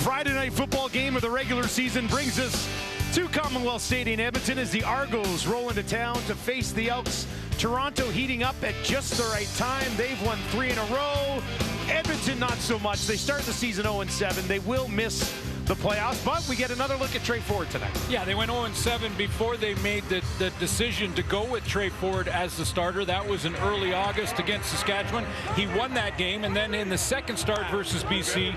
Friday night football game of the regular season brings us to Commonwealth Stadium, Edmonton, as the Argos roll into town to face the Elks. Toronto heating up at just the right time. They've won 3 in a row. Edmonton, not so much. They start the season 0-7. They will miss the playoffs, but we get another look at Trey Ford tonight. Yeah, they went 0-7 before they made the decision to go with Trey Ford as the starter. That was in early August against Saskatchewan. He won that game, and then in the second start versus BC,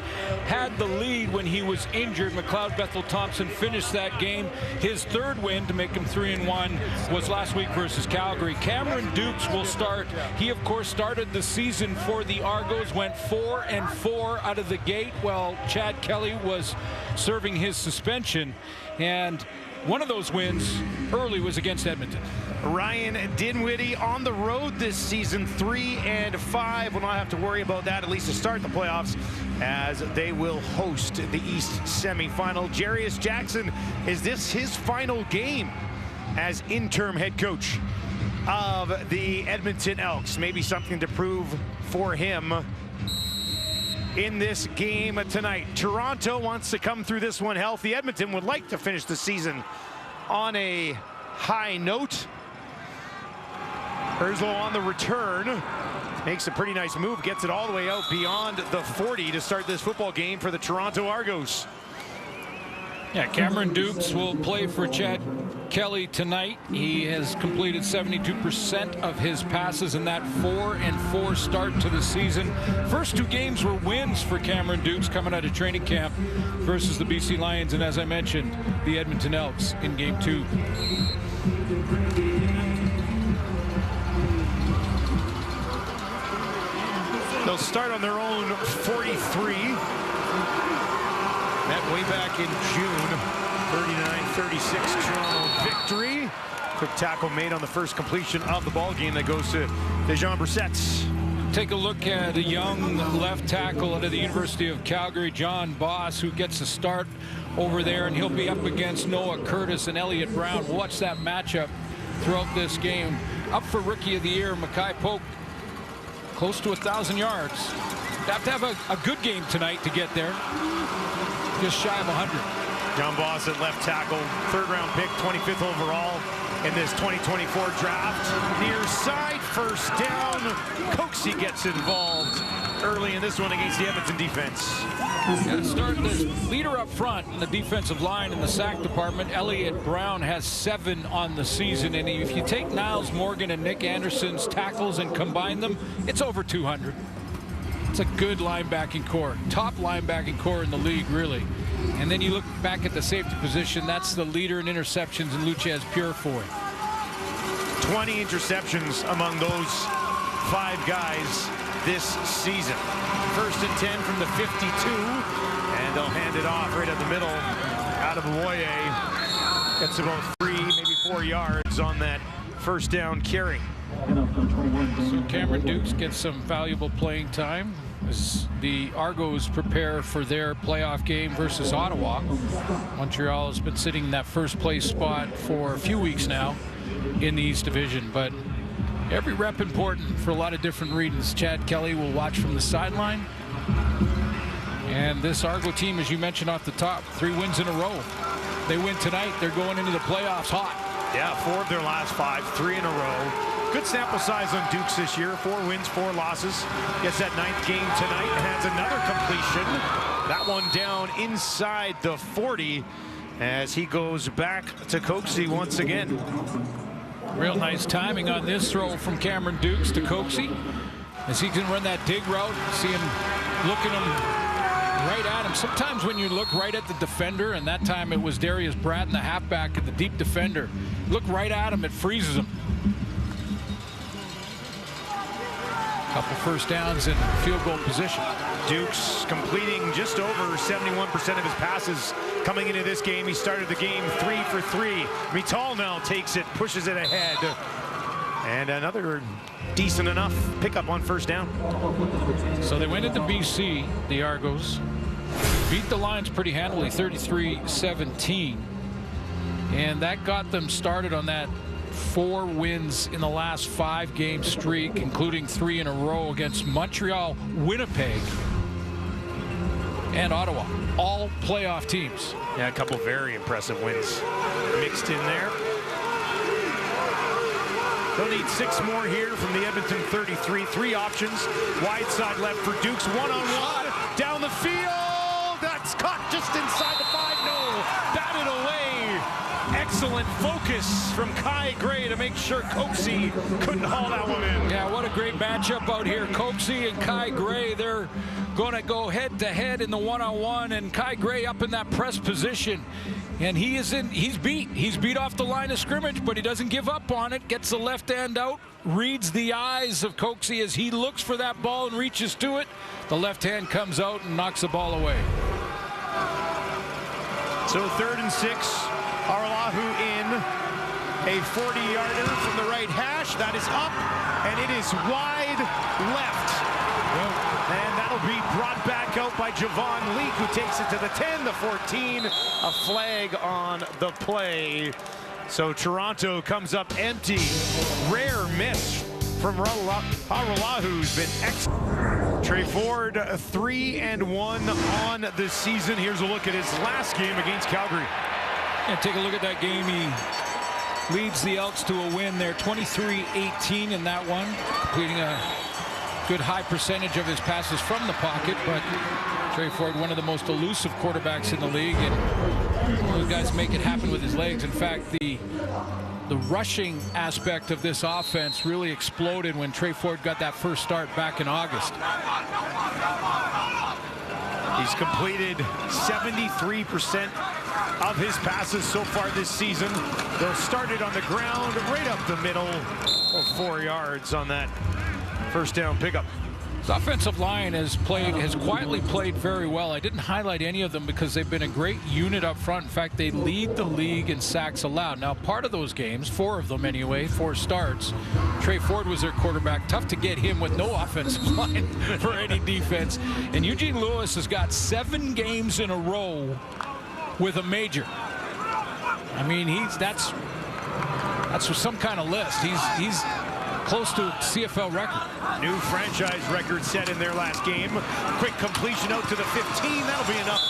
had the lead when he was injured. McLeod Bethel-Thompson finished that game. His third win to make him 3-1 was last week versus Calgary. Cameron Dukes will start. He, of course, started the season for the Argos, went 4-4 out of the gate while Chad Kelly was serving his suspension, and one of those wins early was against Edmonton. Ryan Dinwiddie on the road this season, 3-5. Will not have to worry about that, at least to start the playoffs, as they will host the East semifinal. Jarius Jackson, is this his final game as interim head coach of the Edmonton Elks? Maybe something to prove for him in this game tonight. Toronto wants to come through this one healthy. Edmonton would like to finish the season on a high note. Herzlo on the return. Makes a pretty nice move. Gets it all the way out beyond the 40 to start this football game for the Toronto Argos. Yeah, Cameron Dukes will play for Chad Kelly tonight. He has completed 72% of his passes in that 4-4 start to the season. First 2 games were wins for Cameron Dukes coming out of training camp versus the BC Lions, and as I mentioned, the Edmonton Elks in game 2. They'll start on their own 43. Met way back in June. 39-36 Toronto victory. Quick tackle made on the first completion of the ball game that goes to Dejan Brissett. Take a look at a young left tackle out of the University of Calgary, John Boss, who gets a start over there, and he'll be up against Noah Curtis and Elliott Brown. Watch that matchup throughout this game. Up for Rookie of the Year, Mackay Polk, close to 1,000 yards. They have to have a good game tonight to get there. Just shy of 100. John Boss at left tackle, 3rd-round pick, 25th overall in this 2024 draft. Near side, first down. Coxie gets involved early in this one against the Edmonton defense. Start the leader up front in the defensive line in the sack department. Elliott Brown has 7 on the season, and if you take Niles Morgan and Nick Anderson's tackles and combine them, it's over 200. It's a good linebacking core, top linebacking core in the league, really. And then you look back at the safety position, that's the leader in interceptions in Luchez Purefoy. 20 interceptions among those 5 guys this season. 1st and 10 from the 52, and they'll hand it off right at the middle. Out of Boye gets about 3, maybe 4 yards on that first down carry. So Cameron Dukes gets some valuable playing time as the Argos prepare for their playoff game versus Ottawa. Montreal has been sitting in that first place spot for a few weeks now in the East Division, but every rep important for a lot of different reasons. Chad Kelly will watch from the sideline. And this Argo team, as you mentioned off the top, 3 wins in a row. They win tonight, they're going into the playoffs hot. Yeah, 4 of their last 5, 3 in a row. Good sample size on Dukes this year. 4 wins, 4 losses. Gets that 9th game tonight and has another completion. That one down inside the 40 as he goes back to Coxie once again. Real nice timing on this throw from Cameron Dukes to Coxie as he can run that dig route. See him looking him right at him. Sometimes when you look right at the defender, and that time it was Darius Bratton, the halfback, at the deep defender, look right at him, it freezes him. Couple first downs in field goal position. Dukes completing just over 71% of his passes coming into this game. He started the game 3 for 3. Mital now takes it, pushes it ahead. And another decent enough pickup on first down. So they went into BC, the Argos. Beat the Lions pretty handily, 33-17. And that got them started on that 4 wins in the last 5 game streak, including 3 in a row against Montreal, Winnipeg, and Ottawa. all playoff teams. Yeah, a couple very impressive wins mixed in there. They'll need 6 more here from the Edmonton 33. 3 options. Wide side left for Dukes. 1-on-1 down the field. That's caught just inside the 5. No, batted away. Excellent focus from Kai Gray to make sure Coxie couldn't haul that one in. Yeah, what a great matchup out here. Coxie and Kai Gray, they're going to go head-to-head in the 1-on-1, and Kai Gray up in that press position. And he's beat off the line of scrimmage, but he doesn't give up on it. Gets the left hand out, reads the eyes of Coxie as he looks for that ball and reaches to it. The left hand comes out and knocks the ball away. So 3rd and 6. Arlahu in. A 40-yarder from the right hash. That is up, and it is wide left. And that'll be brought back out by Javon Leake, who takes it to the 10, the 14. A flag on the play. So Toronto comes up empty. Rare miss from Arlahu, who's been excellent. Trey Ford, 3-1 on the season. Here's a look at his last game against Calgary. And take a look at that game. He leads the Elks to a win there, 23-18 in that one, completing a good high percentage of his passes from the pocket. But Trey Ford, one of the most elusive quarterbacks in the league, and those guys make it happen with his legs. In fact, the rushing aspect of this offense really exploded when Trey Ford got that first start back in August. He's completed 73% of his passes so far this season. They'll start it on the ground, right up the middle, 4 yards on that first down pickup. The offensive line has quietly played very well. I didn't highlight any of them because they've been a great unit up front. In fact, they lead the league in sacks allowed. Now, part of those games, 4 of them anyway, 4 starts, Trey Ford was their quarterback. Tough to get him with no offensive line for any defense. And Eugene Lewis has got 7 games in a row with a major. I mean, that's some kind of list. He's close to a CFL record. New franchise record set in their last game. Quick completion out to the 15. That'll be enough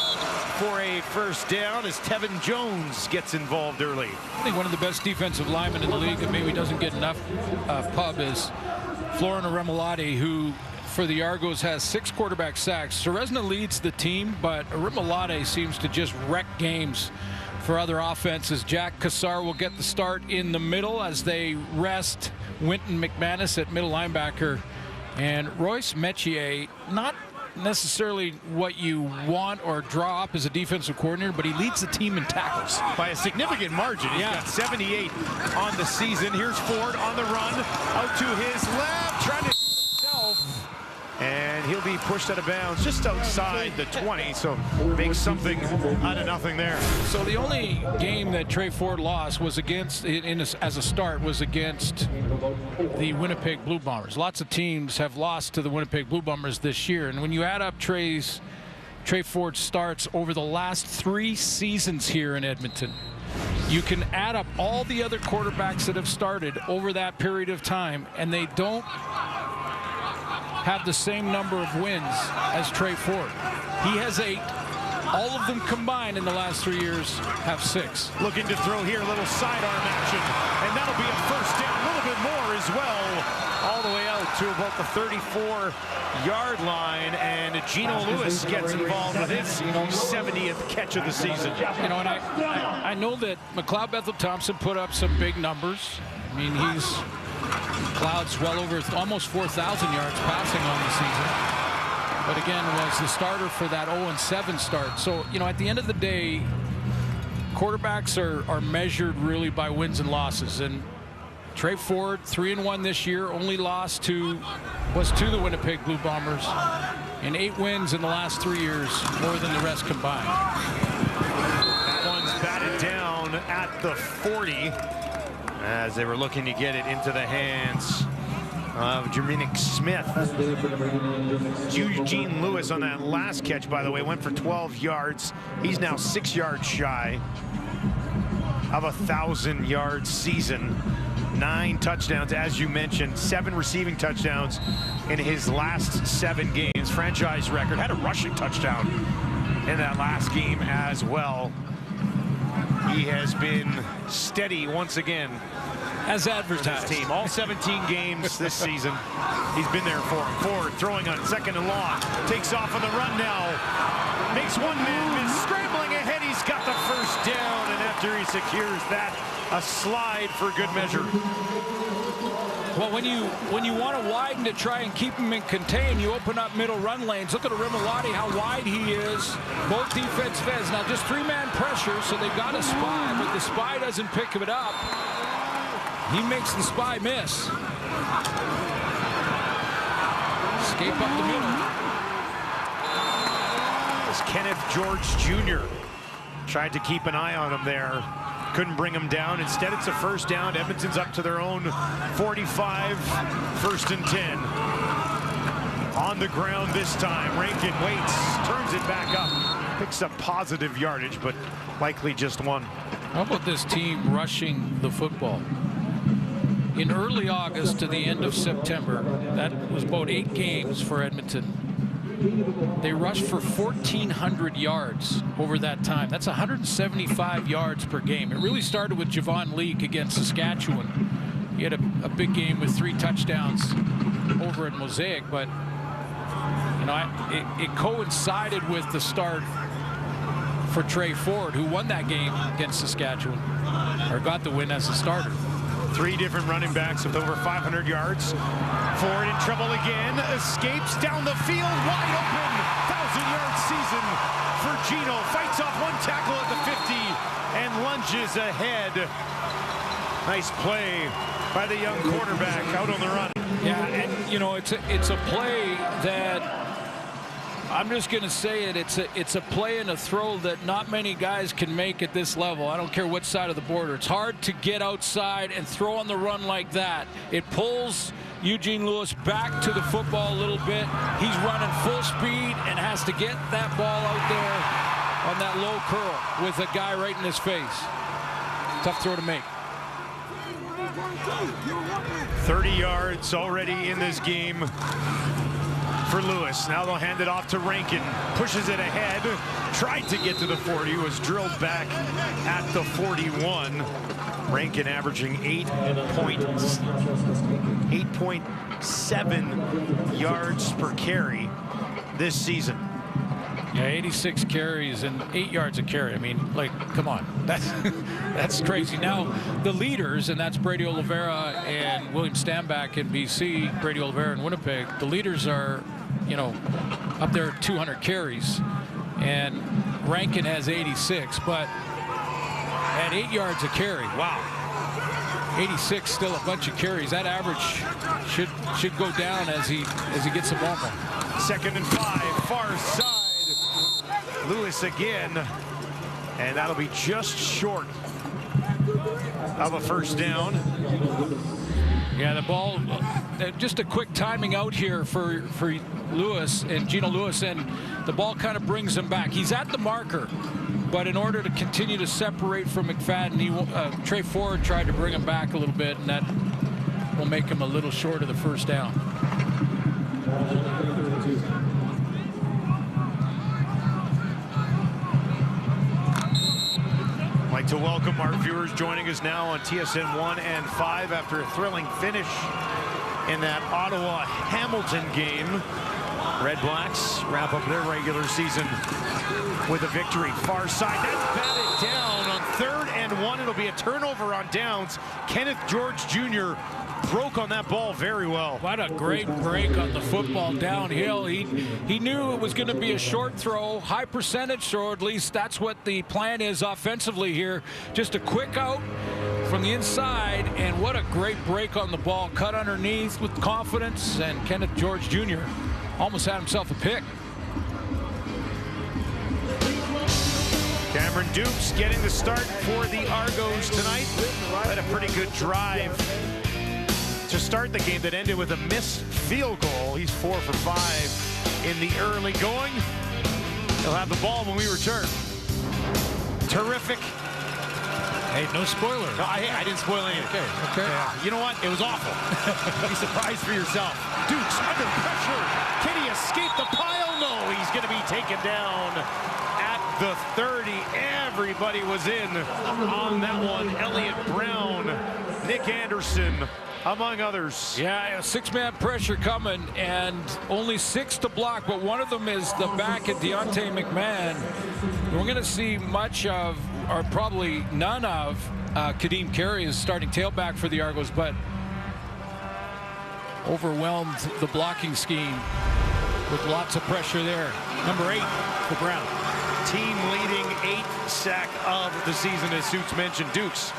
for a first down as Tevin Jones gets involved early. I think one of the best defensive linemen in the league that maybe doesn't get enough pub is Florin Remilade, who for the Argos has 6 quarterback sacks. Ceresna leads the team, but Remilade seems to just wreck games for other offenses. Jack Cassar will get the start in the middle as they rest Winton McManus at middle linebacker, and Royce Metier, not necessarily what you want or draw up as a defensive coordinator, but he leads the team in tackles by a significant margin. He's got 78 on the season. Here's Ford on the run, out to his left, trying to himself, and he'll be pushed out of bounds just outside the 20, so makes something out of nothing there. So the only game that Trey Ford lost was against, as a start, was against the Winnipeg Blue Bombers. Lots of teams have lost to the Winnipeg Blue Bombers this year, and when you add up Trey Ford's starts over the last 3 seasons here in Edmonton, you can add up all the other quarterbacks that have started over that period of time, and they don't have the same number of wins as Trey Ford. He has 8. All of them combined in the last 3 years have 6. Looking to throw here, a little sidearm action, and that'll be a first down, a little bit more as well, all the way out to about the 34-yard line, and Gino Lewis gets involved with his 70th catch of the season. You know, and I know that McLeod Bethel Thompson put up some big numbers. I mean, McLeod's well over almost 4,000 yards passing on the season. But again, was the starter for that 0-7 start. So, you know, at the end of the day, quarterbacks are measured really by wins and losses. And Trey Ford, 3-1 this year, only loss was to the Winnipeg Blue Bombers, and 8 wins in the last 3 years, more than the rest combined. That one's batted down at the 40 as they were looking to get it into the hands of Jerminic Smith. Eugene Lewis on that last catch, by the way, went for 12 yards. He's now 6 yards shy of a 1,000-yard season. 9 touchdowns, as you mentioned, 7 receiving touchdowns in his last 7 games. Franchise record. Had a rushing touchdown in that last game as well. He has been steady once again. As advertised. Team. All 17 games this season. He's been there for him. Ford throwing on second and long. Takes off on the run now. Makes one man miss. Scrambling ahead. He's got the first down. And after he secures that, a slide for good measure. Well, when you want to widen to try and keep him in contain, you open up middle run lanes. Look at Rimalotti, how wide he is. Both defensive ends. Now just three-man pressure, so they've got a spy, but the spy doesn't pick it up. He makes the spy miss. Escape up the middle. As Kenneth George Jr. tried to keep an eye on him there. Couldn't bring him down. Instead, it's a first down. Edmonton's up to their own 45, 1st and 10. On the ground this time. Rankin waits, turns it back up. Picks up positive yardage, but likely just one. How about this team rushing the football? In early August to the end of September, that was about 8 games for Edmonton. They rushed for 1,400 yards over that time. That's 175 yards per game. It really started with Javon Leake against Saskatchewan. He had a big game with 3 touchdowns over at Mosaic, but you know, it coincided with the start for Trey Ford, who won that game against Saskatchewan, or got the win as a starter. 3 different running backs with over 500 yards. Ford in trouble again. Escapes down the field. Wide open. 1,000-yard season for Gino. Fights off one tackle at the 50 and lunges ahead. Nice play by the young quarterback out on the run. Yeah, and you know, it's a play that, I'm just going to say it, it's a play and a throw that not many guys can make at this level. I don't care what side of the border. It's hard to get outside and throw on the run like that. It pulls Eugene Lewis back to the football a little bit. He's running full speed and has to get that ball out there on that low curl with a guy right in his face. Tough throw to make. 30 yards already in this game for Lewis. Now they'll hand it off to Rankin. Pushes it ahead. Tried to get to the 40. Was drilled back at the 41. Rankin averaging 8.7 yards per carry this season. Yeah, 86 carries and 8 yards a carry. I mean, like, come on. That's crazy. Now, the leaders, and that's Brady Oliveira and William Stanback in BC, Brady Oliveira in Winnipeg, the leaders are, you know, up there at 200 carries. And Rankin has 86, but at 8 yards a carry. Wow. 86, still a bunch of carries. That average should go down as he gets the ball more. 2nd and 5, far side. Lewis again, and that'll be just short of a first down. Yeah, the ball, just a quick timing out here for Lewis and Gino Lewis, and the ball kind of brings him back. He's at the marker, but in order to continue to separate from McFadden, Trey Ford tried to bring him back a little bit, and that will make him a little short of the first down. I'd like to welcome our viewers joining us now on TSN 1 and 5 after a thrilling finish in that Ottawa-Hamilton game. Red Blacks wrap up their regular season with a victory. Far side, that's batted down on 3rd and 1. It'll be a turnover on downs. Kenneth George Jr. broke on that ball very well. What a great break on the football downhill. He knew it was going to be a short throw, high percentage throw, at least that's what the plan is offensively here. Just a quick out from the inside, and what a great break on the ball. Cut underneath with confidence, and Kenneth George Jr. almost had himself a pick. Cameron Dukes getting the start for the Argos tonight. Had a pretty good drive to start the game that ended with a missed field goal. He's 4 for 5 in the early going. He'll have the ball when we return. Terrific. Hey, no spoiler. No, I didn't spoil anything. Okay. Yeah. You know what? It was awful. Be surprised for yourself. Dukes under pressure. Can he escape the pile? No, he's going to be taken down the 30. Everybody was in on that one. Elliott Brown, Nick Anderson, among others. Yeah, a 6-man pressure coming, and only 6 to block, but one of them is the back at Deontay McMahon. We're going to see much of, or probably none of, Kadeem Carey is starting tailback for the Argos, but overwhelmed the blocking scheme with lots of pressure there. Number 8 for Brown. Team leading 8th sack of the season, as Suits mentioned. Dukes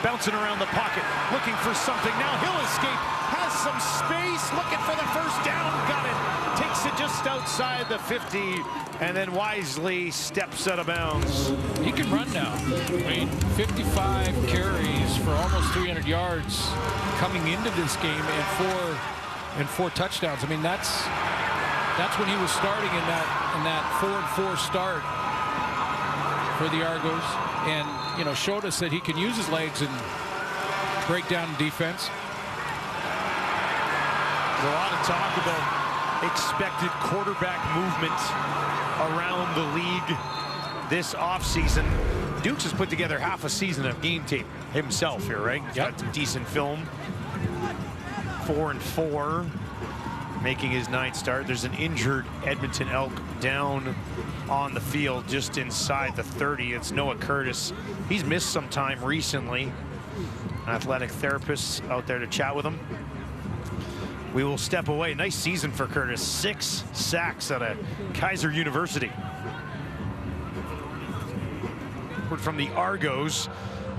bouncing around the pocket, looking for something. Now he'll escape, has some space, looking for the first down, got it. Takes it just outside the 50, and then wisely steps out of bounds. He can run now. I mean, 55 carries for almost 300 yards coming into this game, and four touchdowns. I mean, that's when he was starting in that 4-4 start for the Argos, and showed us that he can use his legs and break down defense. There's a lot of talk about expected quarterback movement around the league this offseason. Dukes has put together half a season of game tape himself here, right? He's got some decent film. 4-4, making his 9th start. There's an injured Edmonton Elk down on the field just inside the 30. It's Noah Curtis. He's missed some time recently. Athletic therapists out there to chat with him. We will step away. Nice season for Curtis. 6 sacks out of Kaiser University. Word from the Argos.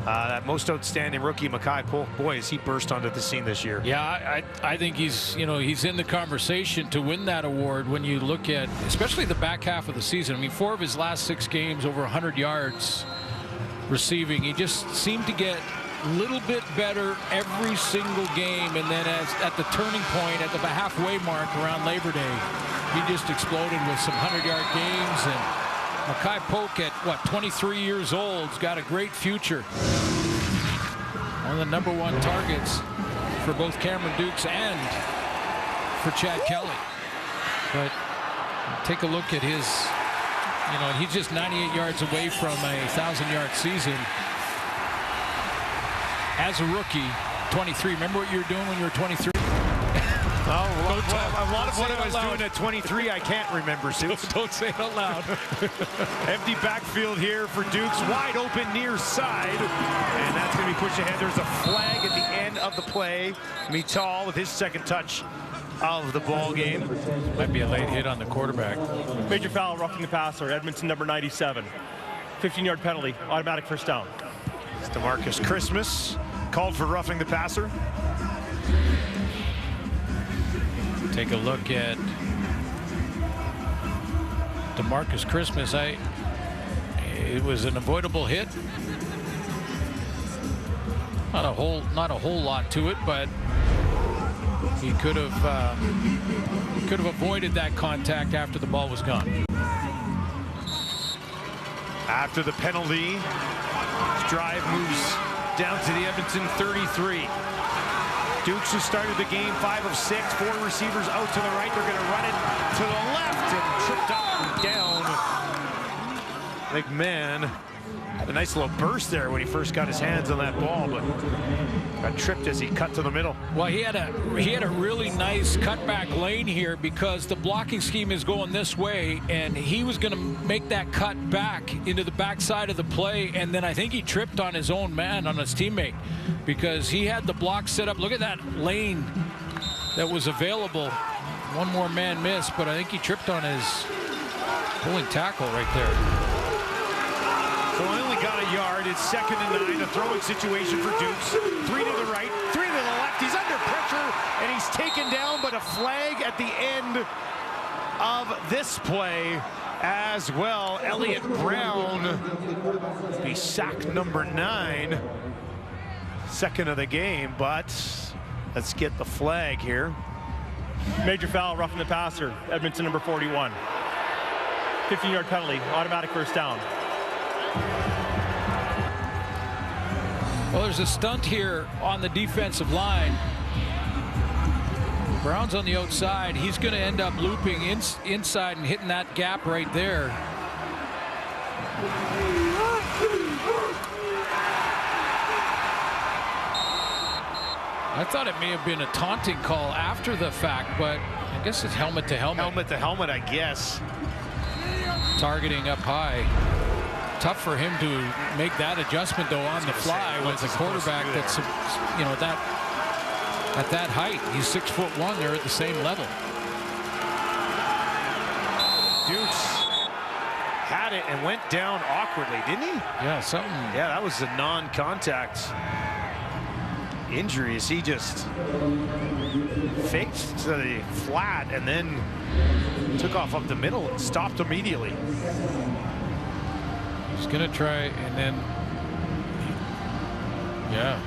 That most outstanding rookie, Mackay Polk. Boy, has he burst onto the scene this year. Yeah, I think he's in the conversation to win that award when you look at especially the back half of the season. I mean, 4 of his last 6 games over 100 yards receiving. He just seemed to get a little bit better every single game, and then at the turning point at the halfway mark around Labor Day, he just exploded with some 100-yard games. And Mackay Polk at, 23 years old, has got a great future. One of the number 1 targets for both Cameron Dukes and for Chad Kelly. But take a look at his, he's just 98 yards away from a 1,000-yard season. As a rookie, 23. Remember what you were doing when you were 23? A lot of what I was doing at 23, I can't remember, Suits. Don't say it out loud. Empty backfield here for Dukes, wide open near side, and that's going to be pushed ahead. There's a flag at the end of the play. Mital with his 2nd touch of the ball game. Might be a late hit on the quarterback. Major foul, roughing the passer. Edmonton number 97. 15-yard penalty, automatic first down. It's DeMarcus Christmas called for roughing the passer. Take a look at DeMarcus Christmas. It was an avoidable hit. Not a whole lot to it, but he could have avoided that contact after the ball was gone. After the penalty, this drive moves down to the Edmonton 33. Dukes has started the game 5 of 6, 4 receivers out to the right. They're going to run it to the left and tripped up and down. McMahon had a nice little burst there when he first got his hands on that ball, but got tripped as he cut to the middle. Well, he had a really nice cutback lane here because the blocking scheme is going this way, and he was going to make that cut back into the backside of the play, and then I think he tripped on his own man, on his teammate, because he had the block set up. Look at that lane that was available. One more man missed, but I think he tripped on his pulling tackle right there. So I only got a yard. It's 2nd and 9. A throwing situation for Dukes. 3 to the right, 3 to the left. He's under pressure, and he's taken down, but a flag at the end of this play as well. Elliott Brown be sack number 9. 2nd of the game, but let's get the flag here. Major foul, roughing the passer. Edmonton number 41. 15-yard penalty, automatic first down. Well, there's a stunt here on the defensive line. Brown's on the outside. He's going to end up looping inside and hitting that gap right there. I thought it may have been a taunting call after the fact, but I guess it's helmet to helmet. Helmet to helmet, I guess. Targeting up high. Tough for him to make that adjustment, though, on the fly with a quarterback that's, you know, at that height. He's 6'1". They're at the same level. Dukes had it and went down awkwardly, didn't he? Yeah, something. Yeah, that was a non-contact injury. As he just faked to the flat and then took off up the middle and stopped immediately. He's gonna try, and then yeah.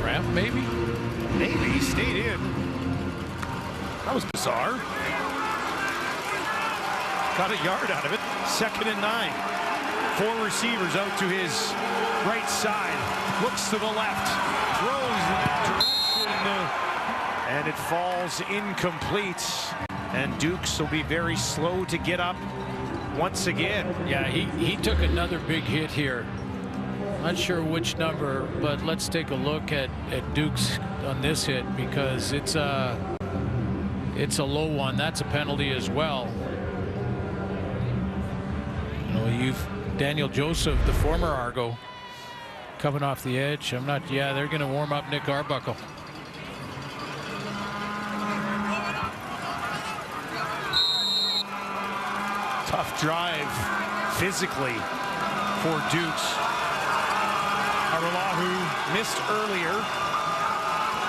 Ramp maybe? Maybe he stayed in. That was bizarre. Got a yard out of it. 2nd and 9. 4 receivers out to his right side. Looks to the left. Throws in that direction. And it falls incomplete. And Dukes will be very slow to get up once again. Yeah, he took another big hit here. Not sure which number, but let's take a look at Dukes on this hit, because it's a low one. That's a penalty as well. You know, you've Daniel Joseph, the former Argo, coming off the edge. I'm not. Yeah, they're going to warm up Nick Arbuckle. Tough drive physically for Dukes. Araulahu missed earlier.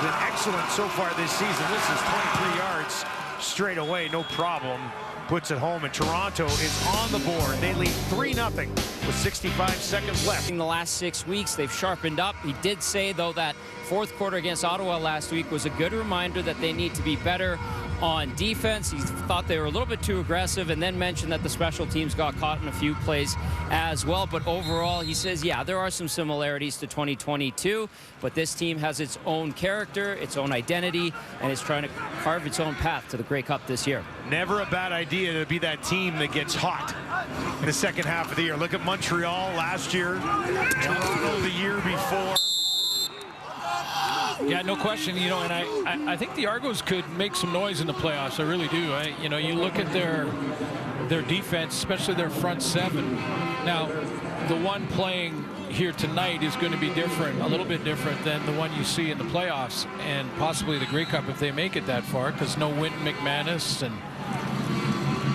Been excellent so far this season. This is 23 yards straight away, no problem. Puts it home, and Toronto is on the board. They lead 3-0 with 65 seconds left. In the last 6 weeks, they've sharpened up. He did say, though, that fourth quarter against Ottawa last week was a good reminder that they need to be better on defense. He thought they were a little bit too aggressive, and then mentioned that the special teams got caught in a few plays as well. But overall, he says, yeah, there are some similarities to 2022, but this team has its own character, its own identity, and is trying to carve its own path to the Grey Cup this year. Never a bad idea to be that team that gets hot in the second half of the year. Look at Montreal last year, Toronto the year before. Yeah, no question. You know, and I think the Argos could make some noise in the playoffs. I really do. You know, you look at their defense, especially their front seven. Now, the one playing here tonight is going to be different, a little bit different than the one you see in the playoffs and possibly the Grey Cup if they make it that far, because no Wynton McManus and,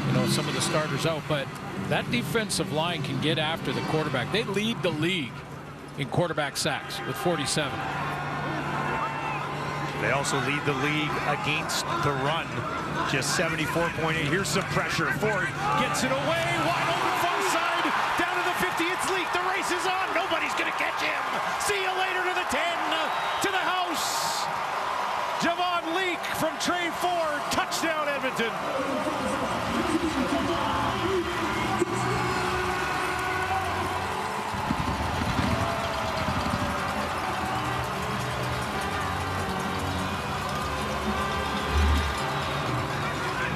you know, some of the starters out. But that defensive line can get after the quarterback. They lead the league in quarterback sacks with 47. They also lead the league against the run, just 74.8. Here's some pressure. Ford gets it away, wide open far side, down to the 50. It's Leak. The race is on. Nobody's going to catch him. See you later to the 10, to the house. Javon Leak from Trey Ford. Touchdown, Edmonton.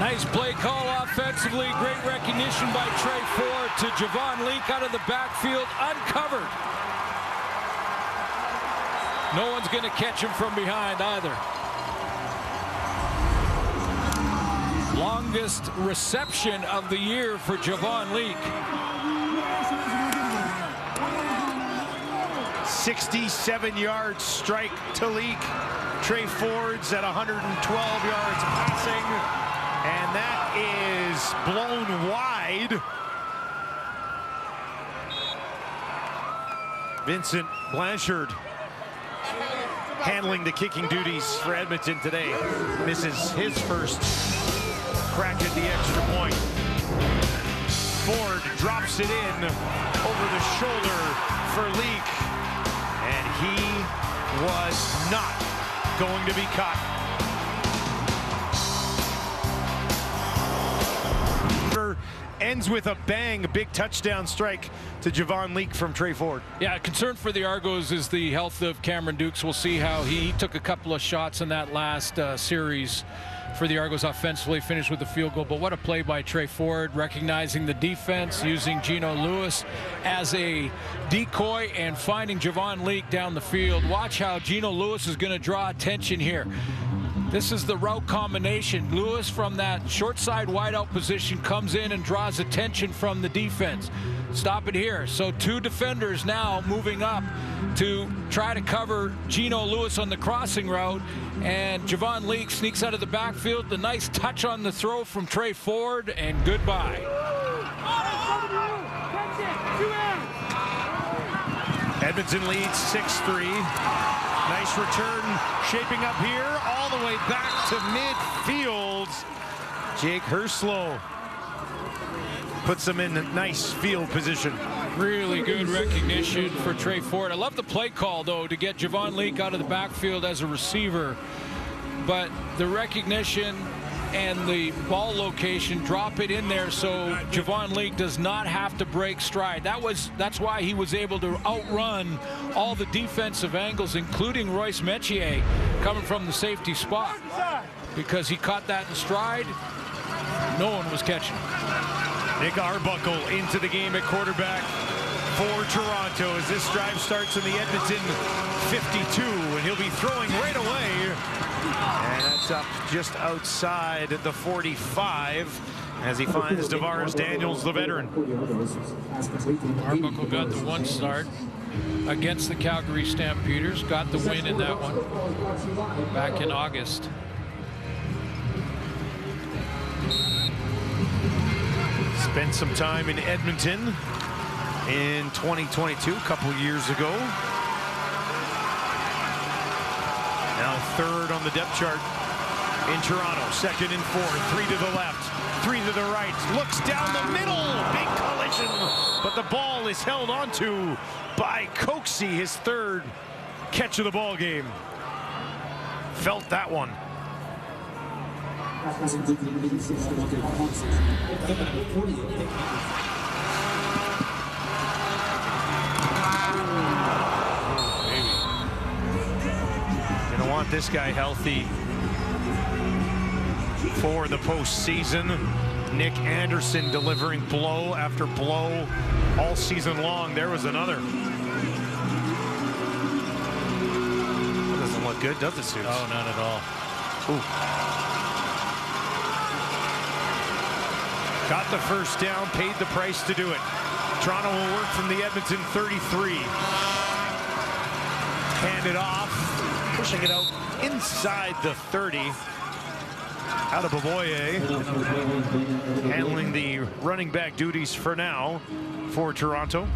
Nice play call offensively. Great recognition by Trey Ford to Javon Leak out of the backfield, uncovered. No one's going to catch him from behind either. Longest reception of the year for Javon Leak. 67-yard strike to Leak. Trey Ford's at 112 yards passing. And that is blown wide. Vincent Blanchard handling the kicking duties for Edmonton today. Misses his first crack at the extra point. Ford drops it in over the shoulder for Leak. And he was not going to be caught. ends with a bang, a big touchdown strike to Javon Leake from Trey Ford. Yeah, concern for the Argos is the health of Cameron Dukes. We'll see how he took a couple of shots in that last series for the Argos offensively, finished with a field goal. But what a play by Trey Ford, recognizing the defense, using Gino Lewis as a decoy and finding Javon Leake down the field. Watch how Gino Lewis is going to draw attention here. This is the route combination. Lewis from that short side wideout position comes in and draws attention from the defense. Stop it here. So 2 defenders now moving up to try to cover Gino Lewis on the crossing route, and Javon Leake sneaks out of the backfield. The nice touch on the throw from Trey Ford, and goodbye. Edmonton leads 6-3. Nice return shaping up here all the way back to midfield. Jake Herslow puts them in a nice field position. Really good recognition for Trey Ford. I love the play call, though, to get Javon Leake out of the backfield as a receiver. But the recognition and the ball location, drop it in there so Javon Leake does not have to break stride. That's why he was able to outrun all the defensive angles, including Royce Metier coming from the safety spot, because he caught that in stride. No one was catching. Nick Arbuckle into the game at quarterback for Toronto as this drive starts in the Edmonton 52, and he'll be throwing right away. And that's up just outside the 45 as he finds Davaris Daniels, the veteran. Arbuckle got the 1 start against the Calgary Stampeders, got the win in that one back in August. Spent some time in Edmonton in 2022, a couple of years ago. Now 3rd on the depth chart in Toronto. 2nd and 4, 3 to the left, 3 to the right. Looks down the middle, big collision, but the ball is held onto by Coxie, his 3rd catch of the ball game. Felt that one. Gonna want this guy healthy for the postseason. Nick Anderson delivering blow after blow all season long. There was another. That doesn't look good, does it, Suits? Oh, not at all. Ooh. Got the first down, paid the price to do it. Toronto will work from the Edmonton 33. Hand it off, pushing it out inside the 30. Out of Baboye, handling the running back duties for now for Toronto.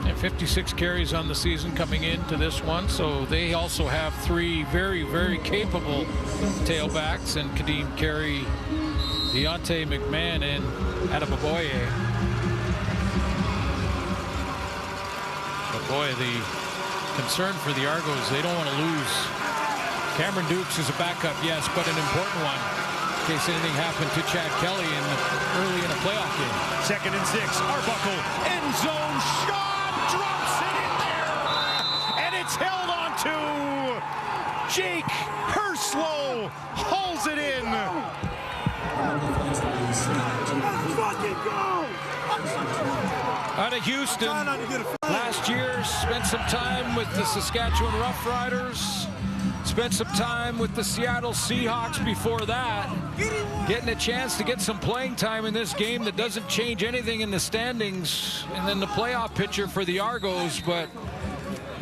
And 56 carries on the season coming into this one, so they also have 3 very, very capable tailbacks, and Kadeem Carey, Deontay McMahon, and Adebaboye. But boy, the concern for the Argos, they don't want to lose. Cameron Dukes is a backup, yes, but an important one in case anything happened to Chad Kelly early in a playoff game. 2nd and 6, Arbuckle, end zone shot, drops it in there, and it's held on to Jake Herslow, hauls it in. Out of Houston, last year spent some time with the Saskatchewan Roughriders, spent some time with the Seattle Seahawks before that, getting a chance to get some playing time in this game that doesn't change anything in the standings and then the playoff picture for the Argos, but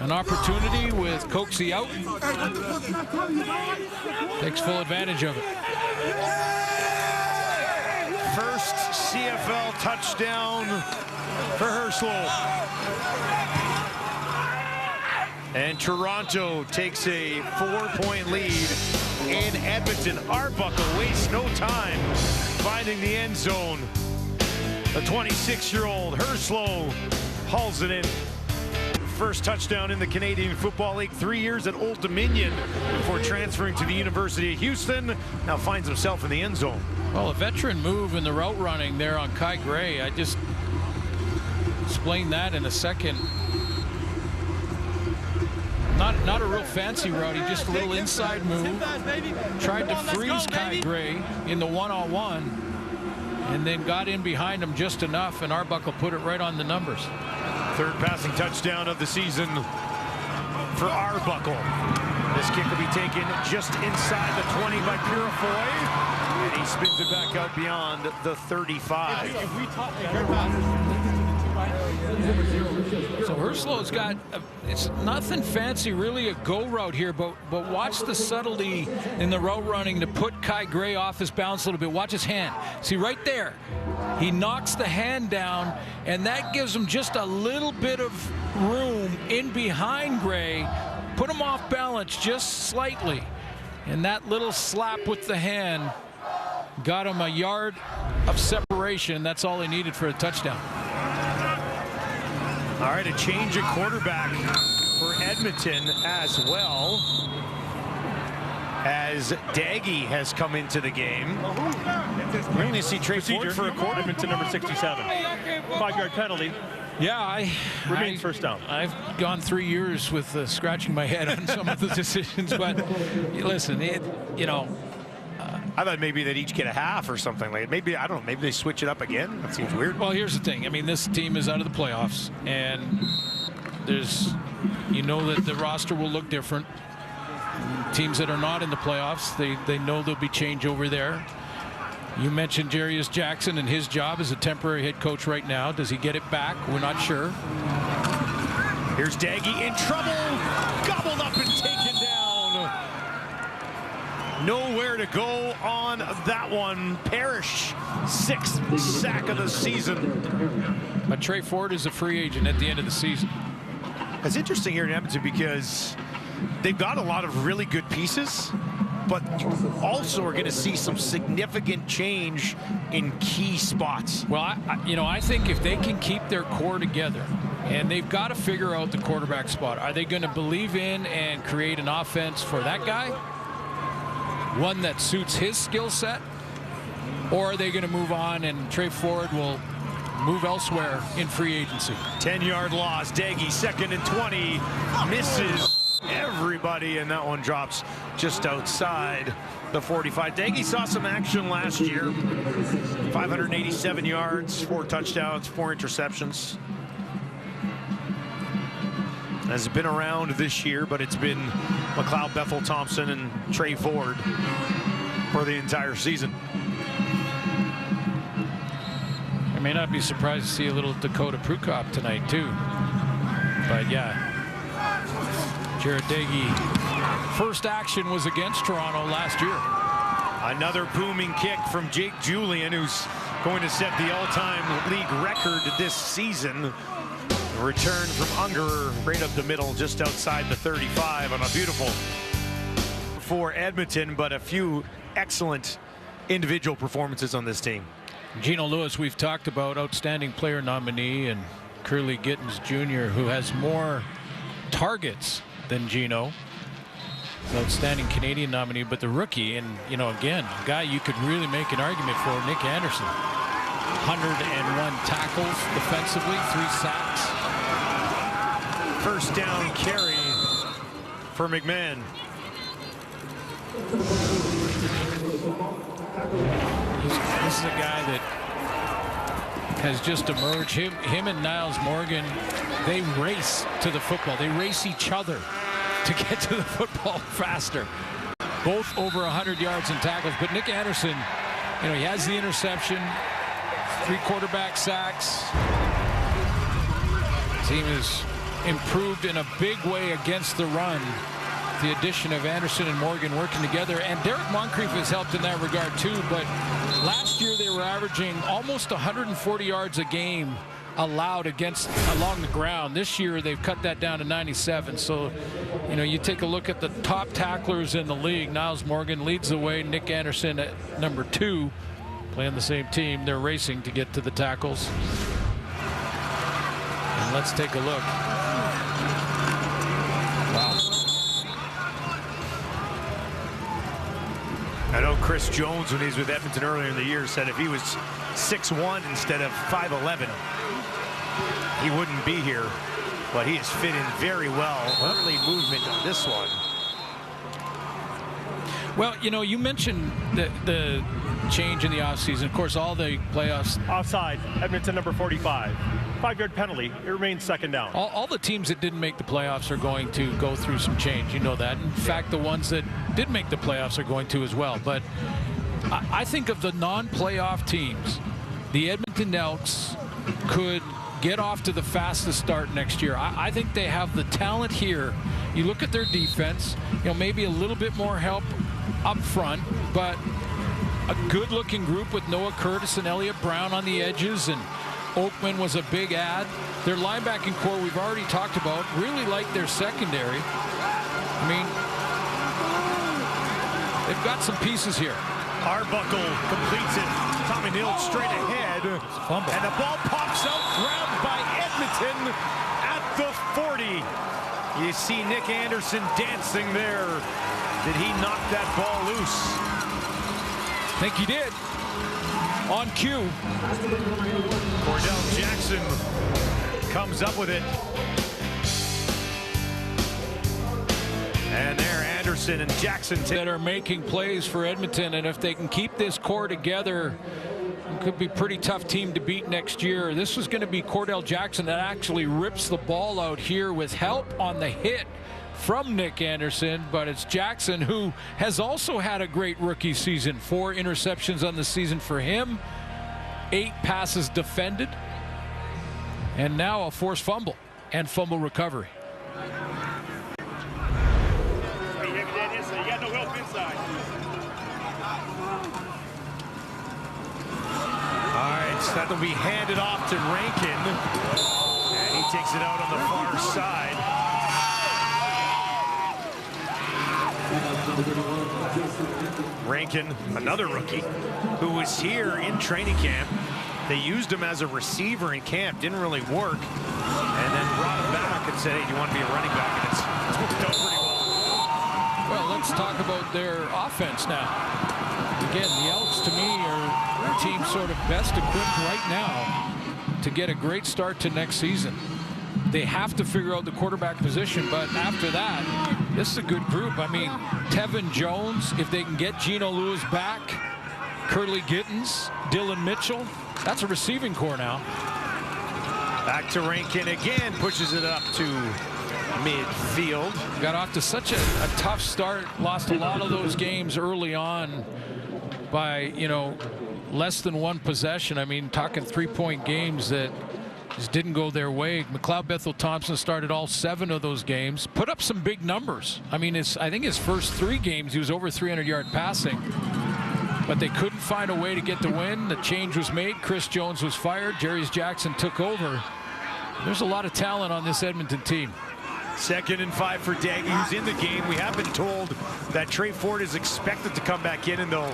an opportunity with Coxie out. Takes full advantage of it. First CFL touchdown for Herslow. And Toronto takes a 4-point lead in Edmonton. Arbuckle wastes no time finding the end zone. The 26-year-old Herslow hauls it in. First touchdown in the Canadian Football League. 3 years at Old Dominion before transferring to the University of Houston. Now finds himself in the end zone. Well, a veteran move in the route running there on Kai Gray. I just explain that in a second. Not a real fancy route. He just a little inside move. Tried to freeze Kai Gray in the one-on-one, and then got in behind him just enough, and Arbuckle put it right on the numbers. Third passing touchdown of the season for Arbuckle. This kick will be taken just inside the 20 by Purifoy, and he spins it back out beyond the 35. So Herslow's got, it's nothing fancy, really a go route here, but watch the subtlety in the route running to put Kai Gray off his balance a little bit. Watch his hand. See right there, he knocks the hand down, and that gives him just a little bit of room in behind Gray, put him off balance just slightly, and that little slap with the hand got him a yard of separation. That's all he needed for a touchdown. All right, a change at quarterback for Edmonton as well, as Daggy has come into the game. We're going to see Trey Ford for a quarter. Edmonton number 67. 5-yard penalty. Yeah, remains first down. I've gone 3 years with scratching my head on some of the decisions, but listen, I thought maybe they'd each get a half or something like it. Maybe, I don't know, maybe they switch it up again. That seems weird. Well, here's the thing. I mean, this team is out of the playoffs, and there's, that the roster will look different. Teams that are not in the playoffs, they know there'll be change over there. You mentioned Jarius Jackson and his job as a temporary head coach right now. Does he get it back? We're not sure. Here's Daggy in trouble. Gobbled up and taken down. Nowhere to go on that one. Parrish, 6th sack of the season. But Trey Ford is a free agent at the end of the season. It's interesting here in Edmonton because they've got a lot of really good pieces, but also are going to see some significant change in key spots. Well, I think if they can keep their core together, and they've got to figure out the quarterback spot. Are they going to believe in and create an offense for that guy? One that suits his skill set? Or are they going to move on and Trey Ford will move elsewhere in free agency? 10-yard loss. Daggy, 2nd and 20. Misses everybody, and that one drops just outside the 45. Daggy saw some action last year. 587 yards, 4 touchdowns, 4 interceptions. Has been around this year, but it's been McLeod, Bethel Thompson, and Trey Ford for the entire season. I may not be surprised to see a little Dakota Prukop tonight, too. But, yeah, Jared Daggy, first action was against Toronto last year. Another booming kick from Jake Julian, who's going to set the all-time league record this season. Return from Ungerer right up the middle, just outside the 35 on a beautiful for Edmonton, but a few excellent individual performances on this team. Geno Lewis, we've talked about, outstanding player nominee, and Curly Gittins Jr., who has more targets than Geno. Outstanding Canadian nominee, but the rookie, and again, a guy you could really make an argument for, Nick Anderson. 101 tackles defensively, 3 sacks. First down carry for McMahon. This is a guy that has just emerged. Him and Niles Morgan, they race to the football. They race each other to get to the football faster. Both over 100 yards in tackles. But Nick Anderson, he has the interception, 3 quarterback sacks. Team is improved in a big way against the run. The addition of Anderson and Morgan working together, and Derek Moncrief has helped in that regard too. But last year they were averaging almost 140 yards a game allowed along the ground. This year they've cut that down to 97. So you take a look at the top tacklers in the league. Niles Morgan leads the way. Nick Anderson at number 2, playing the same team. They're racing to get to the tackles. And let's take a look. Wow. I know Chris Jones, when he was with Edmonton earlier in the year, said if he was 6'1" instead of 5'11", he wouldn't be here. But he has fit in very well. Early movement on this one. Well, you know, you mentioned the change in the offseason. Of course, all the playoffs. Offside, Edmonton number 45. 5-yard penalty. It remains second down. All the teams that didn't make the playoffs are going to go through some change. You know that. In fact, the ones that did make the playoffs are going to as well. But I think of the non-playoff teams, the Edmonton Elks could get off to the fastest start next year. I think they have the talent here. You look at their defense, you know, maybe a little bit more help up front, but a good-looking group with Noah Curtis and Elliott Brown on the edges, and Oakman was a big add. Their linebacking core we've already talked about. Really like their secondary. I mean, they've got some pieces here. Arbuckle completes it. Tommy Nill straight ahead. And the ball pops out, grabbed by Edmonton at the 40. You see Nick Anderson dancing there. Did he knock that ball loose? I think he did. On cue. Cordell Jackson comes up with it. And there, Anderson and Jackson that are making plays for Edmonton, and if they can keep this core together, it could be a pretty tough team to beat next year. This was going to be Cordell Jackson that actually rips the ball out here with help on the hit from Nick Anderson, but it's Jackson who has also had a great rookie season. 4 interceptions on the season for him, 8 passes defended, and now a forced fumble and fumble recovery. All right, so that'll be handed off to Rankin, and he takes it out on the far side. Rankin, another rookie, who was here in training camp. They used him as a receiver in camp, didn't really work, and then brought him back and said, hey, do you want to be a running back? And it's worked out pretty well. Well, let's talk about their offense now. Again, the Elks, to me, are the team sort of best equipped right now to get a great start to next season. They have to figure out the quarterback position, but after that, this is a good group. I mean, Tevin Jones, if they can get Geno Lewis back, Curly Gittins, Dylan Mitchell, that's a receiving core now. Back to Rankin again, pushes it up to midfield. Got off to such a tough start, lost a lot of those games early on by, you know, less than 1 possession. I mean, talking 3-point games that just didn't go their way. McLeod Bethel-Thompson started all 7 of those games, put up some big numbers. I mean, I think his first 3 games, he was over 300-yard passing, but they couldn't find a way to get the win. The change was made. Chris Jones was fired. Jarius Jackson took over. There's a lot of talent on this Edmonton team. 2nd and 5 for Daggy, who's in the game. We have been told that Trey Ford is expected to come back in, and they'll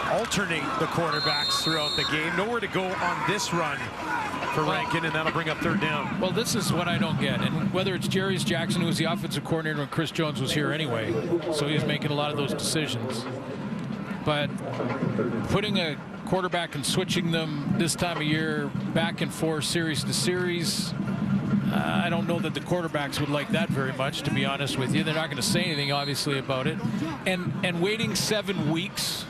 alternate the quarterbacks throughout the game. Nowhere to go on this run for Rankin, and that'll bring up 3rd down. Well, this is what I don't get, and whether it's Jarius Jackson, who was the offensive coordinator when Chris Jones was here anyway, so he was making a lot of those decisions. But putting a quarterback and switching them this time of year back and forth, series to series, I don't know that the quarterbacks would like that very much, to be honest with you. They're not going to say anything, obviously, about it. And waiting 7 weeks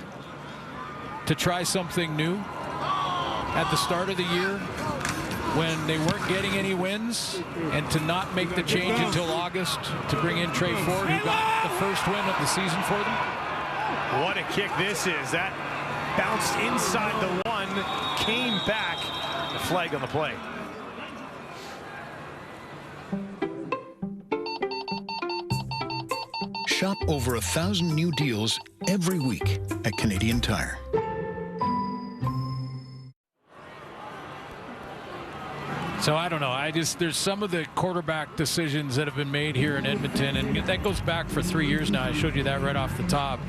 to try something new at the start of the year when they weren't getting any wins, and to not make the change until August to bring in Trey Ford, who got the first win of the season for them. What a kick this is. That bounced inside the 1, came back. The flag on the play. Shop over 1,000 new deals every week at Canadian Tire. So I don't know. There's some of the quarterback decisions that have been made here in Edmonton, and that goes back for 3 years now. I showed you that right off the top.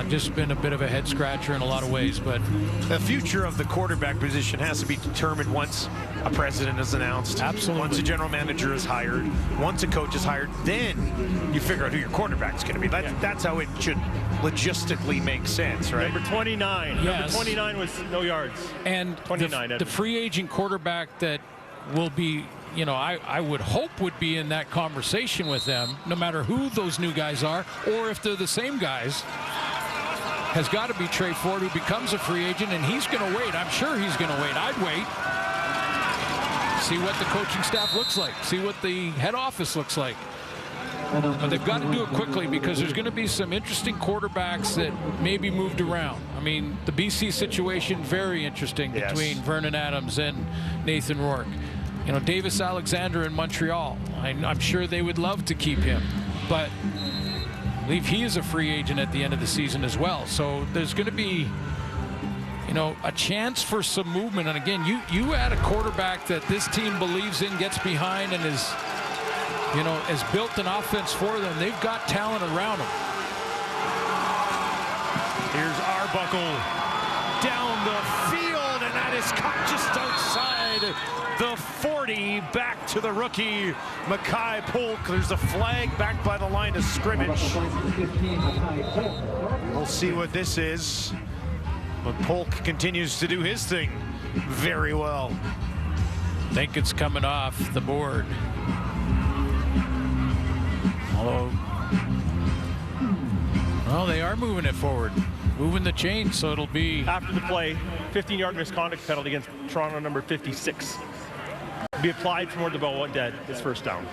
Just been a bit of a head scratcher in a lot of ways, but the future of the quarterback position has to be determined once a president is announced. Absolutely. Once a general manager is hired, once a coach is hired, then you figure out who your quarterback is going to be. That's how it should logistically make sense, right? Number 29. Yes. Number 29 was no yards. And 29, the free agent quarterback that will be, you know, I would hope would be in that conversation with them, no matter who those new guys are, or if they're the same guys, has got to be Trey Ford, who becomes a free agent, and he's going to wait. I'm sure he's going to wait. I'd wait. See what the coaching staff looks like. See what the head office looks like. But they've got to do it quickly, because there's going to be some interesting quarterbacks that may be moved around. I mean, the BC situation, very interesting between Vernon Adams and Nathan Rourke. You know, Davis Alexander in Montreal. I'm sure they would love to keep him, but I believe he is a free agent at the end of the season as well. So there's going to be, you know, a chance for some movement. And again, you add a quarterback that this team believes in, gets behind, and is, you know, has built an offense for them. They've got talent around them. Here's Arbuckle down the field, and that is caught just outside the 40, back to the rookie, Mackay Polk. There's a flag back by the line of scrimmage. We'll see what this is. But Polk continues to do his thing very well. I think it's coming off the board. Although, well, they are moving it forward, moving the chain, so it'll be... After the play, 15-yard misconduct penalty against Toronto number 56. Be applied from where the ball went dead. It's first down.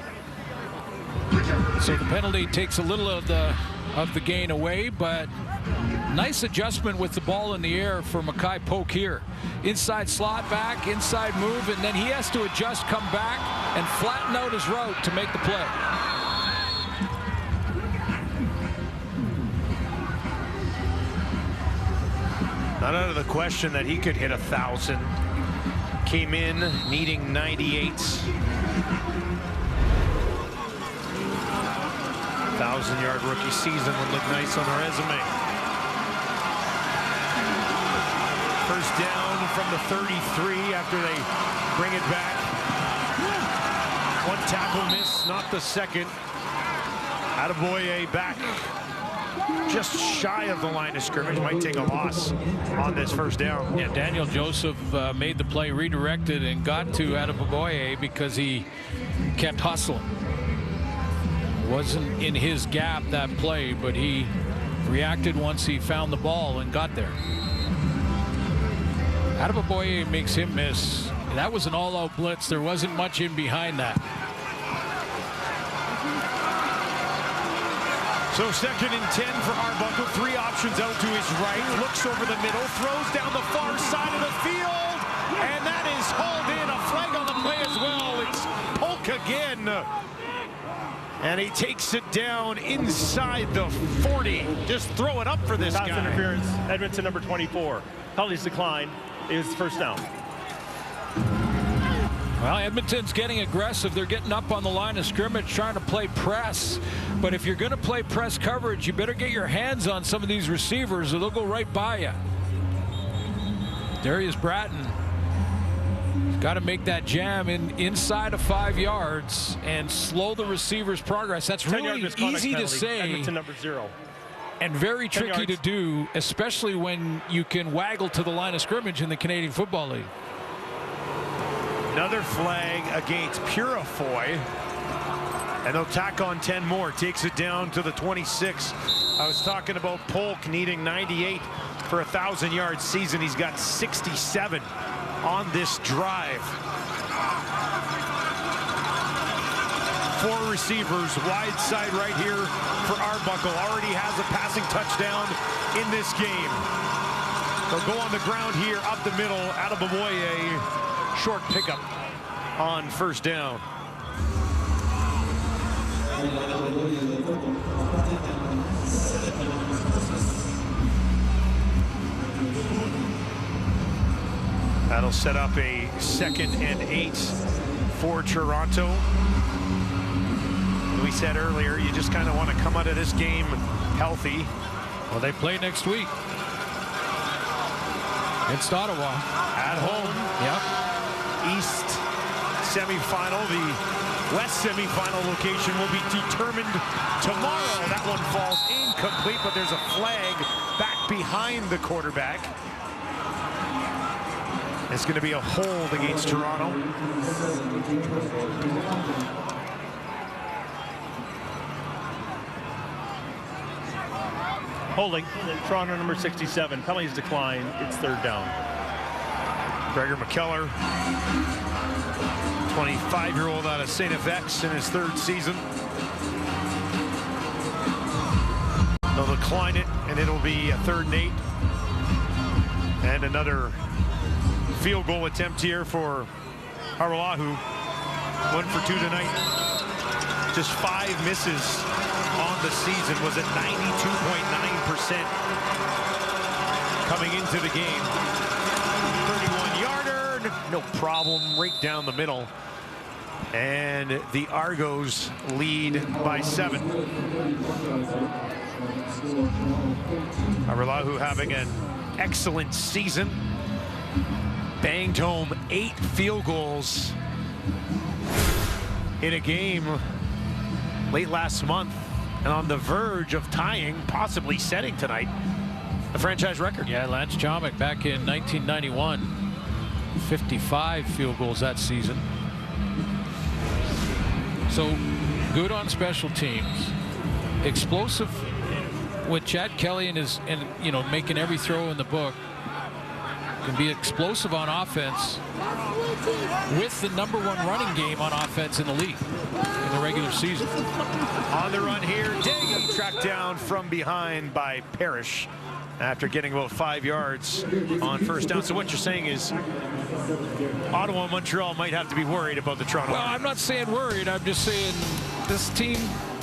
So the penalty takes a little of the gain away, but nice adjustment with the ball in the air for Mackay Polk here. Inside slot back, inside move, and then he has to adjust, come back, and flatten out his route to make the play. Not out of the question that he could hit 1,000. Came in needing 98. 1,000-yard rookie season would look nice on the resume. First down from the 33 after they bring it back. One tackle miss, not the second. Attaboye back just shy of the line of scrimmage. Might take a loss on this first down. Yeah, Daniel Joseph made the play, redirected, and got to Attaboye because he kept hustling. Wasn't in his gap that play, but he reacted once he found the ball and got there. Attaboye makes him miss. That was an all-out blitz. There wasn't much in behind that. So 2nd and 10 for Arbuckle. 3 options out to his right. Looks over the middle. Throws down the far side of the field. And that is hauled in. A flag on the play as well. It's Polk again. And he takes it down inside the 40. Just throw it up for this guy. Pass interference. Edmonton number 24. Penalties decline. Is first down. Well, Edmonton's getting aggressive. They're getting up on the line of scrimmage, trying to play press. But if you're going to play press coverage, you better get your hands on some of these receivers or they'll go right by you. Darius Bratton got to make that jam inside of 5 yards and slow the receiver's progress. That's really easy to say. Edmonton number 0. And very tricky to do, especially when you can waggle to the line of scrimmage in the Canadian Football League. Another flag against Purifoy. And they'll tack on 10 more. Takes it down to the 26. I was talking about Polk needing 98 for a 1,000-yard season. He's got 67 on this drive. 4 receivers, wide side right here for Arbuckle. Already has a passing touchdown in this game. They'll go on the ground here, up the middle. Attaboye, short pickup on first down. That'll set up a 2nd and 8 for Toronto. We said earlier, you just kind of want to come out of this game healthy. Well, they play next week against Ottawa. At home. Yep. East semifinal. The West semifinal location will be determined tomorrow. That one falls incomplete. incomplete, but there's a flag back behind the quarterback. It's going to be a hold against Toronto. Holding. Toronto number 67. Penalties decline. It's third down. Gregor McKellar, 25-year-old out of St. FX in his third season. They'll decline it, and it'll be a 3rd and 8. And another field goal attempt here for Haralahu. 1 for 2 tonight. Just 5 misses on the season. Was at 92.9% coming into the game. 31-yarder, no problem, right down the middle. And the Argos lead by 7. Haralahu having an excellent season. Banged home 8 field goals in a game late last month, and on the verge of tying, possibly setting tonight, the franchise record. Yeah, Lance Chomick back in 1991, 55 field goals that season. So good on special teams, explosive with Chad Kelly and making every throw in the book. Can be explosive on offense with the #1 running game on offense in the league in the regular season. On the run here, Daggy tracked down from behind by Parrish after getting about 5 yards on first down. So what you're saying is Ottawa and Montreal might have to be worried about the Toronto. Well, I'm not saying worried. I'm just saying this team,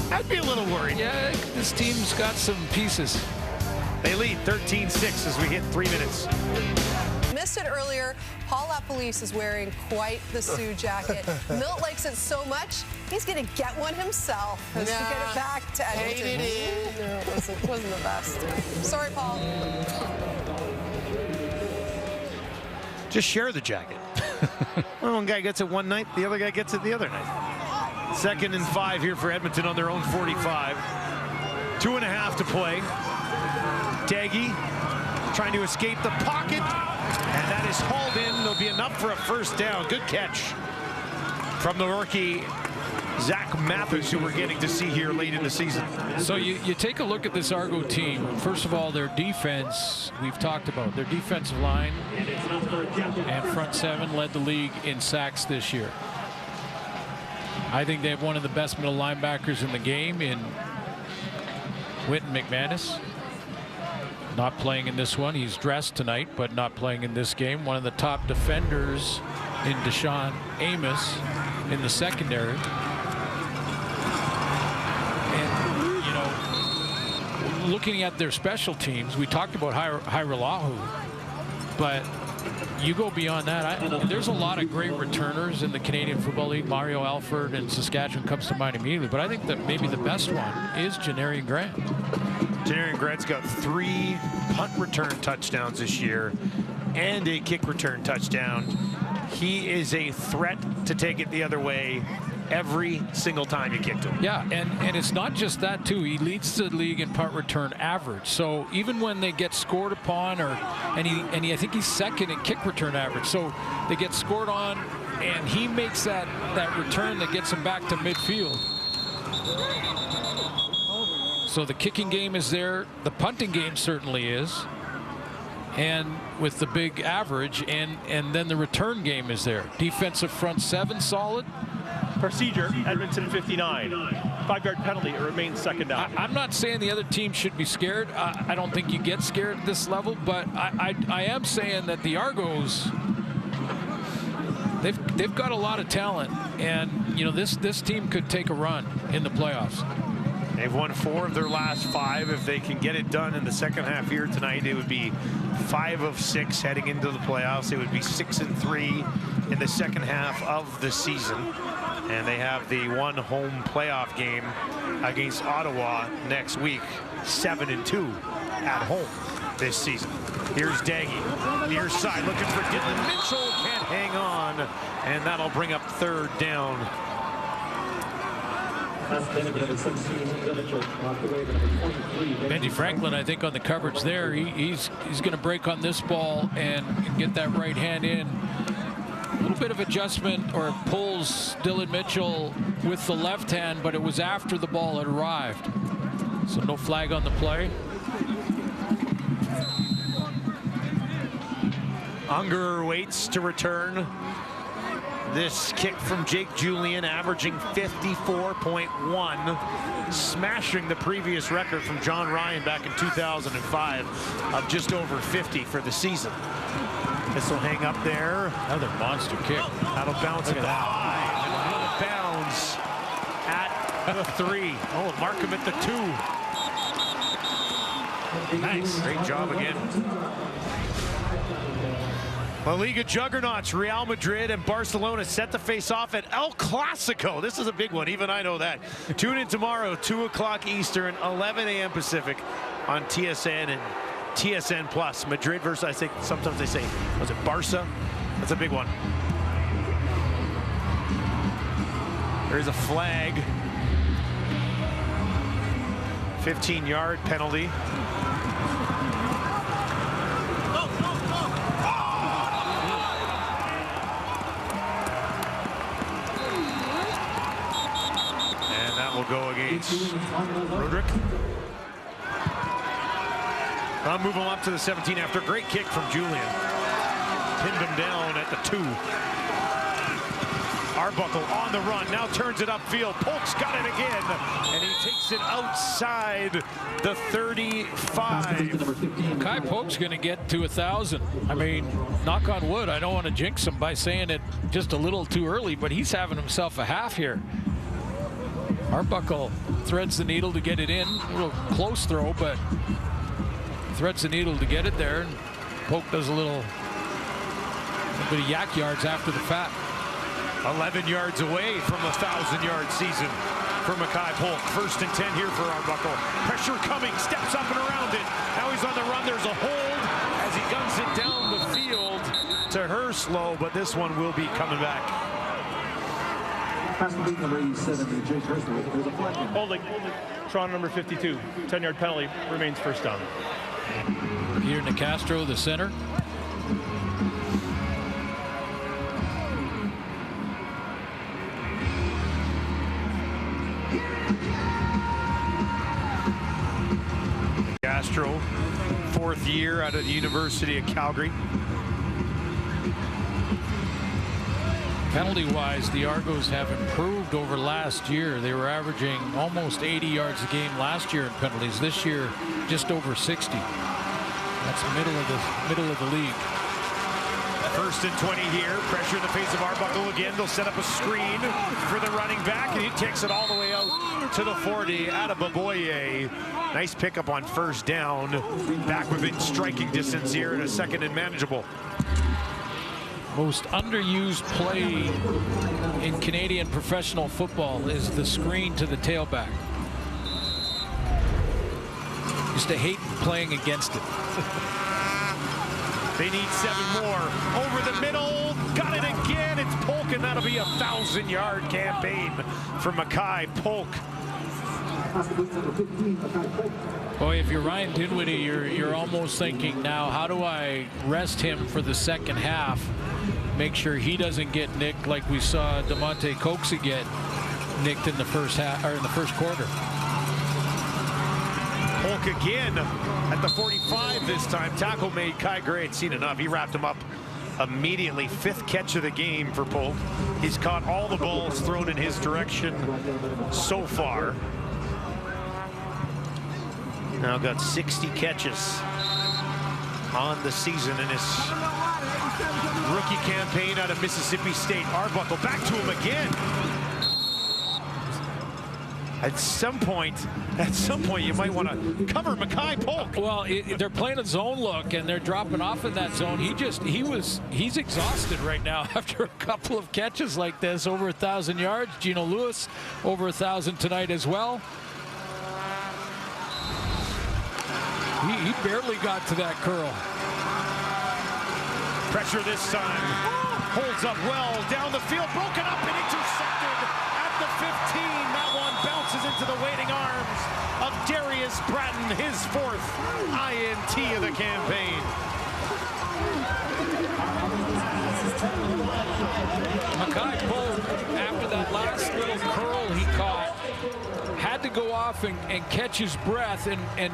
I'd be a little worried. Yeah, this team's got some pieces. They lead 13-6 as we hit 3 minutes. Missed it earlier. Paul LaPolice is wearing quite the Sioux jacket. Milt likes it so much, he's going to get one himself to get it back to Edmonton. No, it wasn't the best. Sorry, Paul. Just share the jacket. Well, one guy gets it one night, the other guy gets it the other night. 2nd and 5 here for Edmonton on their own 45. 2.5 to play. Daggy trying to escape the pocket, and that is hauled in. There'll be enough for a first down. Good catch from the rookie Zach Mathis, who we're getting to see here late in the season. So you take a look at this Argo team. First of all, their defense, we've talked about. Their defensive line and front 7 led the league in sacks this year. I think they have one of the best middle linebackers in the game in Wynton McManus. Not playing in this one. He's dressed tonight, but not playing in this game. One of the top defenders in Deshaun Amos in the secondary. And, looking at their special teams, we talked about Haralahu, but you go beyond that. There's a lot of great returners in the Canadian Football League. Mario Alford and Saskatchewan comes to mind immediately, but I think that maybe the best one is Janarian Grant. Janarian Grant's got 3 punt return touchdowns this year and a kick return touchdown. He is a threat to take it the other way every single time you kick to him. Yeah, and it's not just that too. He leads the league in punt return average. So even when they get scored upon, I think he's 2nd in kick return average. So they get scored on, and he makes that return that gets him back to midfield. So the kicking game is there. The punting game certainly is. And with the big average, and then the return game is there. Defensive front 7 solid. Procedure, Edmonton 59. 5-yard penalty, it remains 2nd down. I'm not saying the other team should be scared. I don't think you get scared at this level, but I am saying that the Argos, they've got a lot of talent, and this team could take a run in the playoffs. They've won 4 of their last 5. If they can get it done in the second half here tonight, it would be 5 of 6 heading into the playoffs. It would be 6 and 3 in the second half of the season. And they have the 1 home playoff game against Ottawa next week. 7 and 2 at home this season. Here's Daggy, near side, looking for Dylan Mitchell. Can't hang on, and that'll bring up 3rd down Benji Franklin, I think, on the coverage there, he's going to break on this ball and get that right hand in. A little bit of adjustment or pulls Dylan Mitchell with the left hand, but it was after the ball had arrived. So no flag on the play. Unger waits to return. This kick from Jake Julian, averaging 54.1, smashing the previous record from John Ryan back in 2005 of just over 50 for the season. This will hang up there. Another monster kick. That'll bounce at the high. And bounds at the 3. Oh, mark him at the 2. Nice. Great job again. La Liga juggernauts, Real Madrid and Barcelona set to face off at El Clasico. This is a big one, even I know that. Tune in tomorrow, 2 o'clock Eastern, 11 a.m. Pacific on TSN and TSN Plus. Madrid versus, I think, sometimes they say, was it Barca? That's a big one. There's a flag. 15-yard penalty. Will go against Roderick. I'll move him up to the 17 after a great kick from Julian. Pinned him down at the 2. Arbuckle on the run, now turns it upfield. Polk's got it again, and he takes it outside the 35. Kai Polk's going to get to 1,000. I mean, knock on wood, I don't want to jinx him by saying it just a little too early, but he's having himself a half here. Arbuckle threads the needle to get it in. A little close throw, but threads the needle to get it there. And Polk does a little bit of yak yards after the fact. 11 yards away from a 1,000-yard season for Mackay Polk. 1st and 10 here for Arbuckle. Pressure coming, steps up and around it. Now he's on the run. There's a hold as he guns it down the field to Herslow, but this one will be coming back. Holding. Toronto number 52. 10-yard penalty. Remains first down. Peter Nicastro, the center. Nicastro, 4th year out of the University of Calgary. Penalty-wise, the Argos have improved over last year. They were averaging almost 80 yards a game last year in penalties. This year, just over 60. That's middle of the league. 1st and 20 here. Pressure in the face of Arbuckle again. They'll set up a screen for the running back, and he takes it all the way out to the 40. Adebaboye. Nice pickup on 1st down. Back within striking distance here in a 2nd and manageable. Most underused play in Canadian professional football is the screen to the tailback. Used to hate playing against it. They need 7 more. Over the middle, got it again. It's Polk, and that'll be a 1,000-yard campaign for Mackay Polk. Boy, if you're Ryan Dinwiddie, you're almost thinking now, how do I rest him for the second half? Make sure he doesn't get nicked like we saw DeMonte Coxie get nicked in the first half or in the first quarter. Polk again at the 45 this time. Tackle made. Kai Gray had seen enough. He wrapped him up immediately. 5th catch of the game for Polk. He's caught all the balls thrown in his direction so far. Now got 60 catches on the season in his rookie campaign out of Mississippi State. Arbuckle back to him again. At some point, you might want to cover Mackay Polk. Well, they're playing a zone look, and they're dropping off in that zone. He's exhausted right now after a couple of catches like this. Over 1,000 yards. Gino Lewis over 1,000 tonight as well. He barely got to that curl. Pressure this time. Holds up well down the field. Broken up and intercepted at the 15. That one bounces into the waiting arms of Darius Bratton, his 4th INT of the campaign. Mackay Pope, after that last little curl he caught, had to go off and catch his breath, and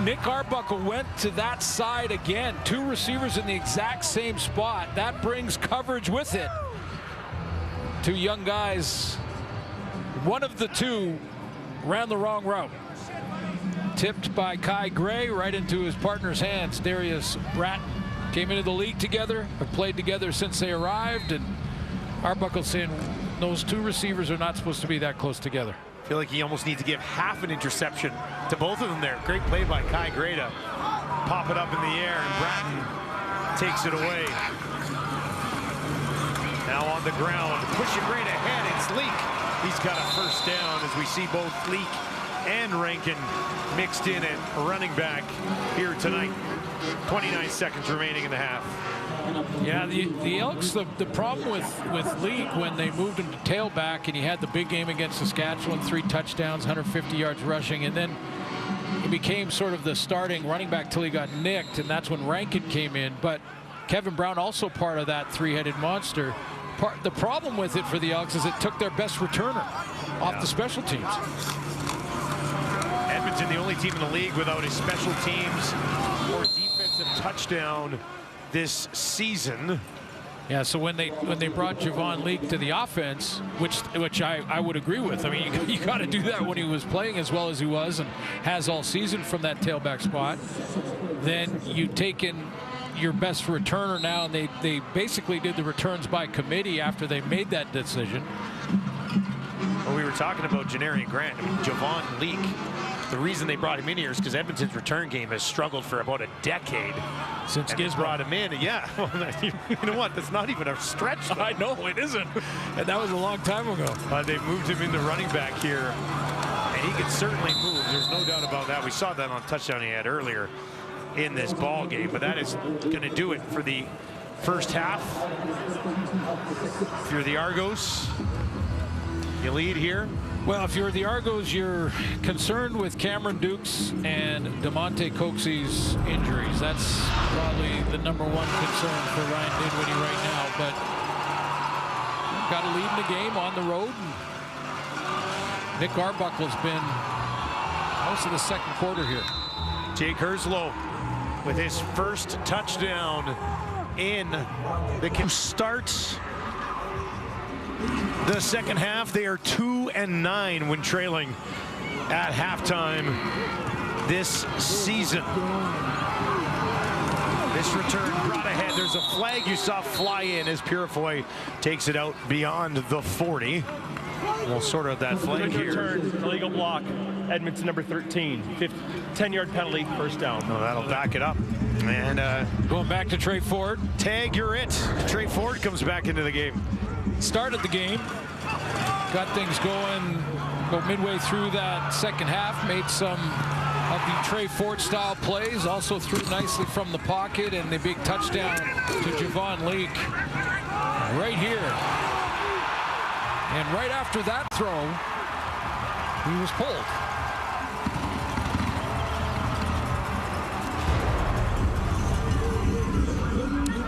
Nick Arbuckle went to that side again. 2 receivers in the exact same spot. That brings coverage with it. 2 young guys, one of the 2 ran the wrong route. Tipped by Kai Gray right into his partner's hands. Darius Bratton came into the league together, have played together since they arrived, and Arbuckle saying those 2 receivers are not supposed to be that close together. I feel like he almost needs to give half an interception to both of them there. Great play by Kai Gray to pop it up in the air, and Bratton takes it away. Now on the ground, pushing right ahead, it's Leak. He's got a first down as we see both Leak and Rankin mixed in at running back here tonight. 29 seconds remaining in the half. Yeah, the Elks, the problem with Leak when they moved him to tailback, and he had the big game against Saskatchewan, 3 touchdowns, 150 yards rushing, and then he became sort of the starting running back till he got nicked, and that's when Rankin came in. But Kevin Brown also part of that 3-headed monster. The problem with it for the Elks is it took their best returner off the special teams. Edmonton, the only team in the league without a special teams or defensive touchdown this season. Yeah, so when they brought Javon Leak to the offense, which I would agree with. I mean, you got to do that when he was playing as well as he was and has all season from that tailback spot. Then you take in your best returner now, and they basically did the returns by committee after they made that decision. Well, we were talking about Janarian Grant. I mean, Javon Leak, the reason they brought him in here is because Edmonton's return game has struggled for about a decade. Since Gibbs brought him in. Yeah, well, you know what? That's not even a stretch, though. I know, it isn't. And that was a long time ago. They moved him into running back here, and he can certainly move. There's no doubt about that. We saw that on a touchdown he had earlier in this ball game, but that is going to do it for the first half. If you're the Argos, you lead here. Well, if you're the Argos, you're concerned with Cameron Dukes and DeMonte Coxey's injuries. That's probably the #1 concern for Ryan Dinwiddie right now. But got to lead in the game on the road. And Nick Arbuckle's been most of the second quarter here. Jake Herslow with his first touchdown in the start. The second half, they are 2-9 when trailing at halftime this season. This return brought ahead. There's a flag you saw fly in as Purifoy takes it out beyond the 40. We'll sort out that flag here. Return, illegal block. Edmonton number 13. 10-yard penalty, first down. No, that'll back it up. And going back to Trey Ford. Tag, you're it. Trey Ford comes back into the game. Started the game, got things going about midway through that second half, made some of the Trey Ford style plays, also threw nicely from the pocket, and the big touchdown to Javon Leak right here. And right after that throw, he was pulled.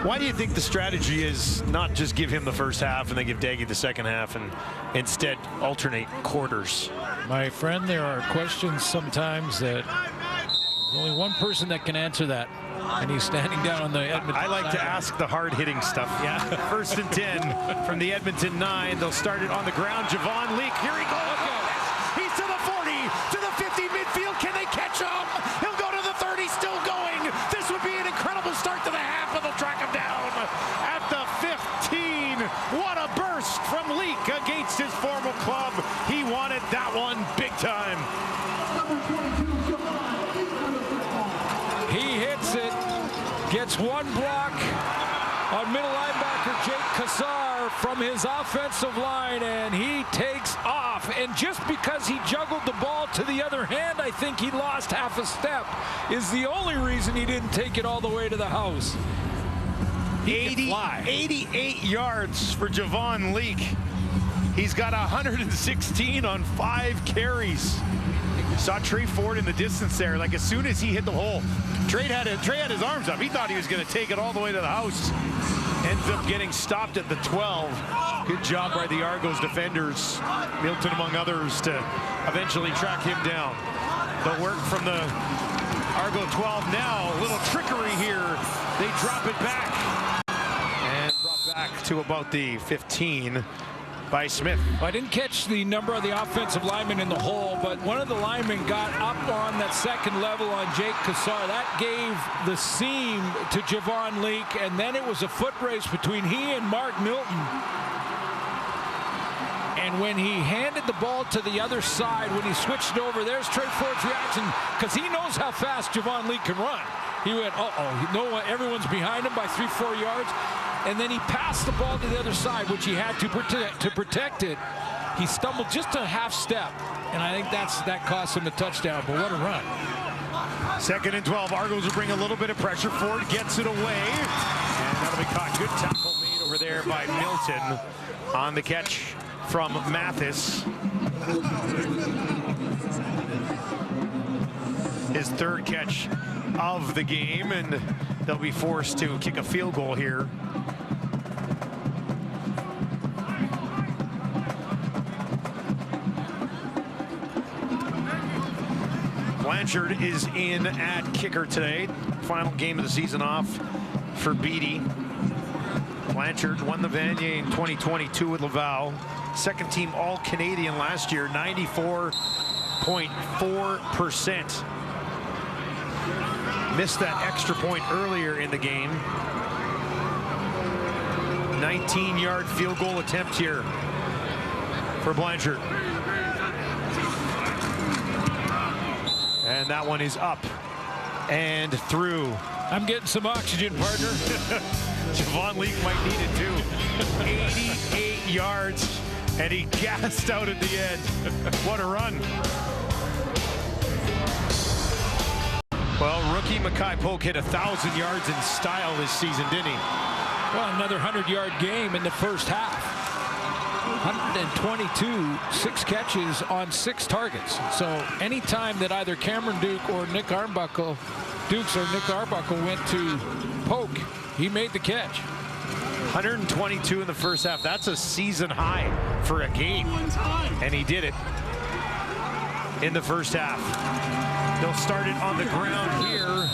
Why do you think the strategy is not just give him the first half and then give Daggy the second half and instead alternate quarters? My friend, there are questions sometimes that there's only one person that can answer that, and he's standing down on the Edmonton. I like to ask the hard-hitting stuff. Yeah. First and 10 from the Edmonton 9. They'll start it on the ground. Javon Leak, here he goes. He's to the 40, to the 50 midfield. Can they catch him? He'll go to the 30, still going. This would be an incredible start to the half, and they'll track him down at the 15. What a burst from Leak against his former club. He wanted that one big time. He hits it, gets one block on middle linebacker Jake Kassar from his offensive line, and he takes off. And just because he juggled the ball to the other hand, I think he lost half a step, is the only reason he didn't take it all the way to the house. 88 yards for Javon Leak. He's got 116 on 5 carries. Saw Trey Ford in the distance there. Like, as soon as he hit the hole, Trey had his arms up. He thought he was going to take it all the way to the house. Ends up getting stopped at the 12. Good job by the Argos defenders, Milton among others, to eventually track him down. The work from the Argo 12 now. A little trickery here. They drop it back. And brought back to about the 15 by Smith. Well, I didn't catch the number of the offensive linemen in the hole, but one of the linemen got up on that second level on Jake Kassar. That gave the seam to Javon Leake, and then it was a foot race between he and Mark Milton. And when he handed the ball to the other side, when he switched it over, there's Trey Ford's reaction, because he knows how fast Javon Leake can run. He went, uh-oh, no one, everyone's behind him by 3-4 yards. And then he passed the ball to the other side, which he had to protect it. He stumbled just a half step, and I think that cost him a touchdown, but what a run. 2nd and 12. Argos will bring a little bit of pressure. Ford gets it away, and that'll be caught. Good tackle made over there by Milton on the catch from Mathis. His 3rd catch of the game, and they'll be forced to kick a field goal here. Blanchard is in at kicker today. Final game of the season off for Beatty. Blanchard won the Vanier in 2022 with Laval. 2nd team All-Canadian last year, 94.4%. Missed that extra point earlier in the game. 19-yard field goal attempt here for Blanchard. And that one is up and through. I'm getting some oxygen, partner. Javon Leake might need it too. 88 yards, and he gassed out at the end. What a run. Well, rookie Mackay Polk hit 1,000 yards in style this season, didn't he? Well, another 100-yard game in the first half. 122, 6 catches on 6 targets. So anytime that either Cameron Duke or Nick Arbuckle went to Polk, he made the catch. 122 in the first half. That's a season high for a game. And he did it in the first half. They'll start it on the ground here.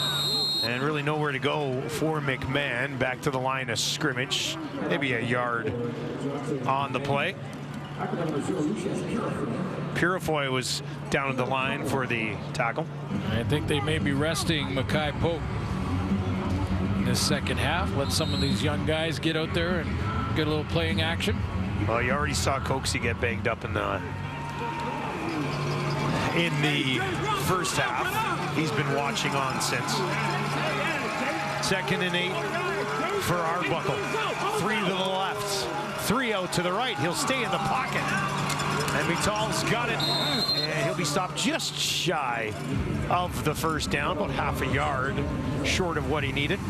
And really nowhere to go for McMahon. Back to the line of scrimmage. Maybe a yard on the play. Purifoy was down at the line for the tackle. I think they may be resting Mackay Polk in this second half. Let some of these young guys get out there and get a little playing action. Well, you already saw Coxie get banged up in the first half. He's been watching on since. 2nd and 8 for Arbuckle. 3 to the left, 3 out to the right. He'll stay in the pocket. And Vital's got it. And he'll be stopped just shy of the first down, about half a yard short of what he needed.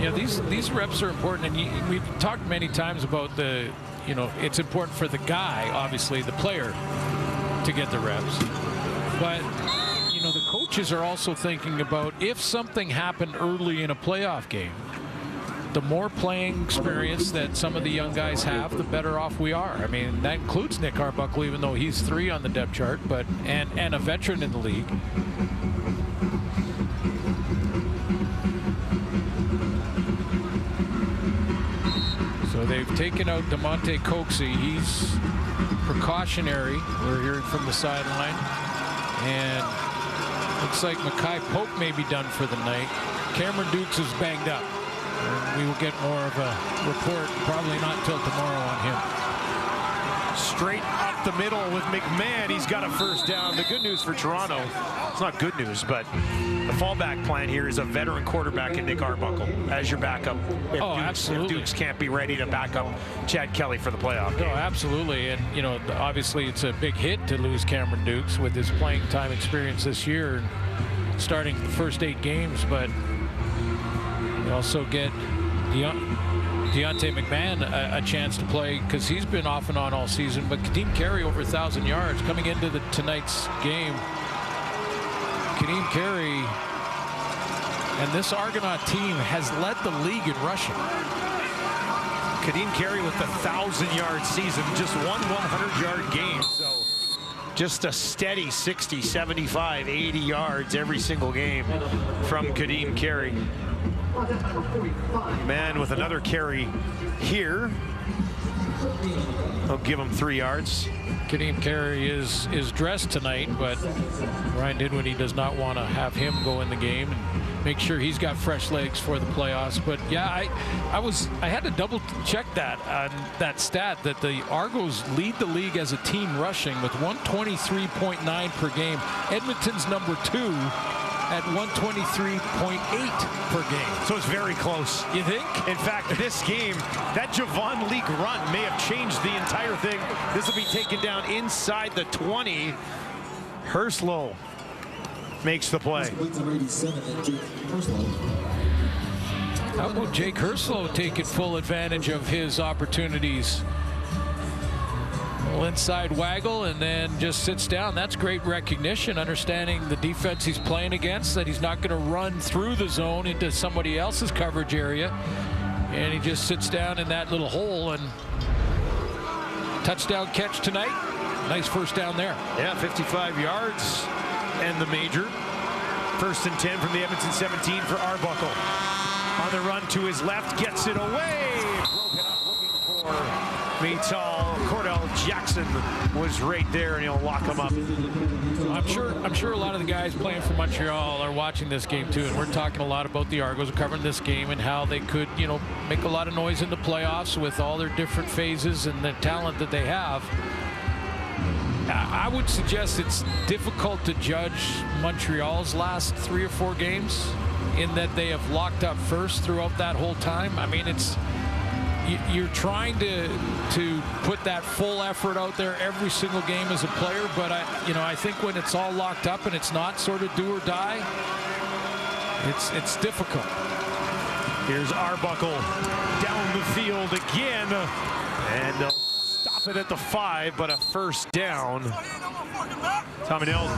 Yeah, these reps are important, and we've talked many times about it's important for the guy, obviously the player, to get the reps. But the coaches are also thinking about if something happened early in a playoff game, the more playing experience that some of the young guys have, the better off we are. I mean, that includes Nick Arbuckle, even though he's 3 on the depth chart, but and a veteran in the league. So they've taken out DeMonte Coxie. He's precautionary. We're hearing from the sideline. And looks like Mackay Polk may be done for the night. Cameron Dukes is banged up. And we will get more of a report, probably not till tomorrow, on him. Straight up the middle with McMahon. He's got a first down. The good news for Toronto, it's not good news, but the fallback plan here is a veteran quarterback in Nick Arbuckle as your backup. If Dukes can't be ready to back up Chad Kelly for the playoff game. Oh, absolutely. And, obviously it's a big hit to lose Cameron Dukes with his playing time experience this year and starting the first 8 games, but you also get Deontay McMahon a chance to play because he's been off and on all season. But Kadeem Carey over 1,000 yards coming into tonight's game. Kadeem Carey and this Argonaut team has led the league in rushing. Kadeem Carey with the 1,000-yard season, just one 100-yard game. So just a steady 60, 75, 80 yards every single game from Kadeem Carey. Man with another carry here. I'll give him 3 yards. Kadeem Carey is dressed tonight, but Ryan Dinwiddie does not want to have him go in the game and make sure he's got fresh legs for the playoffs. But yeah, I had to double check that on that stat that the Argos lead the league as a team rushing with 123.9 per game. Edmonton's number 2 at 123.8 per game. So it's very close. You think? In fact, this game, that Javon Leake run may have changed the entire thing. This will be taken down inside the 20. Herslow makes the play. How about Jake Herslow taking full advantage of his opportunities? Inside waggle and then just sits down. That's great recognition, understanding the defense he's playing against, that he's not going to run through the zone into somebody else's coverage area, and he just sits down in that little hole. And touchdown catch tonight. Nice first down there. Yeah, 55 yards and the major. 1st and 10 from the Edmonton 17 for Arbuckle. On the run to his left, gets it away. Broken up, looking for Metal. Cordell Jackson was right there, and he'll lock him up. I'm sure a lot of the guys playing for Montreal are watching this game too, and we're talking a lot about the Argos, covering this game and how they could, make a lot of noise in the playoffs with all their different phases and the talent that they have. I would suggest it's difficult to judge Montreal's last 3 or 4 games in that they have locked up first throughout that whole time. I mean, you're trying to put that full effort out there every single game as a player, but I think when it's all locked up and it's not sort of do or die, it's difficult. Here's Arbuckle down the field again, and they'll stop it at the 5, but a first down. Tommy Nell.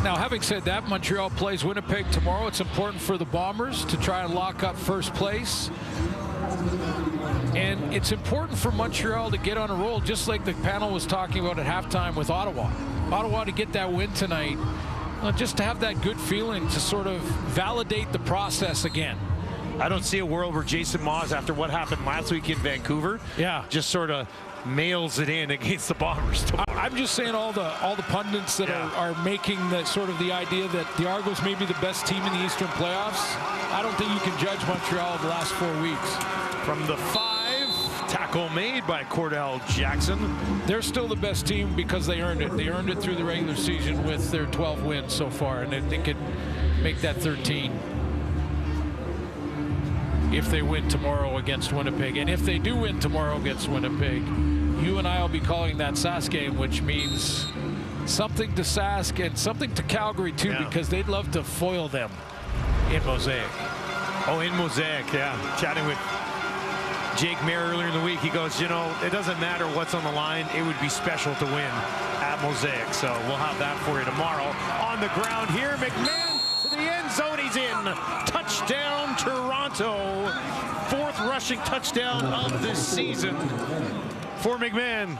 Now, having said that, Montreal plays Winnipeg tomorrow. It's important for the Bombers to try and lock up first place. And it's important for Montreal to get on a roll, just like the panel was talking about at halftime with Ottawa. Ottawa to get that win tonight, just to have that good feeling to sort of validate the process again. I don't see a world where Jason Maas, after what happened last week in Vancouver, just sort of mails it in against the Bombers. I'm just saying all the pundits that are making the sort of the idea that the Argos may be the best team in the Eastern playoffs. I don't think you can judge Montreal the last 4 weeks. From the 5, tackle made by Cordell Jackson. They're still the best team because they earned it. They earned it through the regular season with their 12 wins so far, and they could make that 13 if they win tomorrow against Winnipeg. And if they do win tomorrow against Winnipeg, you and I will be calling that Sask game, which means something to Sask and something to Calgary too, because they'd love to foil them in Mosaic. Oh, in Mosaic, yeah. Chatting with Jake Mayer earlier in the week, he goes, it doesn't matter what's on the line. It would be special to win at Mosaic. So we'll have that for you tomorrow. On the ground here, McMahon to the end zone. He's in. Touchdown, Toronto. 4th rushing touchdown of this season for McMahon.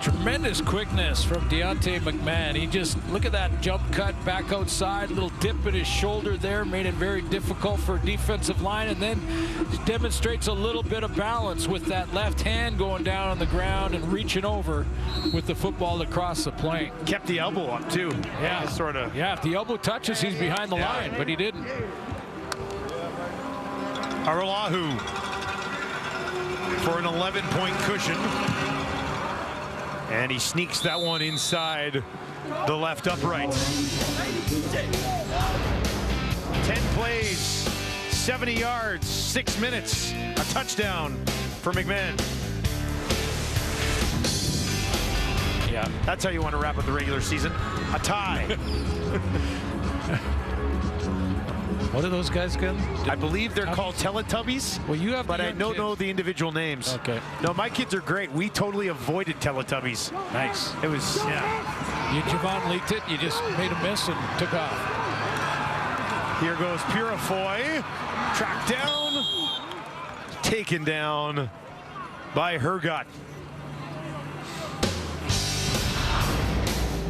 Tremendous quickness from Deontay McMahon. He just, look at that jump cut back outside, little dip in his shoulder there, made it very difficult for a defensive line, and then demonstrates a little bit of balance with that left hand going down on the ground and reaching over with the football across the plane. Kept the elbow up too. Yeah, sort of. Yeah, if the elbow touches, he's behind the line, but he didn't. Aralahu for an 11-point cushion. And he sneaks that one inside the left upright. 10 plays, 70 yards, 6 minutes, a touchdown for McMahon. Yeah, that's how you want to wrap up the regular season. A tie. Well, What are those guys again? I believe they're called Teletubbies. Well, you have, but I don't know the individual names. Okay. No, my kids are great. We totally avoided Teletubbies. Nice. It was, yeah. You Javon leaked it. You just made a miss and took off. Here goes Purifoy. Tracked down. Taken down by Hergot.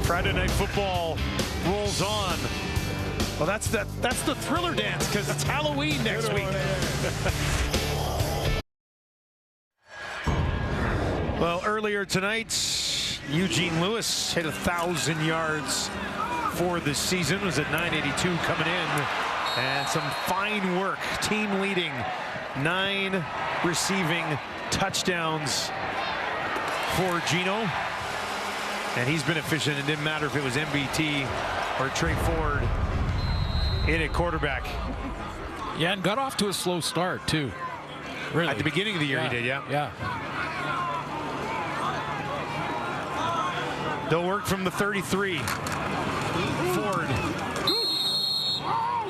Friday Night Football rolls on. Well, that's the Thriller dance because it's Halloween next week. Well, earlier tonight, Eugene Lewis hit 1,000 yards for the season. Was at 982 coming in, and some fine work. Team leading 9 receiving touchdowns for Gino. And he's been efficient. It didn't matter if it was MBT or Trey Ford in at quarterback. Yeah, and got off to a slow start, too. Really. At the beginning of the year, he did, yeah. Yeah. They'll work from the 33. Ford.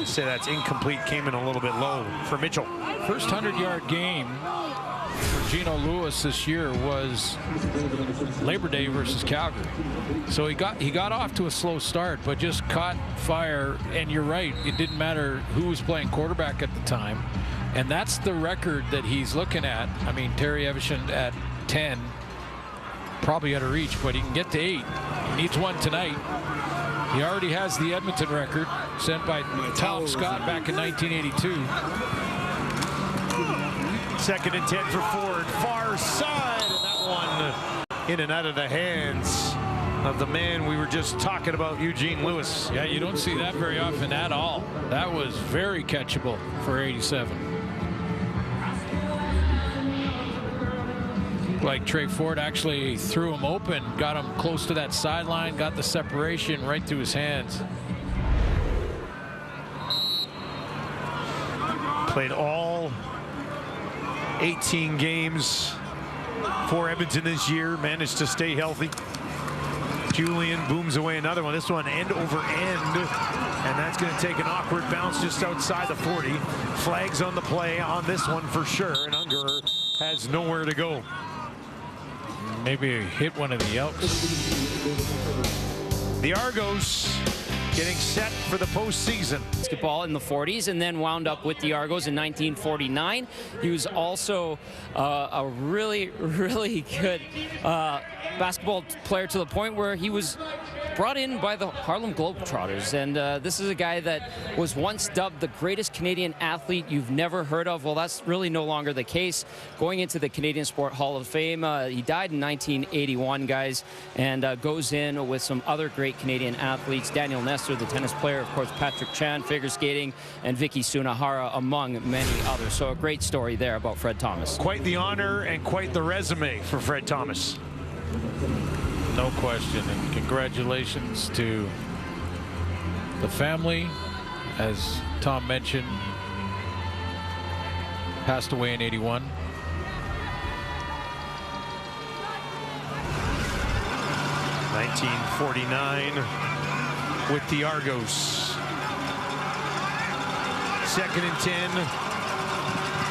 Say that's incomplete. Came in a little bit low for Mitchell. First 100-yard game for Gino Lewis this year was Labor Day versus Calgary. So he got off to a slow start, but just caught fire. And you're right, it didn't matter who was playing quarterback at the time. And that's the record that he's looking at. I mean, Terry Evisham at 10, probably out of reach, but he can get to 8. He needs one tonight. He already has the Edmonton record sent by Tom Scott back in 1982. 2nd and 10 for Ford. Far side, and that one in and out of the hands of the man we were just talking about, Eugene Lewis. Yeah, you don't see that very often at all. That was very catchable for 87. Like Trey Ford actually threw him open, got him close to that sideline, got the separation right through his hands. Played all 18 games for Edmonton this year, managed to stay healthy. Julian booms away another one. This one end over end, and that's going to take an awkward bounce just outside the 40. Flags on the play on this one for sure, and Ungerer has nowhere to go. Maybe hit one of the Elks. The Argos getting set for the postseason. Basketball in the 40s and then wound up with the Argos in 1949. He was also a really, really good basketball player to the point where he was brought in by the Harlem Globetrotters. And this is a guy that was once dubbed the greatest Canadian athlete you've never heard of. Well, that's really no longer the case. Going into the Canadian Sport Hall of Fame, he died in 1981, guys, and goes in with some other great Canadian athletes. Daniel Nestor, the tennis player, of course, Patrick Chan, figure skating, and Vicky Sunahara, among many others. So a great story there about Fred Thomas. Quite the honor and quite the resume for Fred Thomas. No question, and congratulations to the family. As Tom mentioned, passed away in 81. '49 with the Argos. 2nd and 10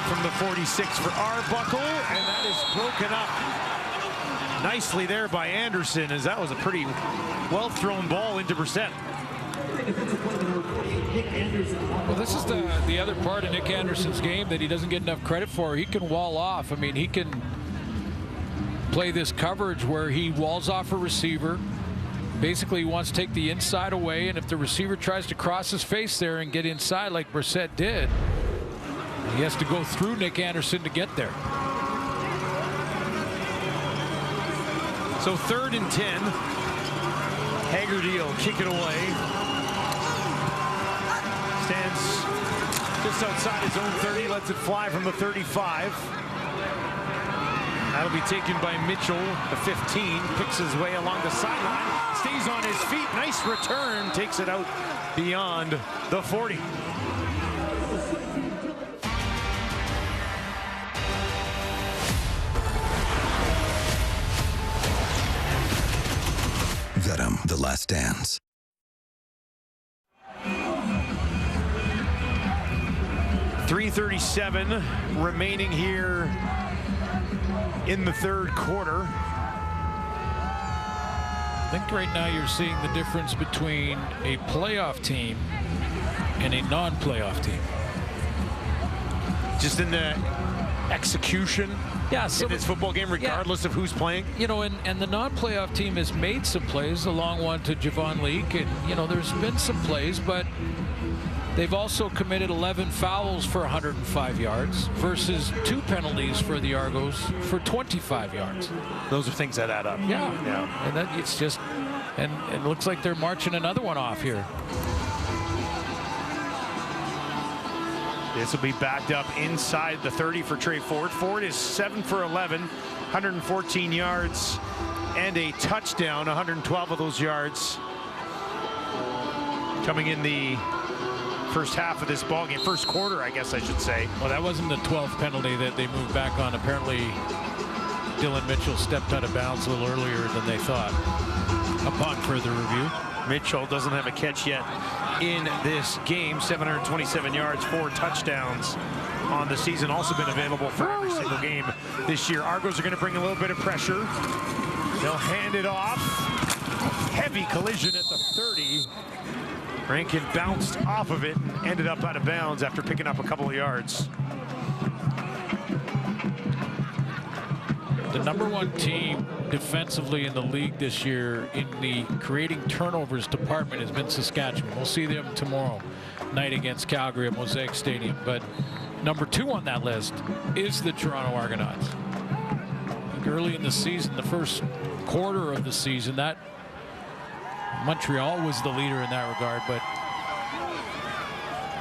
from the 46 for Arbuckle, and that is broken up nicely there by Anderson, as that was a pretty well thrown ball into Brissett. Well, this is the other part of Nick Anderson's game that he doesn't get enough credit for. He can wall off. I mean, he can play this coverage where he walls off a receiver. Basically, he wants to take the inside away, and if the receiver tries to cross his face there and get inside like Brissett did, he has to go through Nick Anderson to get there. So 3rd and 10. Haggerty will kick it away. Stands just outside his own 30, lets it fly from the 35. That'll be taken by Mitchell, the 15, picks his way along the sideline, stays on his feet, nice return, takes it out beyond the 40. Venom, The Last Dance. 3:37 remaining here in the third quarter. I think right now you're seeing the difference between a playoff team and a non-playoff team. Just in the execution in this football game, regardless of who's playing. You know, and the non-playoff team has made some plays, a long one to Javon Leake, and, you know, there's been some plays, but they've also committed 11 fouls for 105 yards versus 2 penalties for the Argos for 25 yards. Those are things that add up. Yeah. Yeah. And then it's just, and it looks like they're marching another one off here. This will be backed up inside the 30 for Trey Ford. Ford is 7 for 11, 114 yards and a touchdown. 112 of those yards coming in the first half of this ball game, first quarter, I guess I should say. Well, that wasn't the 12th penalty that they moved back on. Apparently, Dylan Mitchell stepped out of bounds a little earlier than they thought upon further review. Mitchell doesn't have a catch yet in this game. 727 yards, 4 touchdowns on the season. Also been available for every single game this year. Argos are going to bring a little bit of pressure. They'll hand it off. Heavy collision at the 30. Rankin bounced off of it and ended up out of bounds after picking up a couple of yards. The #1 team defensively in the league this year in the creating turnovers department has been Saskatchewan. We'll see them tomorrow night against Calgary at Mosaic Stadium. But #2 on that list is the Toronto Argonauts. I think early in the season, the first quarter of the season, that Montreal was the leader in that regard, but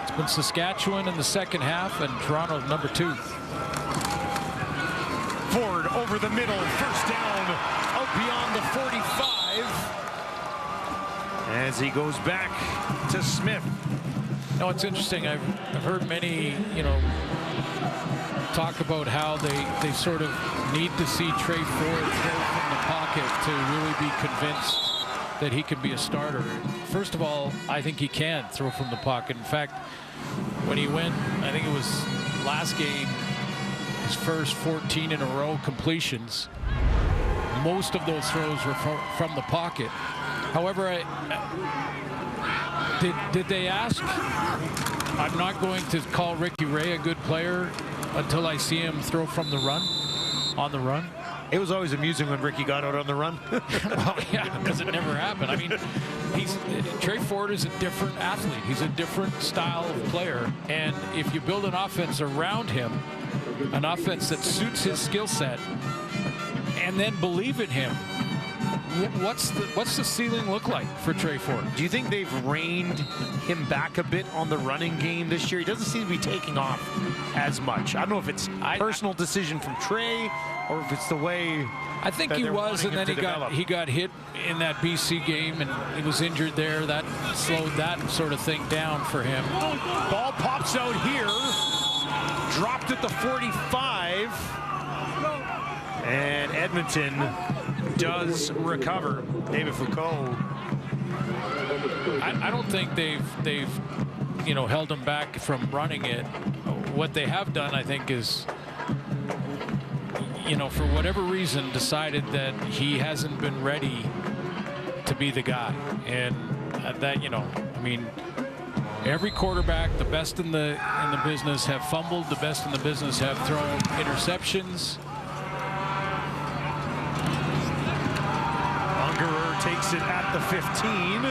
it's been Saskatchewan in the second half and Toronto #2. Ford over the middle, first down, out beyond the 45. As he goes back to Smith. No, it's interesting. I've heard many, you know, talk about how they sort of need to see Trey Ford throw from the pocket to really be convinced that he can be a starter. First of all, I think he can throw from the pocket. In fact, when he went, I think it was last game, his first 14 in a row completions, most of those throws were from the pocket. However, did they ask? I'm not going to call Ricky Ray a good player until I see him throw from the run, on the run. It was always amusing when Ricky got out on the run. Well, yeah, because it never happened. I mean, Trey Ford is a different athlete. He's a different style of player. And if you build an offense around him, an offense that suits his skill set, and then believe in him, what's the ceiling look like for Trey Ford? Do you think they've reined him back a bit on the running game this year? He doesn't seem to be taking off as much. I don't know if it's a personal decision from Trey or if it's the way. I think he was, and then he got hit in that BC game, and he was injured there. That slowed that sort of thing down for him. Ball pops out here, dropped at the 45, and Edmonton does recover. David Foucault. I don't think they've you know, held him back from running it. What they have done, I think, is, you know, for whatever reason, decided that he hasn't been ready to be the guy. And that, you know, I mean, every quarterback, the best in the business, have fumbled. The best in the business have thrown interceptions. Ungerer takes it at the 15.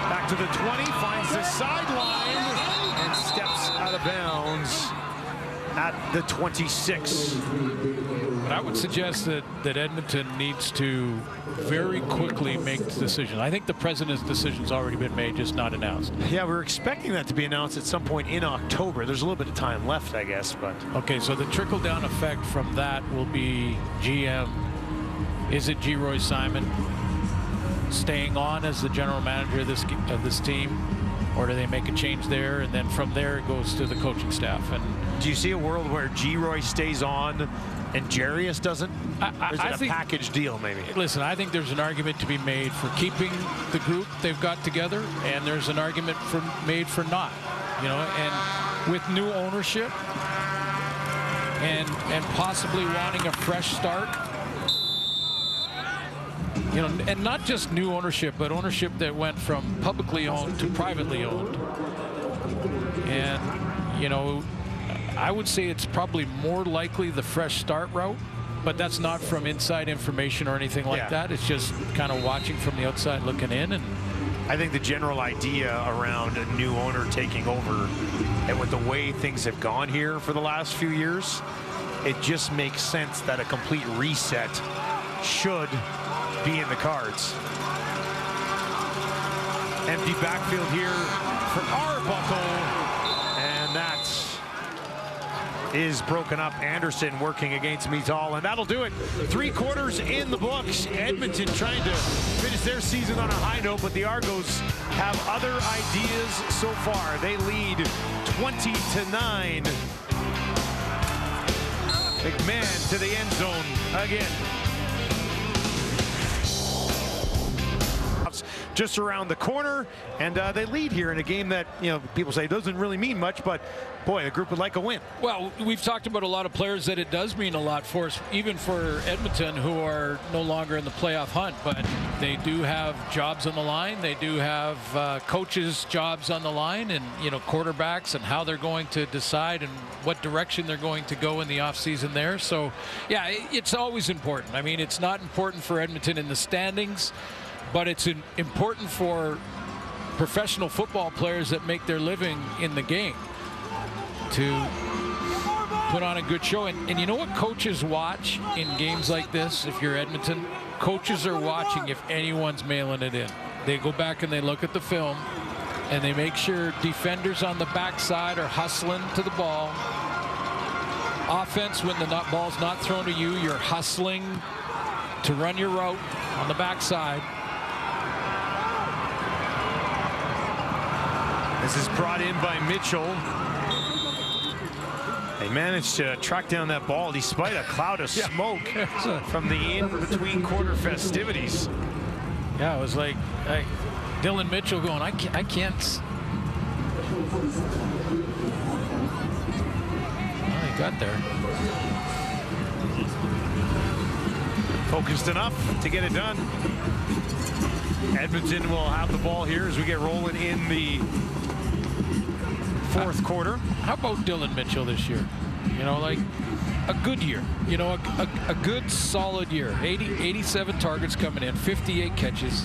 Back to the 20, finds the sideline, and steps out of bounds at the 26. But I would suggest that Edmonton needs to very quickly make the decision. I think the president's decision's already been made, just not announced. Yeah, we're expecting that to be announced at some point in October. There's a little bit of time left, I guess, but. Okay, so the trickle-down effect from that will be GM. Is it G. Roy Simon staying on as the general manager of this team, or do they make a change there, and then from there it goes to the coaching staff? And do you see a world where G. Roy stays on and Jarius doesn't? Or is it a package deal, maybe? Listen, I think there's an argument to be made for keeping the group they've got together, and there's an argument made for not. You know, and with new ownership and possibly wanting a fresh start. You know, and not just new ownership, but ownership that went from publicly owned to privately owned. And, you know, I would say it's probably more likely the fresh start route, but that's not from inside information or anything like that. It's just kind of watching from the outside looking in. And I think the general idea around a new owner taking over, and with the way things have gone here for the last few years, it just makes sense that a complete reset should be in the cards. Empty backfield here for Arbuckle, and that is broken up. Anderson working against Mital, and that'll do it. 3 quarters in the books. Edmonton trying to finish their season on a high note, but the Argos have other ideas so far. They lead 20-9. McMahon to the end zone again. Just around the corner, and they lead here in a game that, you know, people say doesn't really mean much, but boy, the group would like a win. Well, we've talked about a lot of players that it does mean a lot for us, even for Edmonton, who are no longer in the playoff hunt, but they do have jobs on the line. They do have coaches' jobs on the line, and, you know, quarterbacks and how they're going to decide and what direction they're going to go in the offseason there. So, yeah, it's always important. I mean, it's not important for Edmonton in the standings, but it's important for professional football players that make their living in the game to put on a good show. And you know what coaches watch in games like this? If you're Edmonton, coaches are watching if anyone's mailing it in. They go back and they look at the film, and they make sure defenders on the backside are hustling to the ball. Offense, when the ball's not thrown to you, you're hustling to run your route on the backside. This is brought in by Mitchell. They managed to track down that ball despite a cloud of smoke from the in-between quarter festivities. Yeah, it was like Dylan Mitchell going, I can't. Well, he got there. Focused enough to get it done. Edmonton will have the ball here as we get rolling in the fourth quarter. How about Dylan Mitchell this year? You know, like a good year. You know, a good solid year. 87 targets coming in, 58 catches,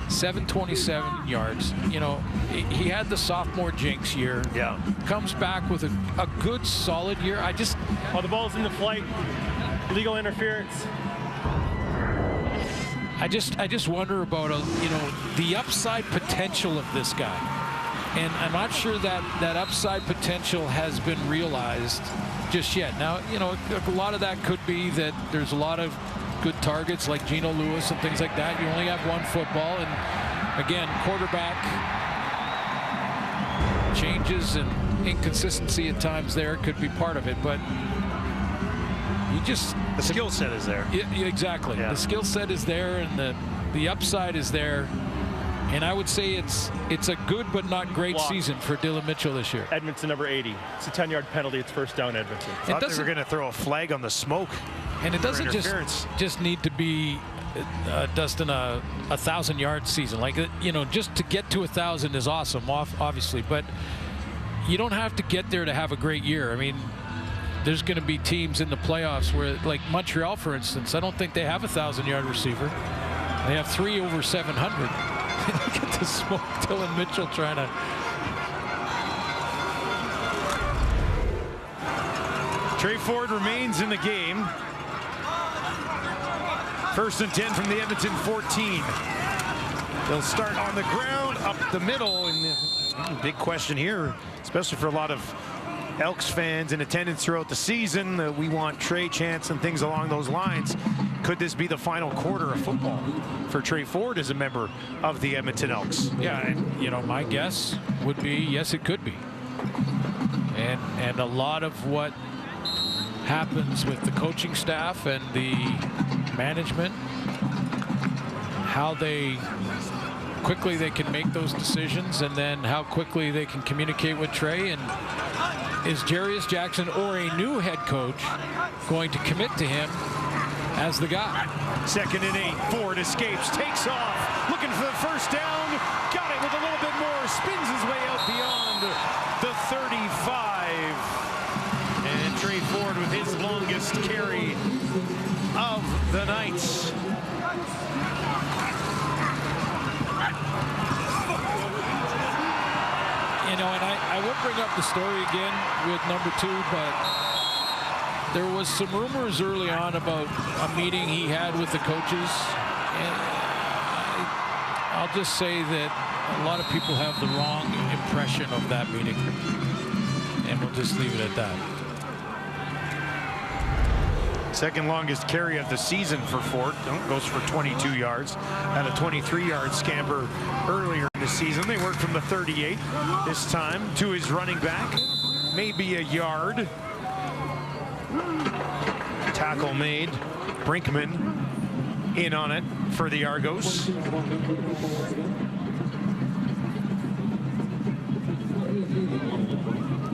727 yards. You know, he had the sophomore jinx year. Yeah. Comes back with a good solid year. Oh, the ball's in the flight. Legal interference. I just wonder about you know, the upside potential of this guy. And I'm not sure that upside potential has been realized just yet. Now, you know, a lot of that could be that there's a lot of good targets like Geno Lewis and things like that. You only have one football, and again, quarterback changes and inconsistency at times there could be part of it, but the skill set is there. Yeah, exactly. Yeah. The skill set is there, and the upside is there. And I would say it's a good but not great season for Dylan Mitchell this year. Edmonton number 80. It's a 10-yard penalty. It's first down, Edmonton. I thought they were going to throw a flag on the smoke. And it doesn't just need to be, Dustin, a 1,000-yard season. Like, you know, just to get to 1,000 is awesome, obviously. But you don't have to get there to have a great year. I mean, there's going to be teams in the playoffs where, like Montreal, for instance, I don't think they have a 1,000-yard receiver. They have 3 over 700. Look at the smoke. Dylan Mitchell trying to. Trey Ford remains in the game. First and 10 from the Edmonton 14. They'll start on the ground, up the middle. And the big question here, especially for a lot of Elks fans in attendance throughout the season. We want Trey chance and things along those lines. Could this be the final quarter of football for Trey Ford as a member of the Edmonton Elks? Yeah, and you know, my guess would be yes, it could be. And a lot of what happens with the coaching staff and the management, how they quickly they can make those decisions, and then how quickly they can communicate with Trey. And is Jarius Jackson or a new head coach going to commit to him as the guy? 2nd and 8. Ford escapes, takes off, looking for the first down. Got it with a little bit more. Spins his way out beyond the 35. And Trey Ford with his longest carry of the night. You know, and I won't bring up the story again with number 2, but there was some rumors early on about a meeting he had with the coaches. And I'll just say that a lot of people have the wrong impression of that meeting. And we'll just leave it at that. Second longest carry of the season for Ford. Goes for 22 yards. Had a 23-yard scamper earlier in the season. They worked from the 38 this time to his running back. Maybe a yard. Tackle made. Brinkman in on it for the Argos.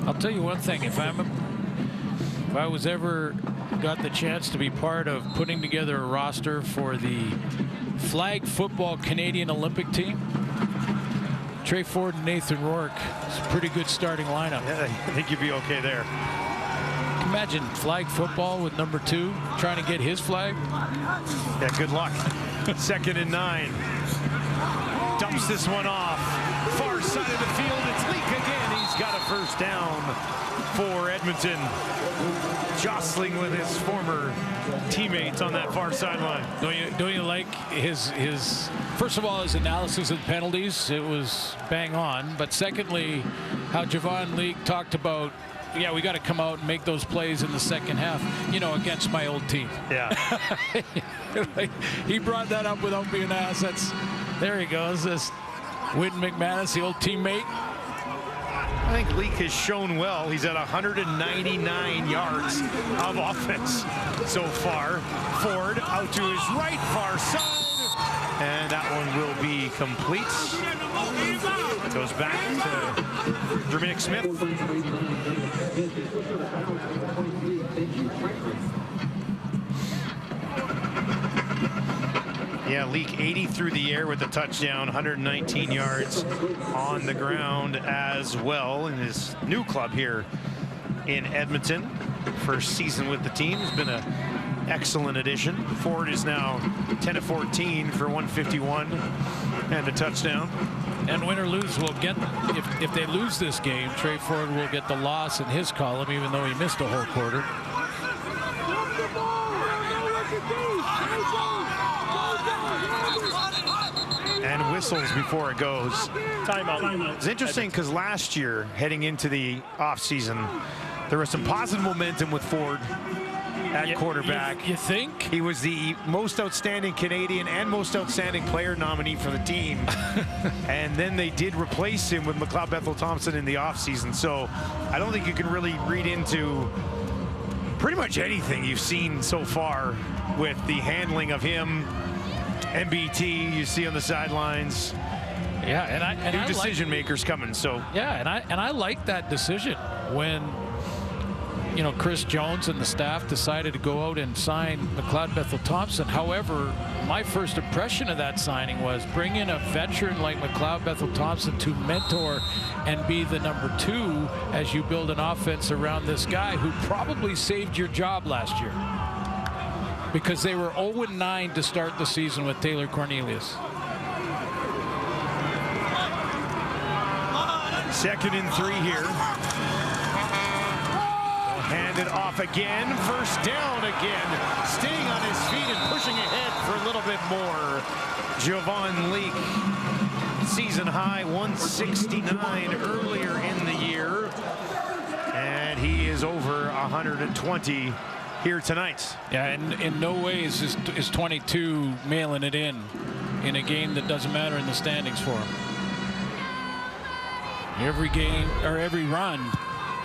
I'll tell you one thing. If I was ever got the chance to be part of putting together a roster for the flag football Canadian Olympic team, Trey Ford and Nathan Rourke is a pretty good starting lineup. Yeah, I think you'd be okay there. Imagine flag football with number 2 trying to get his flag. Yeah, good luck. 2nd and 9. Dumps this one off. Far side of the field. It's Leak again. He's got a first down for Edmonton. Jostling with his former teammates on that far sideline. Don't you like his first of all, his analysis of penalties? It was bang on. But secondly, how Javon Leak talked about, yeah, we got to come out and make those plays in the second half, you know, against my old team. Yeah. He brought that up without being asked. There he goes. This Wynton McManus, the old teammate. I think Leak has shown well. He's at 199 yards of offense so far. Ford out to his right, far side. And that one will be complete. Goes back to Dominic Smith. Yeah, Leak 80 through the air with a touchdown, 119 yards on the ground as well in his new club here in Edmonton. First season with the team. Has been an excellent addition. Ford is now 10 of 14 for 151 and a touchdown. And win or lose, we'll get, if they lose this game, Trey Ford will get the loss in his column, even though he missed a whole quarter. And whistles before it goes. Timeout. It's interesting because last year, heading into the offseason, there was some positive momentum with Ford at quarterback. You think? He was the most outstanding Canadian and most outstanding player nominee for the team. And then they did replace him with McLeod Bethel-Thompson in the offseason. So I don't think you can really read into pretty much anything you've seen so far with the handling of him. MBT you see on the sidelines. Yeah, and I decision makers coming. So yeah, and I like that decision when, you know, Chris Jones and the staff decided to go out and sign McLeod Bethel-Thompson. However, my first impression of that signing was bring in a veteran like McLeod Bethel-Thompson to mentor and be the number 2 as you build an offense around this guy who probably saved your job last year, because they were 0-9 to start the season with Taylor Cornelius. 2nd and 3 here. Hand it off again. First down again. Staying on his feet and pushing ahead for a little bit more. Javon Leak, season high 169 earlier in the year. And he is over 120 here tonight. Yeah, and in no ways is 22 mailing it in a game that doesn't matter in the standings for him. Every game, or every run,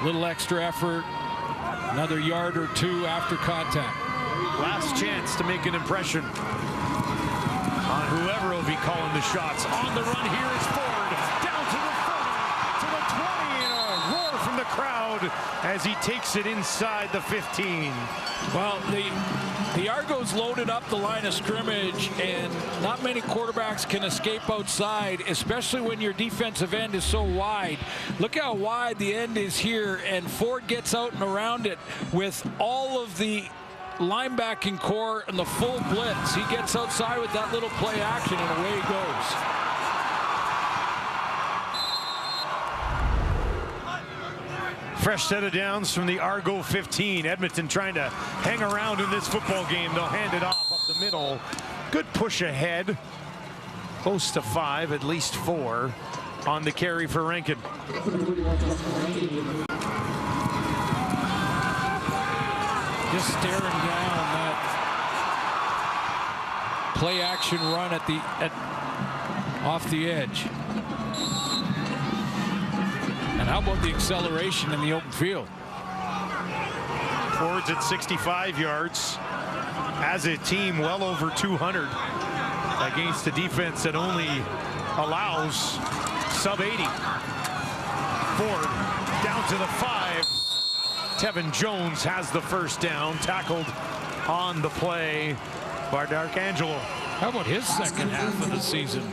little extra effort, another yard or 2 after contact. Last chance to make an impression on whoever will be calling the shots. On the run here is Ford, down to the 40, to the 20, and a roar from the crowd as he takes it inside the 15. Well, the Argos loaded up the line of scrimmage, and not many quarterbacks can escape outside, especially when your defensive end is so wide. Look how wide the end is here, and Ford gets out and around it with all of the linebacking core and the full blitz. He gets outside with that little play action, and away he goes. Fresh set of downs from the Argo 15. Edmonton trying to hang around in this football game. They'll hand it off up the middle. Good push ahead. Close to 5, at least 4 on the carry for Rankin. Just staring down that play action run off the edge. And how about the acceleration in the open field? Ford's at 65 yards. As a team, well over 200 against a defense that only allows sub 80. Ford down to the 5. Tevin Jones has the first down, tackled on the play by D'Arcangelo. How about his second half of the season?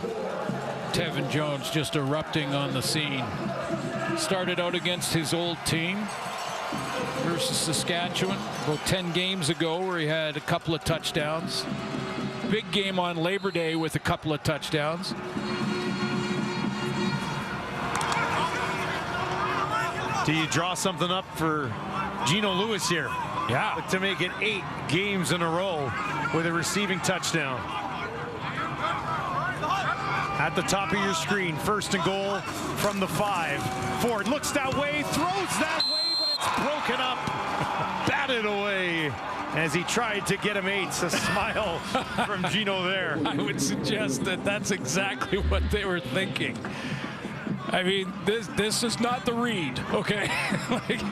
Tevin Jones just erupting on the scene. Started out against his old team versus Saskatchewan about 10 games ago, where he had a couple of touchdowns. Big game on Labor Day with a couple of touchdowns. Do you draw something up for Gino Lewis here? Yeah. To make it 8 games in a row with a receiving touchdown. At the top of your screen, 1st and goal from the 5. Ford looks that way, throws that way, but it's broken up, batted away as he tried to get him 8. A smile from Gino there. I would suggest that that's exactly what they were thinking. I mean, this is not the read, okay? Like,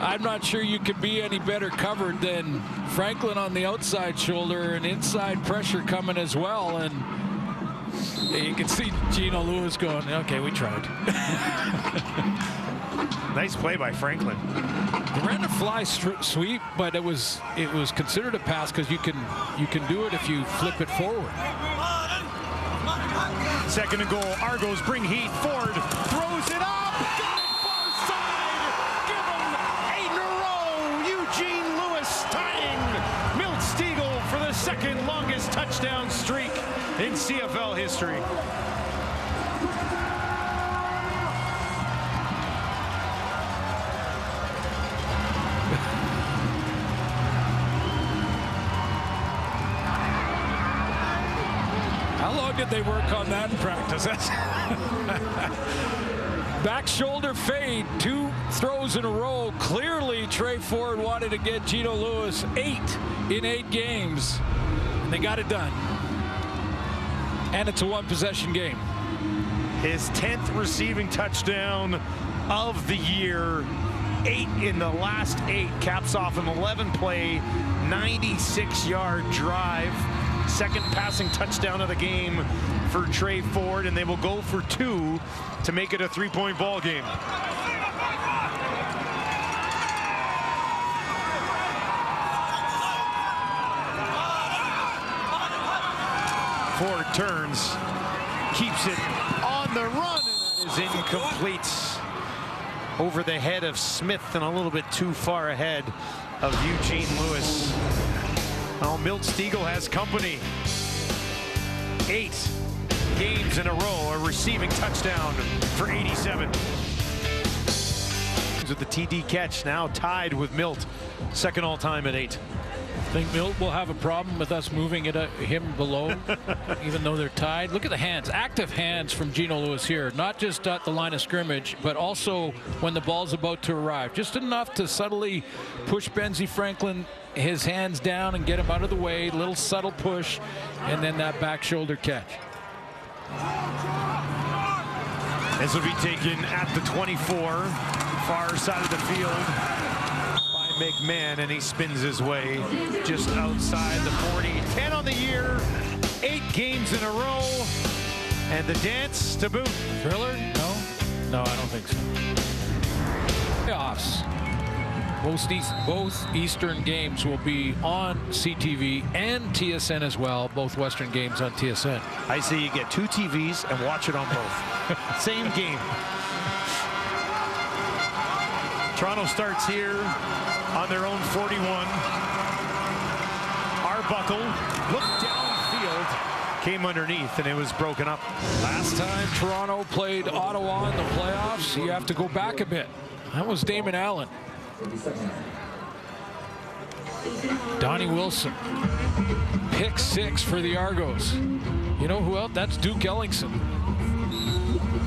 I'm not sure you could be any better covered than Franklin on the outside shoulder and inside pressure coming as well. And you can see Gino Lewis going, okay, we tried. Nice play by Franklin. He ran a fly sweep, but it was considered a pass because you can do it if you flip it forward. 2nd and goal. Argos bring heat. Ford throws it up. Got it far side. Give him 8 in a row. Eugene Lewis tying Milt Stiegel for the 2nd longest touchdown streak in CFL history. How long did they work on that in practice? Back shoulder fade, 2 throws in a row. Clearly, Trey Ford wanted to get Gino Lewis 8 in 8 games. And they got it done. And it's a 1-possession game. His 10th receiving touchdown of the year. 8 in the last 8. Caps off an 11-play, 96-yard drive. 2nd passing touchdown of the game for Trey Ford, and they will go for 2 to make it a 3-point ball game. Ford turns, keeps it on the run, and that is incomplete. Over the head of Smith and a little bit too far ahead of Eugene Lewis. Well, Milt Stiegel has company. 8 games in a row, a receiving touchdown for 87. With the TD catch, now tied with Milt, 2nd all-time at 8. I think Milt will have a problem with us moving him below, even though they're tied. Look at the hands, active hands from Gino Lewis here, not just at the line of scrimmage, but also when the ball's about to arrive. Just enough to subtly push Benzie Franklin his hands down and get him out of the way. Little subtle push, and then that back shoulder catch. This will be taken at the 24, far side of the field by McMahon, and he spins his way just outside the 40. 10 on the year 8 games in a row. And the dance to boot. Thriller? No? No, I don't think so. Playoffs. Both Eastern games will be on CTV and TSN as well. Both Western games on TSN. I say you get 2 TVs and watch it on both. Same game. Toronto starts here on their own 41. Arbuckle looked downfield, came underneath, and it was broken up. Last time Toronto played Ottawa in the playoffs, you have to go back a bit. That was Damon Allen. Donnie Wilson. Pick 6 for the Argos. You know who else? That's Duke Ellingson.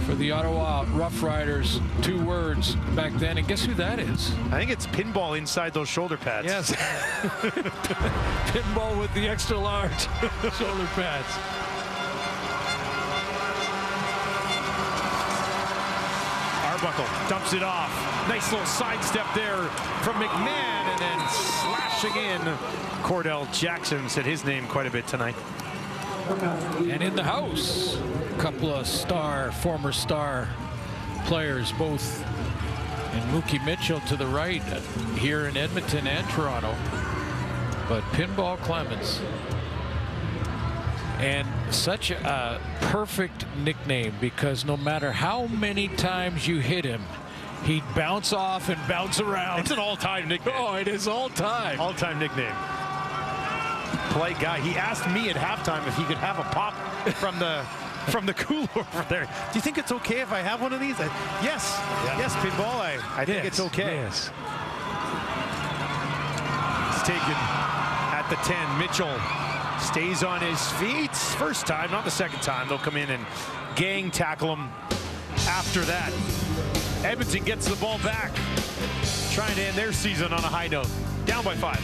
For the Ottawa Rough Riders, 2 words back then, and guess who that is? I think it's pinball inside those shoulder pads. Yes. Pinball with the extra large shoulder pads. Arbuckle dumps it off. Nice little sidestep there from McMahon, and then slashing in. Cordell Jackson said his name quite a bit tonight. And in the house, a couple of former star players, both in Mookie Mitchell to the right here in Edmonton and Toronto. But Pinball Clemens. And such a perfect nickname, because no matter how many times you hit him, he'd bounce off and bounce around. It's an all-time nickname. Oh, it is all-time. All-time nickname. Polite guy. He asked me at halftime if he could have a pop from the cooler over there. Do you think it's okay if I have one of these? Yes. Yeah. Yes, Pinball. I think it's okay. Yes. It's taken at the 10. Mitchell stays on his feet. First time, not the second time. They'll come in and gang tackle him after that. Edmonton gets the ball back, trying to end their season on a high note. Down by 5.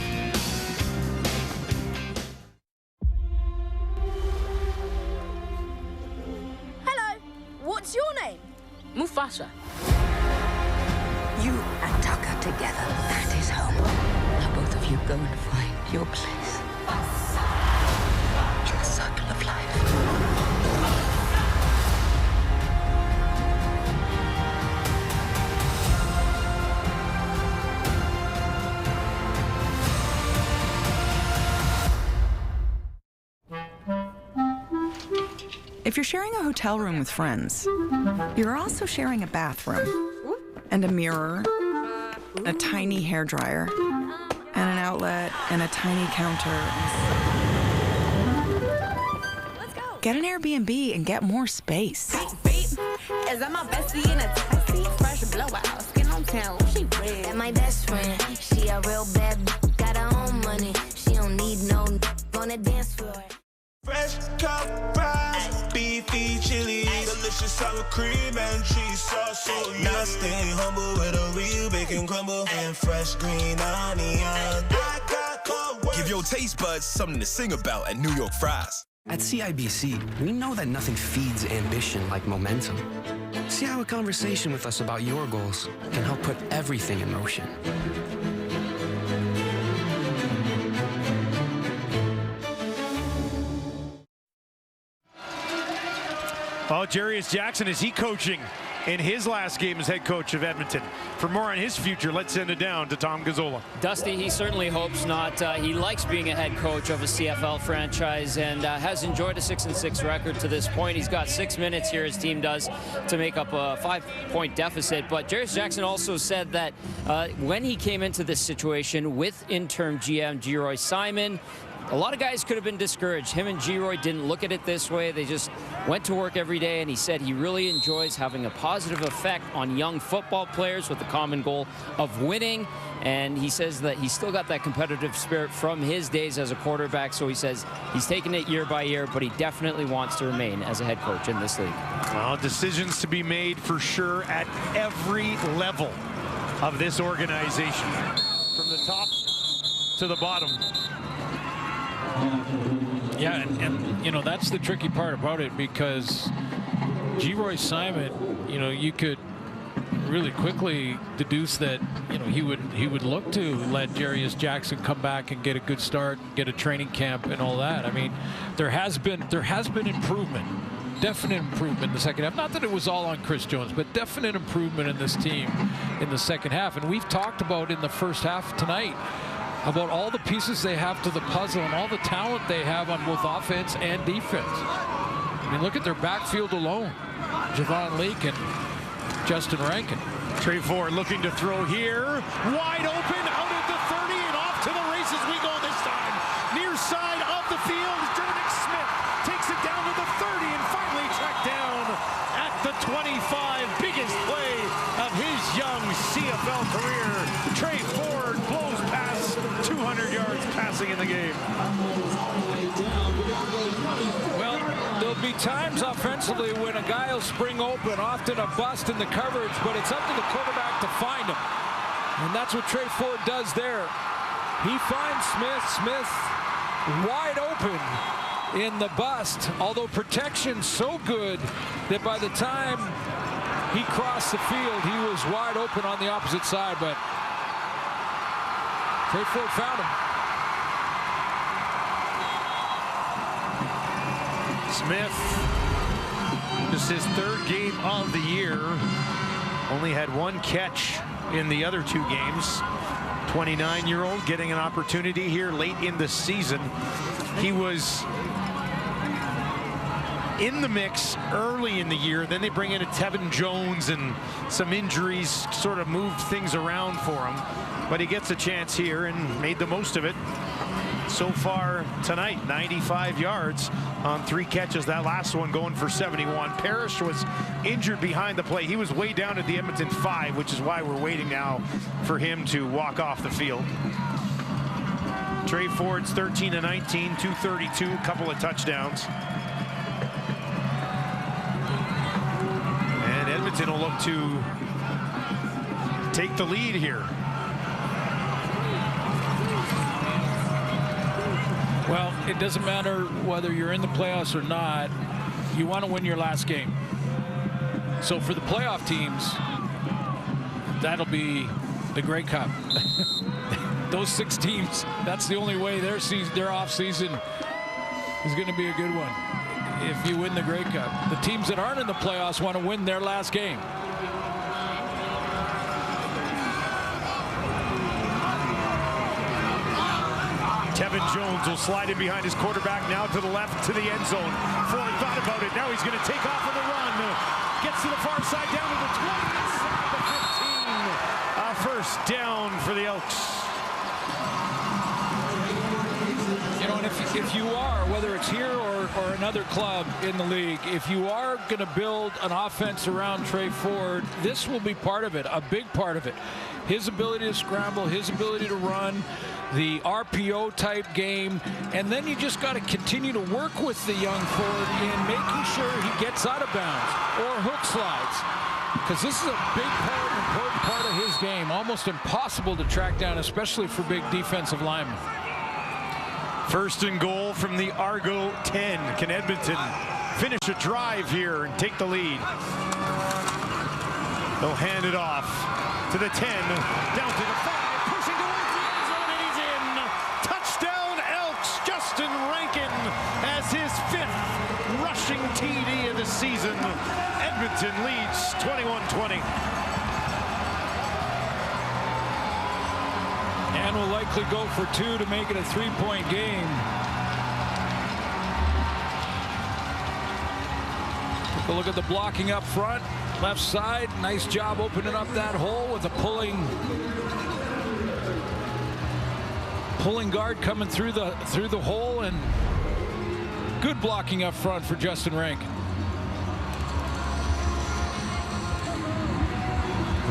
Hello, what's your name? Mufasa. You and Tucker together, that is home. Now both of you go and find your place in the circle of life. If you're sharing a hotel room with friends, you're also sharing a bathroom and a mirror, a tiny hairdryer, and an outlet and a tiny counter. Let's go. Get an Airbnb and get more space. Is that my bestie in a taxi? Fresh blowout, skin on town, she red. And my best friend, she a real bad, got her own money. She don't need no on the dance floor. Fresh cut fries, beefy chili, delicious sour cream and cheese sauce. So now stay humble with a real bacon crumble and fresh green onion. Give your taste buds something to sing about at New York Fries. At CIBC, we know that nothing feeds ambition like momentum. See how a conversation with us about your goals can help put everything in motion. Oh, Jarius Jackson, is he coaching in his last game as head coach of Edmonton? For more on his future, let's send it down to Tom Gazzola. Dusty, he certainly hopes not. He likes being a head coach of a CFL franchise and has enjoyed a 6-6 record to this point. He's got 6 minutes here, his team does, to make up a 5-point deficit. But Jarius Jackson also said that when he came into this situation with interim GM Geroy Simon, a lot of guys could have been discouraged. Him and Geroy didn't look at it this way. They just went to work every day, and he said he really enjoys having a positive effect on young football players with the common goal of winning. And he says that he's still got that competitive spirit from his days as a quarterback. So he says he's taking it year by year, but he definitely wants to remain as a head coach in this league. Well, decisions to be made for sure at every level of this organization, from the top to the bottom. Yeah, and you know, that's the tricky part about it, because Geroy Simon, you know, you could really quickly deduce that, you know, he would look to let Jarius Jackson come back and get a good start, get a training camp and all that. I mean, there has been improvement, definite improvement in the second half. Not that it was all on Chris Jones, but definite improvement in this team in the second half. And we've talked about in the first half tonight about all the pieces they have to the puzzle and all the talent they have on both offense and defense. I mean, look at their backfield alone. Javon Leake and Justin Rankin. Trey Ford looking to throw here. Wide open out at the 30 and off to the races we go this time. Near side of the field, Derek Smith takes it down to the 30 and finally tracked down at the 25. Biggest play of his young CFL career. Trey Ford blows past 200 yards passing in the game. Well, there'll be times offensively when a guy will spring open, often a bust in the coverage, but it's up to the quarterback to find him. And that's what Trey Ford does there. He finds Smith. Smith wide open in the bust, although protection so good that by the time he crossed the field, he was wide open on the opposite side, but Trey Ford found him. Smith, just his third game of the year, only had one catch in the other two games. 29-year-old getting an opportunity here late in the season. He was in the mix early in the year. Then they bring in a Tevin Jones, and some injuries sort of moved things around for him. But he gets a chance here and made the most of it. So far tonight, 95 yards on 3 catches. That last one going for 71. Parrish was injured behind the play. He was way down at the Edmonton 5, which is why we're waiting now for him to walk off the field. Trey Ford's 13 of 19, 232, a couple of touchdowns. And Edmonton will look to take the lead here. Well, it doesn't matter whether you're in the playoffs or not. You want to win your last game. So for the playoff teams, that'll be the Grey Cup. Those 6 teams, that's the only way their off season is going to be a good one. If you win the Grey Cup, the teams that aren't in the playoffs want to win their last game. Tevin Jones will slide in behind his quarterback, now to the left, to the end zone. Ford thought about it. Now he's going to take off on the run. Gets to the far side, down to the 20, inside the 15. A first down for the Elks. You know, and if you are, whether it's here or another club in the league, if you are going to build an offense around Trey Ford, this will be part of it, a big part of it. His ability to scramble, his ability to run, the RPO type game, and then you just got to continue to work with the young Ford in making sure he gets out of bounds or hook slides, because this is a big part, an important part of his game. Almost impossible to track down, especially for big defensive linemen. First and goal from the Argo 10. Can Edmonton finish a drive here and take the lead? They'll hand it off to the 10, down to the 5, pushing towards the end zone, and he's in. Touchdown Elks. Justin Rankin has his 5th rushing TD of the season. Edmonton leads 21-20. And will likely go for 2 to make it a 3-point game. Take a look at the blocking up front. Left side, nice job opening up that hole with a pulling guard coming through the hole, and good blocking up front for Justin Rankin.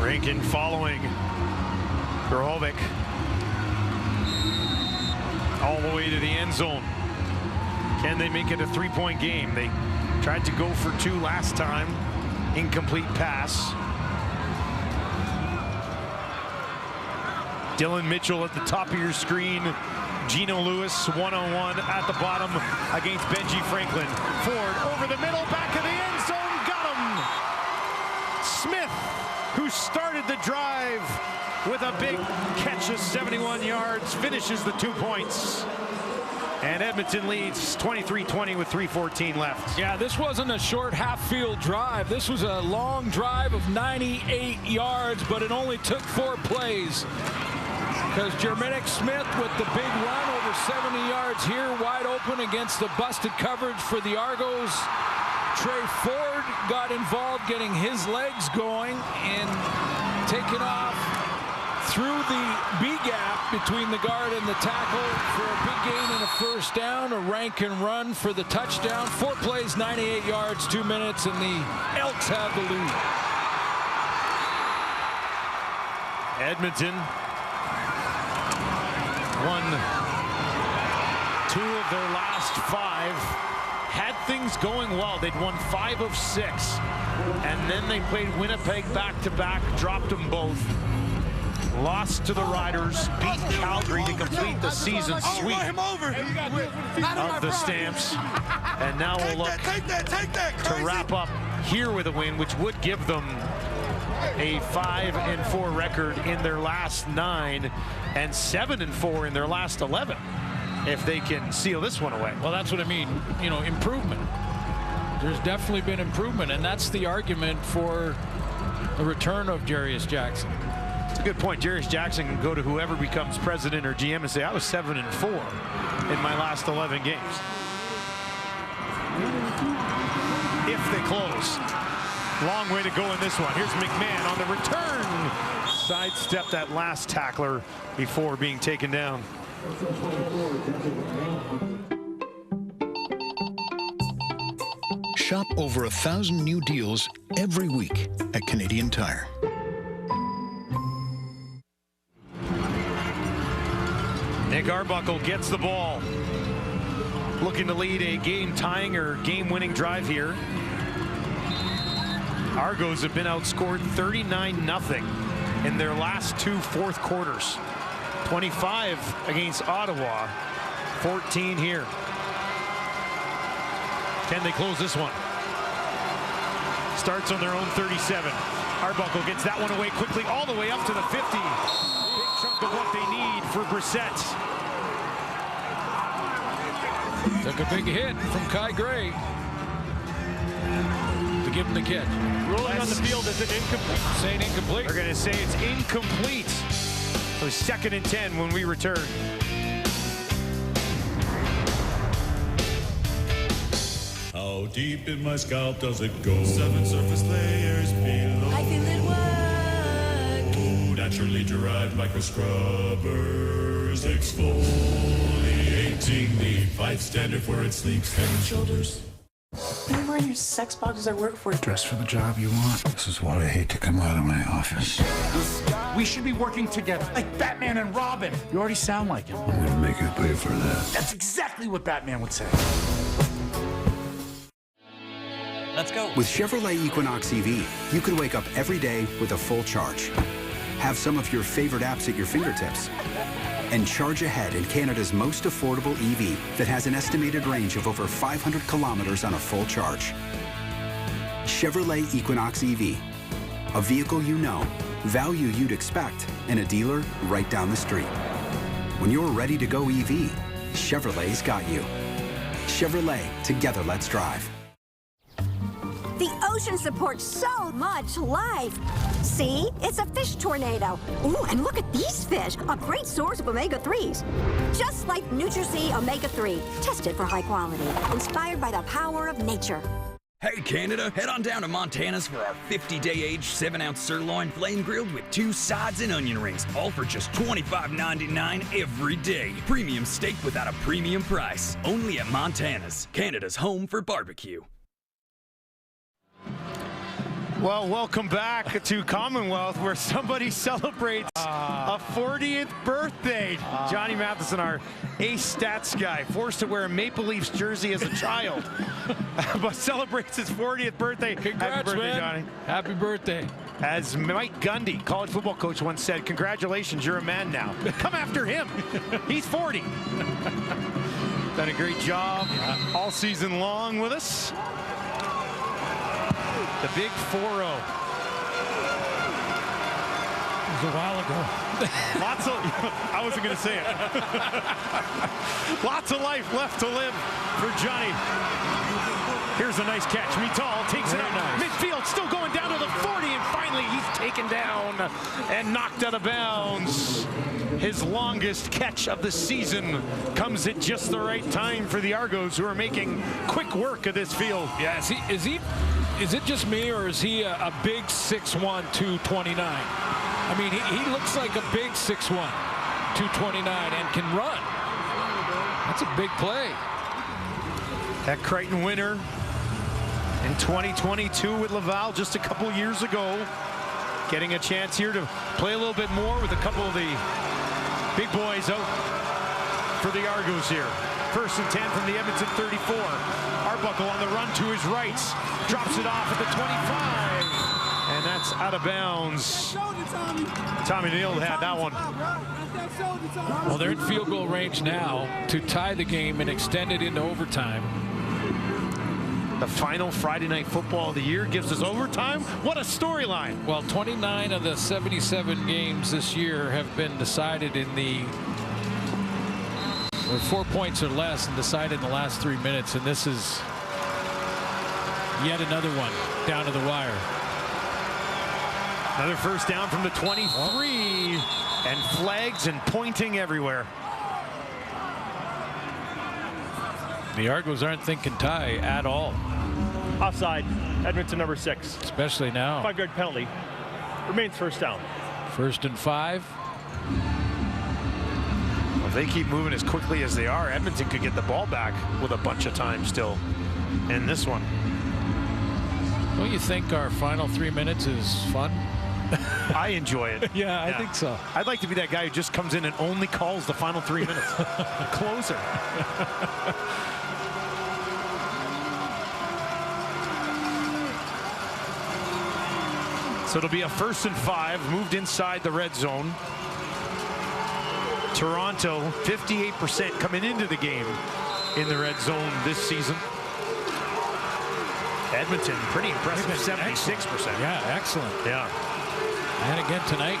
Rankin following Grohovic all the way to the end zone. Can they make it a 3-point game? They tried to go for 2 last time. Incomplete pass. Dylan Mitchell at the top of your screen. Geno Lewis one-on-one at the bottom against Benji Franklin. Ford over the middle, back of the end zone, got him. Smith, who started the drive with a big catch of 71 yards, finishes the 2 points. And Edmonton leads 23-20 with 3:14 left. Yeah, this wasn't a short half-field drive. This was a long drive of 98 yards, but it only took 4 plays. Because Jermaine Smith with the big run over 70 yards here, wide open against the busted coverage for the Argos. Trey Ford got involved getting his legs going and taking off through the B-gap between the guard and the tackle for a big gain and a first down, a rank and run for the touchdown. 4 plays, 98 yards, 2 minutes, and the Elks have the lead. Edmonton won 2 of their last 5. Had things going well. They'd won 5 of 6. And then they played Winnipeg back-to-back, dropped them both. Lost to the Riders, beat Calgary to complete the season sweep of the Stamps. And now we'll look to wrap up here with a win, which would give them a 5-4 record in their last 9 and 7-4 in their last 11 if they can seal this one away. Well, that's what I mean, you know, improvement. There's definitely been improvement, and that's the argument for the return of Jarius Jackson. It's a good point. Jarius Jackson can go to whoever becomes president or GM and say, I was 7-4 in my last 11 games. If they close. Long way to go in this one. Here's McMahon on the return. Sidestep that last tackler before being taken down. Shop over 1,000 new deals every week at Canadian Tire. Nick Arbuckle gets the ball. Looking to lead a game-tying or game-winning drive here. Argos have been outscored 39-0 in their last 2 fourth quarters. 25 against Ottawa, 14 here. Can they close this one? Starts on their own 37. Arbuckle gets that one away quickly, all the way up to the 50. Big chunk of what they need for Brissett. Took a big hit from Kai Gray to give him the catch. Rolling on the field, is it incomplete? Saying incomplete. They're going to say it's incomplete. It was 2nd and 10 when we return. How deep in my scalp does it go? 7 surface layers below. I feel it working. Naturally derived micro scrubbers exfoliating the 5 standard for its sleek head and shoulders. What are you wearing your sex boxes at work for? Dress for the job you want. This is what I hate to come out of my office. We should be working together, like Batman and Robin. You already sound like him. I'm gonna make you pay for that. That's exactly what Batman would say. Let's go. With Chevrolet Equinox EV, you can wake up every day with a full charge. Have some of your favorite apps at your fingertips. And charge ahead in Canada's most affordable EV that has an estimated range of over 500 kilometers on a full charge. Chevrolet Equinox EV. A vehicle you know, value you'd expect, and a dealer right down the street. When you're ready to go EV, Chevrolet's got you. Chevrolet, together let's drive. The ocean supports so much life. See? It's a fish tornado. Ooh, and look at these fish. A great source of omega-3s. Just like NutriSea Omega-3. Tested for high quality. Inspired by the power of nature. Hey Canada, head on down to Montana's for our 50-day aged 7-ounce sirloin flame grilled with 2 sides and onion rings, all for just $25.99 every day. Premium steak without a premium price. Only at Montana's, Canada's home for barbecue. Well, welcome back to Commonwealth, where somebody celebrates a 40th birthday. Johnny Matheson, our ace stats guy, forced to wear a Maple Leafs jersey as a child, but celebrates his 40th birthday. Congrats, Happy birthday, man. Johnny. Happy birthday. As Mike Gundy, college football coach, once said, congratulations, you're a man now. Come after him. He's 40. Done a great job all season long with us. The big 4-0. It was a while ago. Lots of, I wasn't going to say it. Lots of life left to live for Johnny. Here's a nice catch. Mital takes it up. Nice. Midfield still going down to the 40, and finally he's taken down and knocked out of bounds. His longest catch of the season comes at just the right time for the Argos, who are making quick work of this field. Yeah, is it just me, or is he a big 6'1", 229? I mean, he looks like a big 6'1", 229, and can run. That's a big play. That Crichton winner in 2022 with Laval just a couple years ago. Getting a chance here to play a little bit more with a couple of the big boys out for the Argos here. 1st and 10 from the Edmonton 34. Arbuckle on the run to his right. Drops it off at the 25. And that's out of bounds. Tommy Neal had that one. Well, they're in field goal range now to tie the game and extend it into overtime. The final Friday Night Football of the year gives us overtime. What a storyline. Well, 29 of the 77 games this year have been decided in the 4 points or less and decided in the last 3 minutes, and this is yet another one down to the wire. Another first down from the 23, and flags and pointing everywhere. The Argos aren't thinking tie at all. Offside, Edmonton number 6. Especially now. 5-yard penalty. Remains first down. 1st and 5. Well, if they keep moving as quickly as they are, Edmonton could get the ball back with a bunch of time still in this one. Don't you think our final 3 minutes is fun? I enjoy it. Yeah, I think so. I'd like to be that guy who just comes in and only calls the final 3 minutes. Closer. So it'll be a 1st and 5, moved inside the red zone. Toronto, 58% coming into the game in the red zone this season. Edmonton, pretty impressive, 76%. Yeah, excellent. Yeah. And again tonight.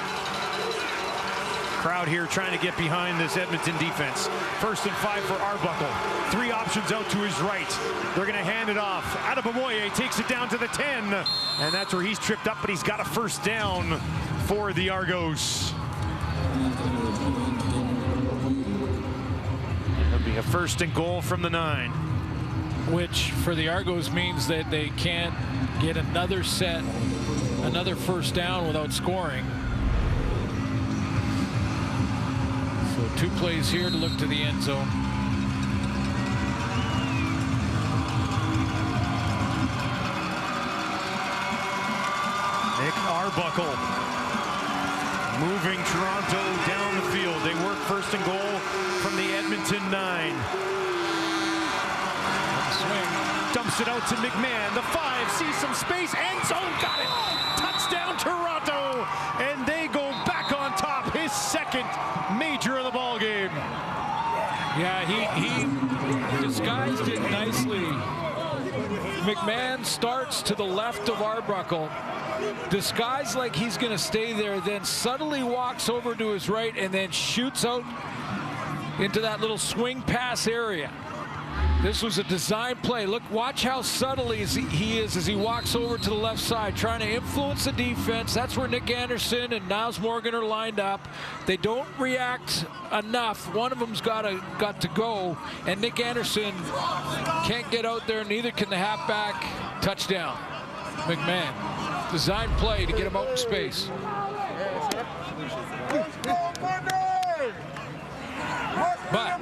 Crowd here trying to get behind this Edmonton defense. 1st and 5 for Arbuckle. 3 options out to his right. They're going to hand it off. Adebayoye takes it down to the 10. And that's where he's tripped up, but he's got a first down for the Argos. It'll be a 1st and goal from the 9. Which for the Argos means that they can't get another first down without scoring. So 2 plays here to look to the end zone. Nick Arbuckle moving Toronto down the field. They work 1st and goal from the Edmonton 9. Swing. Dumps it out to McMahon. The 5 sees some space. End zone, got it. Touchdown Toronto, and they go back on top. His 2nd major of the ball game. Yeah, he disguised it nicely. McMahon starts to the left of Arbuckle, disguised like he's going to stay there, then suddenly walks over to his right and then shoots out into that little swing pass area. This was a design play. Look, watch how subtle he is as he walks over to the left side, trying to influence the defense. That's where Nick Anderson and Niles Morgan are lined up. They don't react enough. One of them's got to go, and Nick Anderson can't get out there. Neither can the halfback. Touchdown, McMahon. Design play to get him out in space. But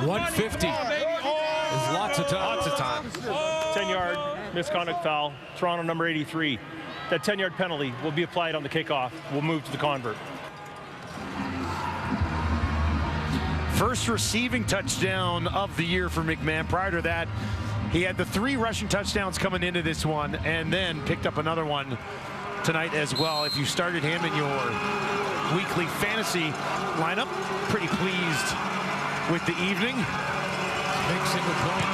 150 is lots of time. 10-yard misconduct foul. Toronto number 83. That 10-yard penalty will be applied on the kickoff. We'll move to the convert. First receiving touchdown of the year for McMahon. Prior to that, he had the 3 rushing touchdowns coming into this one, and then picked up another one tonight as well. If you started him in your weekly fantasy lineup, pretty pleased with the evening. Big single point.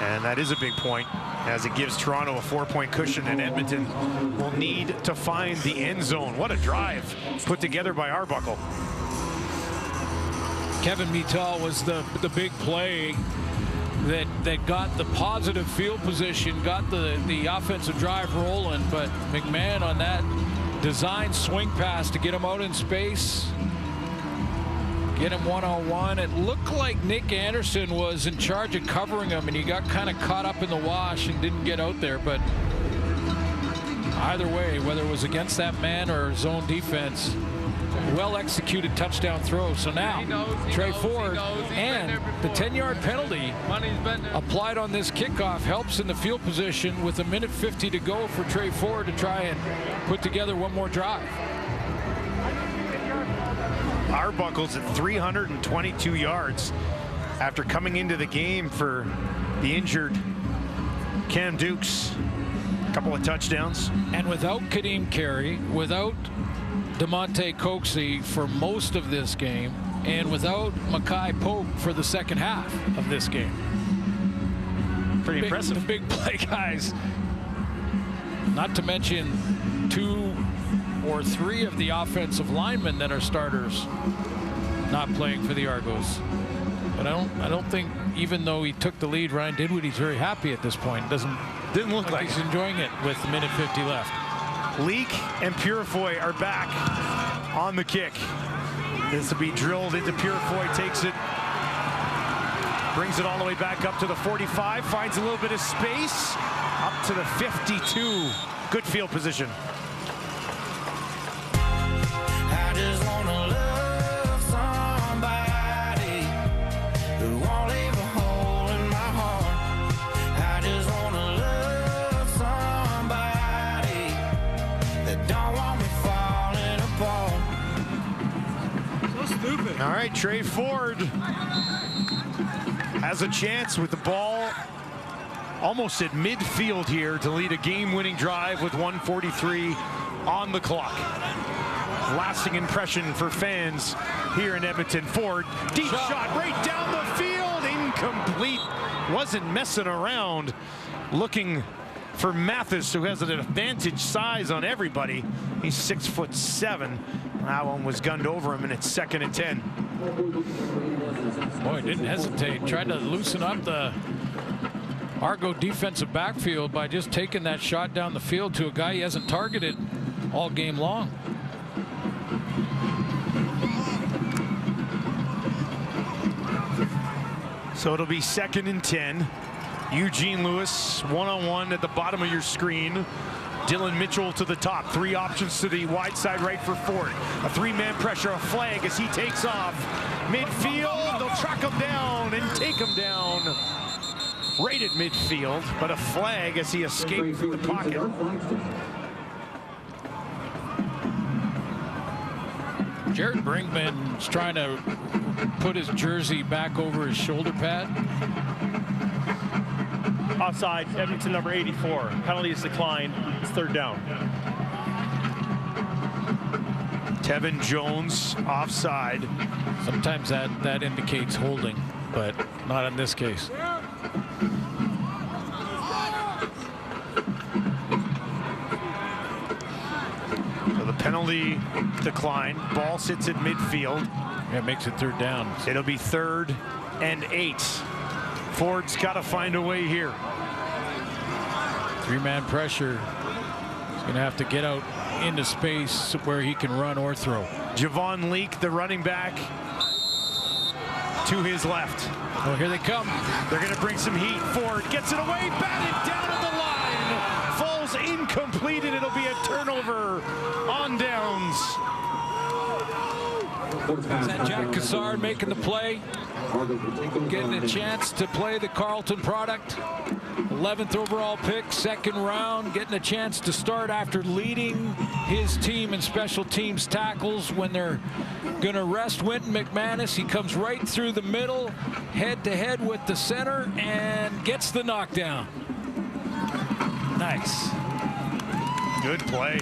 And that is a big point, as it gives Toronto a 4-point cushion, and Edmonton will need to find the end zone. What a drive put together by Arbuckle. Kevin Mittal was the big play that got the positive field position, got the offensive drive rolling, but McMahon on that design swing pass to get him out in space, get him one-on-one. It looked like Nick Anderson was in charge of covering him, and he got kind of caught up in the wash and didn't get out there. But either way, whether it was against that man or zone defense, well-executed touchdown throw. So now Trey Ford and the 10-yard penalty applied on this kickoff helps in the field position with 1:50 to go for Trey Ford to try and put together one more drive. Arbuckle's at 322 yards after coming into the game for the injured Cam Dukes. A couple of touchdowns. And without Kadeem Carey, without DeMonte Coxey for most of this game, and without Mackay Pope for the second half of this game. Pretty impressive. The big play guys. Not to mention 2 or 3 of the offensive linemen that are starters not playing for the Argos. But I don't think, even though he took the lead, Ryan Dinwiddie's very happy at this point. Didn't look like he's enjoying it with 1:50 left. Leak and Purifoy are back on the kick. This will be drilled into Purifoy, takes it, brings it all the way back up to the 45, finds a little bit of space, up to the 52. Good field position. I just wanna love somebody who won't leave a hole in my heart. I just wanna love somebody that don't want me falling apart. So stupid. All right, Trey Ford has a chance with the ball almost at midfield here to lead a game-winning drive with 1:43 on the clock. Lasting impression for fans here in Edmonton. Ford, deep shot right down the field, incomplete. Wasn't messing around, looking for Mathis, who has an advantage size on everybody. He's 6'7". That one was gunned over him, and it's 2nd and 10. Boy, didn't hesitate. Tried to loosen up the Argo defensive backfield by just taking that shot down the field to a guy he hasn't targeted all game long. So it'll be 2nd and 10. Eugene Lewis, one-on-one at the bottom of your screen. Dylan Mitchell to the top. 3 options to the wide side right for Ford. A 3-man pressure, a flag as he takes off. Midfield, they'll track him down and take him down. Right at midfield, but a flag as he escaped from the pocket. Jared Brinkman's trying to put his jersey back over his shoulder pad. Offside, Edmonton number 84. Penalty is declined. It's 3rd down. Tevin Jones offside. Sometimes that indicates holding, but not in this case. So the penalty decline. Ball sits at midfield. Yeah, it makes it 3rd down. It'll be 3rd and 8. Ford's got to find a way here. 3-man pressure. He's going to have to get out into space where he can run or throw. Javon Leak, the running back, to his left. Oh, here they come. They're going to bring some heat. Ford gets it away, batted down at the line. Falls incomplete, and it'll be a turnover on downs. Is that Jack Cassard making the play? Getting a chance to play the Carleton product. 11th overall pick, 2nd round, getting a chance to start after leading his team in special teams tackles. When they're going to rest Winton McManus, he comes right through the middle, head-to-head with the center, and gets the knockdown. Nice. Good play.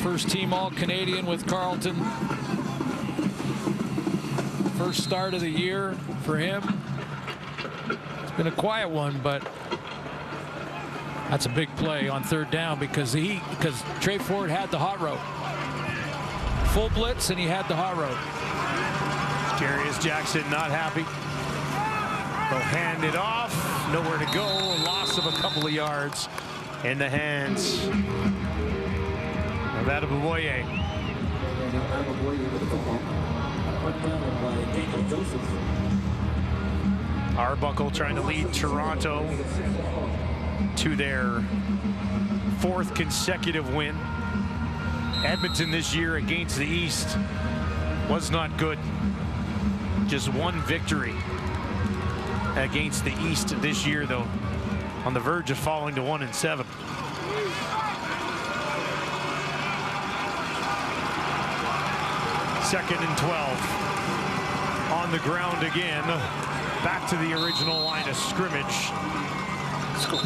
First team All-Canadian with Carleton. First start of the year for him. been a quiet one, but that's a big play on third down because Trey Ford had the hot route. Full blitz, and he had the hot route. Jarius Jackson not happy. They'll hand it off. Nowhere to go. A loss of a couple of yards in the hands of Adeboboye. Arbuckle trying to lead Toronto to their 4th consecutive win. Edmonton this year against the East was not good. Just one victory against the East this year, though, on the verge of falling to 1-7. Second and 12. On the ground again. Back to the original line of scrimmage.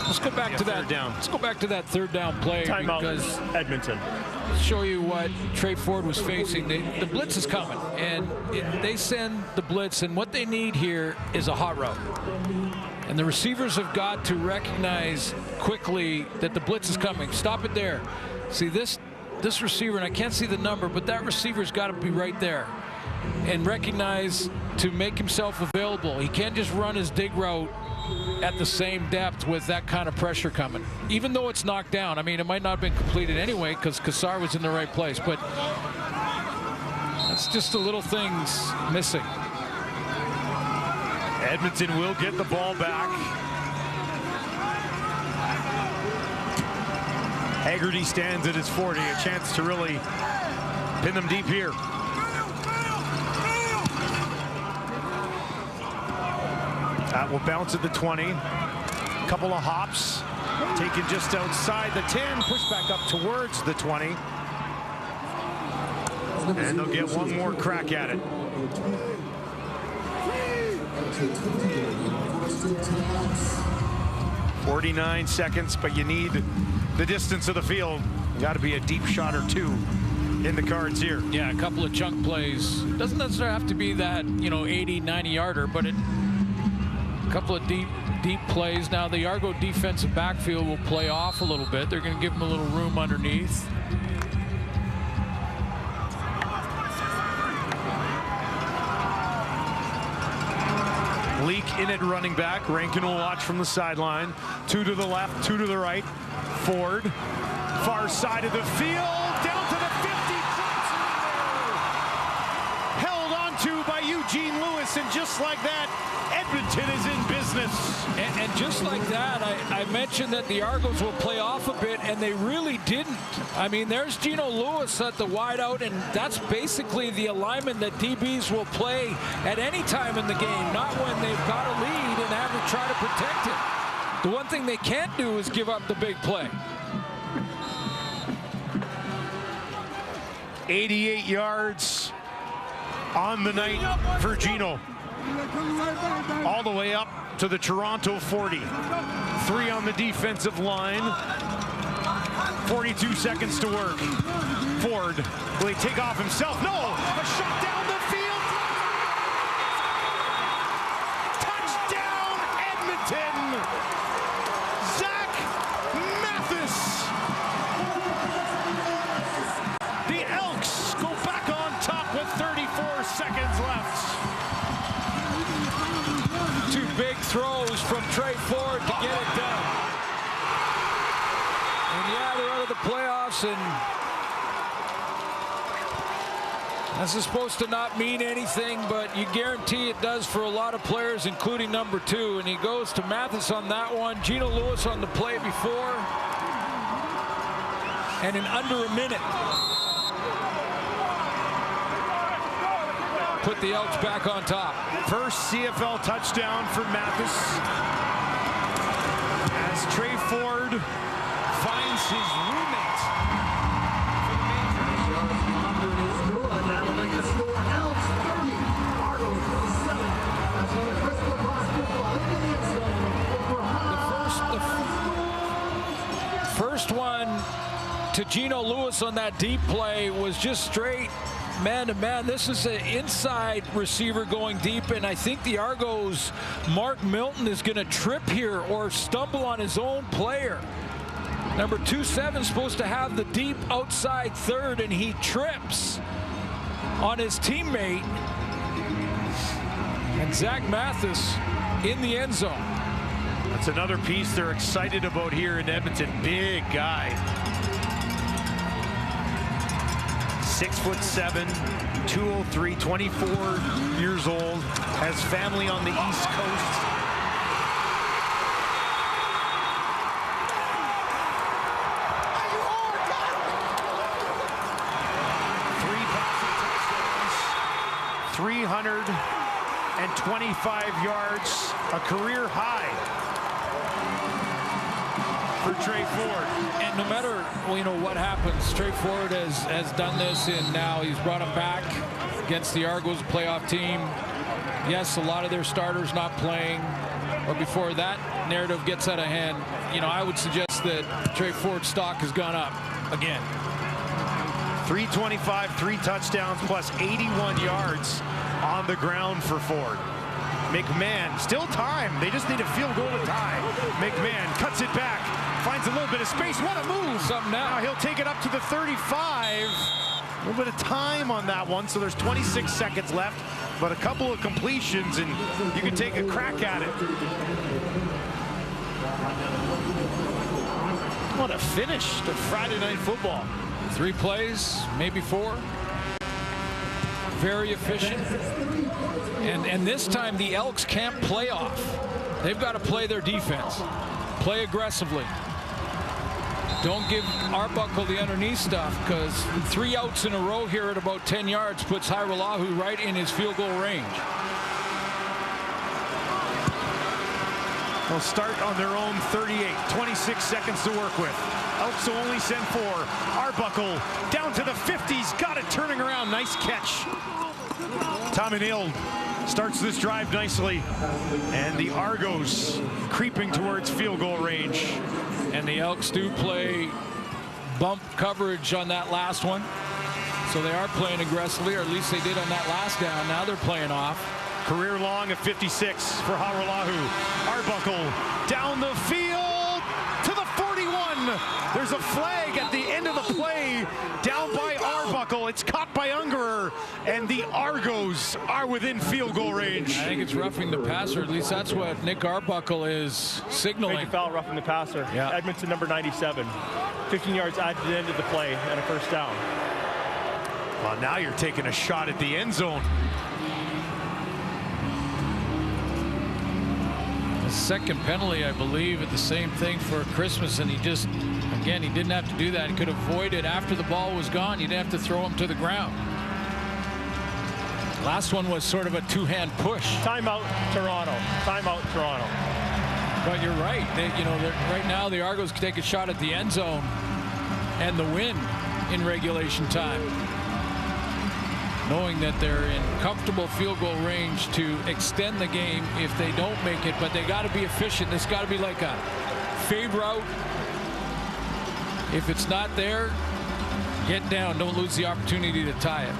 Let's go back to that down. Let's go back to that third down play. Timeout, because Edmonton. Show you what Trey Ford was facing. The blitz is coming, and they send the blitz, and what they need here is a hot route. And the receivers have got to recognize quickly that the blitz is coming. Stop it there. See this receiver, and I can't see the number, but that receiver's got to be right there. And recognize to make himself available. He can't just run his dig route at the same depth with that kind of pressure coming. Even though it's knocked down, I mean, it might not have been completed anyway because Kassar was in the right place, but that's just the little things missing. Edmonton will get the ball back. Haggerty stands at his 40, a chance to really pin them deep here. That will bounce at the 20. Couple of hops. Taken just outside the 10. Push back up towards the 20. And they'll get one more crack at it. 49 seconds, but you need the distance of the field. Got to be a deep shot or two in the cards here. Yeah, a couple of chunk plays. Doesn't necessarily have to be that, 80, 90 yarder, but a couple of deep plays. Now the Argo defensive backfield will play off a little bit. They're going to give them a little room underneath. Leak in at running back. Rankin will watch from the sideline. 2 to the left, 2 to the right. Ford, far side of the field, down to the 50. Held onto by Eugene Lewis, and just like that, Edmonton is in business. And just like that, I mentioned that the Argos will play off a bit, and they really didn't. I mean, there's Gino Lewis at the wideout, and that's basically the alignment that DBs will play at any time in the game, not when they've got a lead and have to try to protect it. The one thing they can't do is give up the big play. 88 yards on the night for Gino. All the way up to the Toronto 40. 3 on the defensive line. 42 seconds to work. Ford, will he take off himself? No! A shot down the field! Touchdown, Edmonton! Zach Mathis! The Elks go back on top with 34 seconds left. 2 big throws from Trey Ford to get it done. And yeah, they're out of the playoffs, and this is supposed to not mean anything, but you guarantee it does for a lot of players, including number 2. And he goes to Mathis on that one. Gino Lewis on the play before. And in under a minute, put the Elks back on top. First CFL touchdown for Mathis as Trey Ford finds his roommate. The first one to Gino Lewis on that deep play was just straight man-to-man. This is an inside receiver going deep, and I think the Argos' Mark Milton is going to trip here or stumble on his own player. Number 27 supposed to have the deep outside third, and he trips on his teammate. And Zach Mathis in the end zone. That's another piece they're excited about here in Edmonton. Big guy. 6'7", 203, 24 years old, has family on the East Coast. Three passing touchdowns, 325 yards, a career high for Trey Ford. And no matter what happens, Trey Ford has done this, and now he's brought him back against the Argos playoff team. Yes, a lot of their starters not playing, but before that narrative gets out of hand, I would suggest that Trey Ford's stock has gone up again. 325, 3 touchdowns, plus 81 yards on the ground for Ford. McMahon, still time. They just need a field goal to tie. McMahon cuts it back, finds a little bit of space. What a move. Something now. He'll take it up to the 35. A little bit of time on that one, so there's 26 seconds left, but a couple of completions, and you can take a crack at it. What a finish to Friday Night Football. 3 plays, maybe 4. Very efficient. And this time the Elks can't play off. They've got to play their defense. Play aggressively. Don't give Arbuckle the underneath stuff, because 3 outs in a row here at about 10 yards puts Hairolahu right in his field goal range. They'll start on their own 38. 26 seconds to work with. Elks will only send 4. Arbuckle down to the 50s. Got it turning around. Nice catch. Tommy Neal starts this drive nicely. And the Argos creeping towards field goal range. And the Elks do play bump coverage on that last one. So they are playing aggressively, or at least they did on that last down. Now they're playing off. Career long of 56 for Hairolahu. Arbuckle down the field to the 41. There's a flag at the end of the play down by Arbuckle. It's caught by Ungerer, and the Argos are within field goal range. I think it's roughing the passer. At least that's what Nick Arbuckle is signaling. Make a foul, roughing the passer. Yeah. Edmonton number 97. 15 yards at the end of the play and a first down. Well, now you're taking a shot at the end zone. Second penalty, I believe, at the same thing for Christmas, and he just, again, he didn't have to do that. He could avoid it after the ball was gone. You didn't have to throw him to the ground. Last one was sort of a two-hand push. Timeout, Toronto. Timeout, Toronto. But you're right. Right now the Argos can take a shot at the end zone and the win in regulation time, knowing that they're in comfortable field goal range to extend the game if they don't make it. But they got to be efficient. It's got to be like a fade route. If it's not there, get down. Don't lose the opportunity to tie it.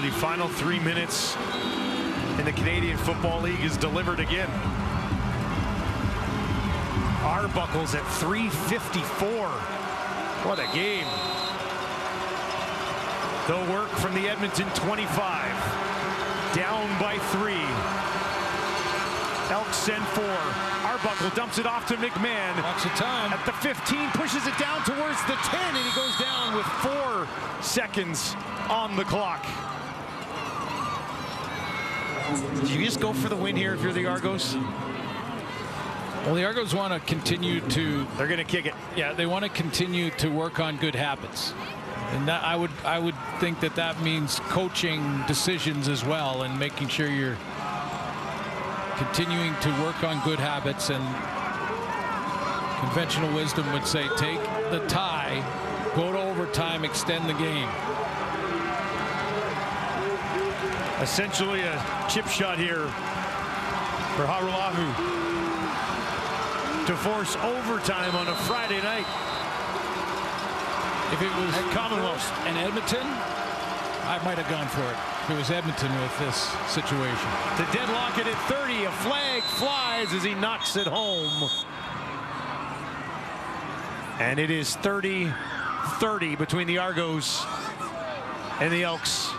The final 3 minutes in the Canadian Football League is delivered again. Arbuckle's at 3:54. What a game. The work from the Edmonton 25. Down by 3. Elks send 4. Arbuckle dumps it off to McMahon. Watch the time. At the 15, pushes it down towards the 10, and he goes down with 4 seconds on the clock. Do you just go for the win here if you're the Argos? Well, the Argos want to continue to... They're going to kick it. Yeah, they want to continue to work on good habits. And that, I would think that means coaching decisions as well, and making sure you're continuing to work on good habits. And conventional wisdom would say take the tie, go to overtime, extend the game. Essentially a chip shot here for Hairolahu to force overtime on a Friday night. If it was Commonwealth and Edmonton, I might have gone for it. If it was Edmonton with this situation. To deadlock it at 30, a flag flies as he knocks it home. And it is 30-30 between the Argos and the Elks.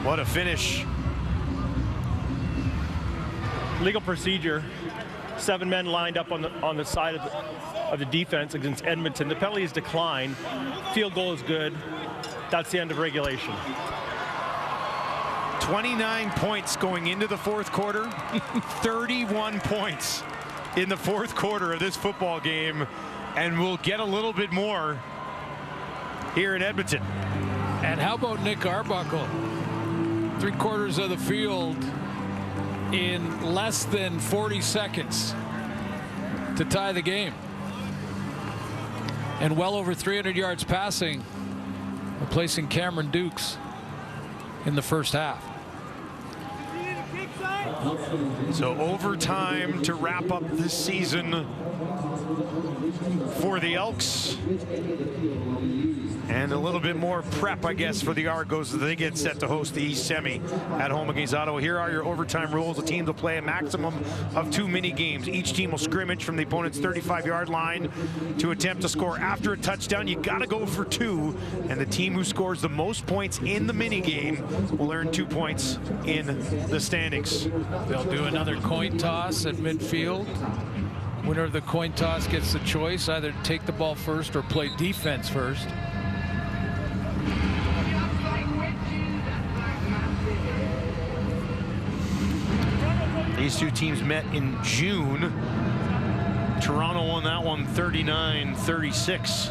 What a finish. Legal procedure. 7 men lined up on the side of the defense against Edmonton. The penalty is declined. Field goal is good. That's the end of regulation. 29 points going into the fourth quarter. 31 points in the fourth quarter of this football game. And we'll get a little bit more here in Edmonton. And how about Nick Arbuckle? 3/4 of the field in less than 40 seconds to tie the game. And well over 300 yards passing, replacing Cameron Dukes in the first half. So overtime to wrap up this season for the Elks. And a little bit more prep, I guess, for the Argos as they get set to host the East Semi at home against Ottawa. Here are your overtime rules. The teams will play a maximum of 2 mini games. Each team will scrimmage from the opponent's 35-yard line to attempt to score after a touchdown. You got to go for 2, and the team who scores the most points in the mini game will earn 2 points in the standings. They'll do another coin toss at midfield. Winner of the coin toss gets the choice, either take the ball first or play defense first. These two teams met in June. Toronto won that one 39-36.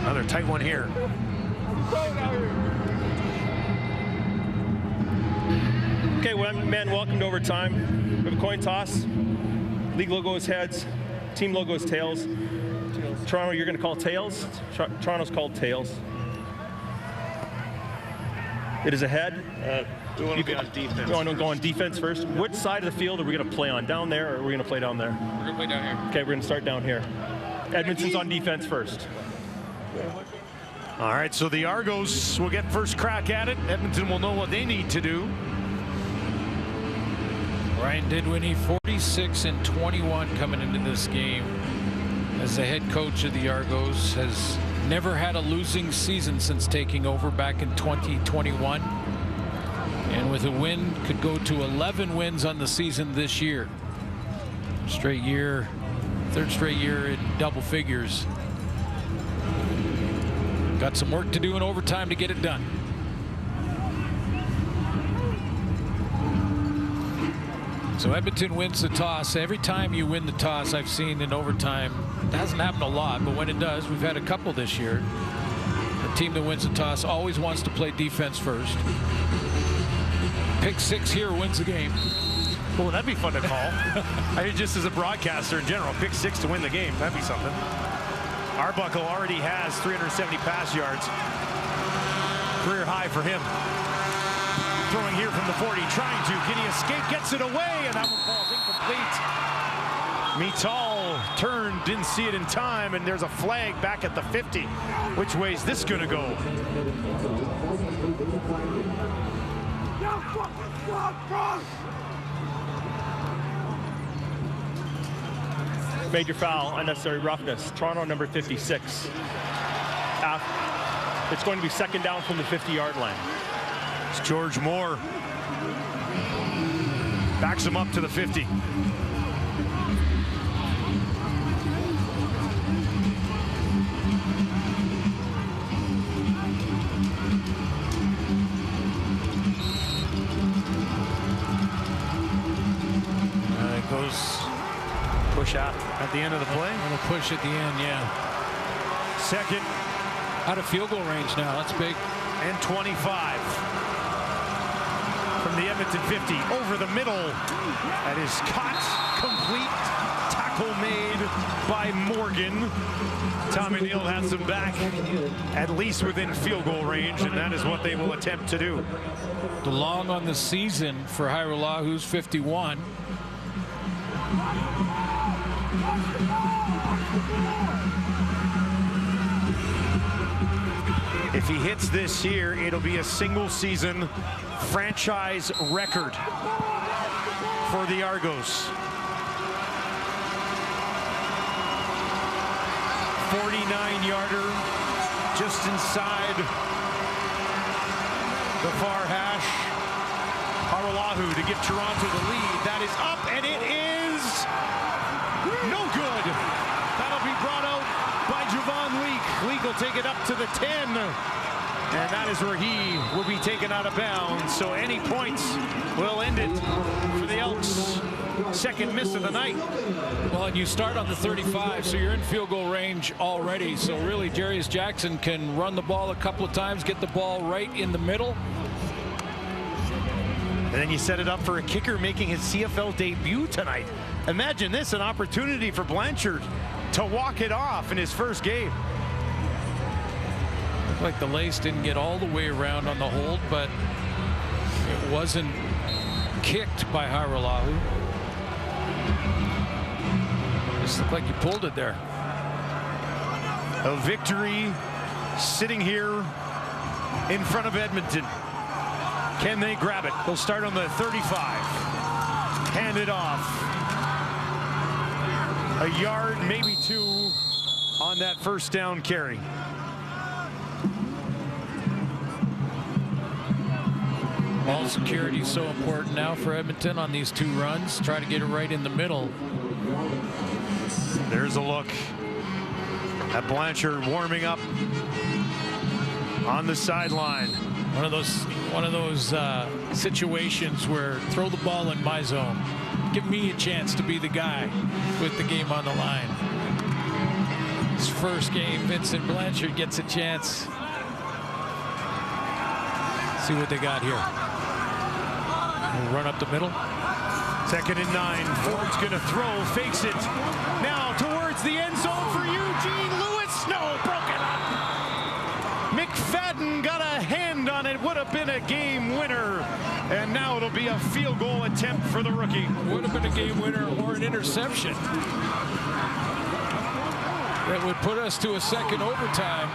Another tight one here. Okay, men, welcome to overtime. We have a coin toss. League logo is heads. Team logo is tails. Toronto, you're going to call tails. Toronto's called tails. It is a head. We want to be on defense. You want to go on defense first? Which side of the field are we going to play on? Down there, or are we going to play down there? We're going to play down here. Okay, we're going to start down here. Edmonton's on defense first. All right, so the Argos will get first crack at it. Edmonton will know what they need to do. Ryan Dinwiddie, 46-21 coming into this game as the head coach of the Argos. Has never had a losing season since taking over back in 2021. And with a win, could go to 11 wins on the season this year. Straight year, third straight year in double figures. Got some work to do in overtime to get it done. So Edmonton wins the toss. Every time you win the toss, I've seen in overtime, it hasn't happened a lot, but when it does, we've had a couple this year. The team that wins the toss always wants to play defense first. Pick 6 here wins the game. Well, that'd be fun to call. I mean, just as a broadcaster in general, pick 6 to win the game. That'd be something. Arbuckle already has 370 pass yards. Career high for him. Throwing here from the 40, trying to. Can he escape? Gets it away, and that one falls incomplete. Mital turned, didn't see it in time, and there's a flag back at the 50. Which way is this going to go? Major foul, unnecessary roughness. Toronto number 56. It's going to be second down from the 50-yard line. It's George Moore. Backs him up to the 50. It goes push out at the end of the play. A little push at the end, yeah. Second. Out of field goal range now. That's big. And 25. From the Edmonton 50 over the middle. That is caught, complete, tackle made by Morgan. Tommy Neal has them back at least within field goal range, and that is what they will attempt to do. DeLong on the season for Hairuoahu's 51. If he hits this here, it'll be a single season franchise record for the Argos. 49-yarder just inside the far hash. Hairuoahu to give Toronto the lead. That is up, and it is no good. That'll be brought out by Javon Leake. Leake will take it up to the 10. And that is where he will be taken out of bounds. So any points will end it for the Elks. Second miss of the night. Well, and you start on the 35, so you're in field goal range already. So really, Jarius Jackson can run the ball a couple of times, get the ball right in the middle. And then you set it up for a kicker making his CFL debut tonight. Imagine this, an opportunity for Blanchard to walk it off in his first game. Looked like the lace didn't get all the way around on the hold, but it wasn't kicked by Hairuoahu. Just looked like you pulled it there. A victory sitting here in front of Edmonton. Can they grab it? They'll start on the 35. Hand it off. A yard, maybe two, on that first down carry. Ball security is so important now for Edmonton on these two runs. Try to get it right in the middle. There's a look at Blanchard warming up on the sideline. One of those situations where throw the ball in my zone. Give me a chance to be the guy with the game on the line. His first game, Vincent Blanchard gets a chance. See what they got here. We'll run up the middle. 2nd and 9. Ford's going to throw, fakes it. Now towards the end zone for Eugene Lewis. No, broken up. McFadden got a hand on it. Would have been a game winner. And now it'll be a field goal attempt for the rookie. Would have been a game winner or an interception. That would put us to a second overtime.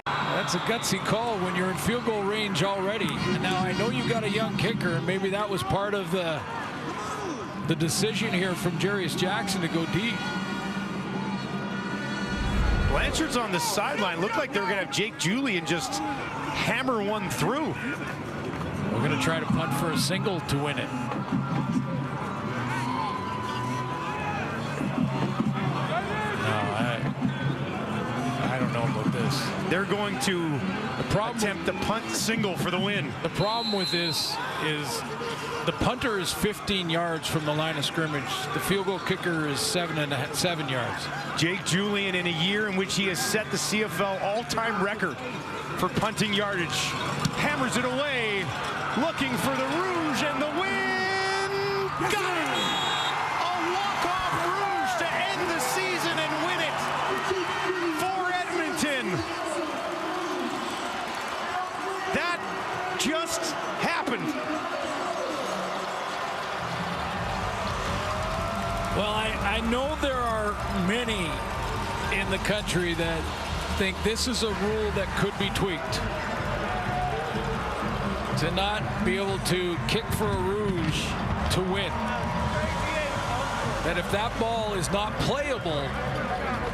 That's a gutsy call when you're in field goal range already. And now I know you've got a young kicker, and maybe that was part of the decision here from Jarius Jackson to go deep. Blanchard's on the sideline. Looked like they were going to have Jake Julian just hammer one through. We're going to try to punt for a single to win it. I don't know about this. They're going to attempt the punt single for the win. The problem with this is the punter is 15 yards from the line of scrimmage. The field goal kicker is 7 yards. Jake Julian, in a year in which he has set the CFL all-time record for punting yardage, hammers it away, looking for the Rouge, and the win. Got it! A walk-off Rouge to end the season and win it for Edmonton. That just happened. Well, I know there are many in the country that think this is a rule that could be tweaked. To not be able to kick for a Rouge to win. That if that ball is not playable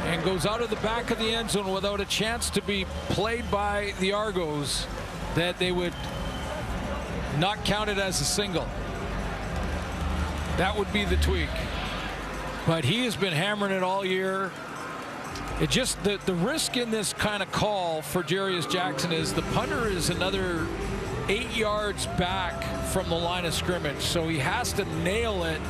and goes out of the back of the end zone without a chance to be played by the Argos, that they would not count it as a single. That would be the tweak. But he has been hammering it all year. It just, the risk in this kind of call for Jarius Jackson is the punter is another 8 yards back from the line of scrimmage, so he has to nail it.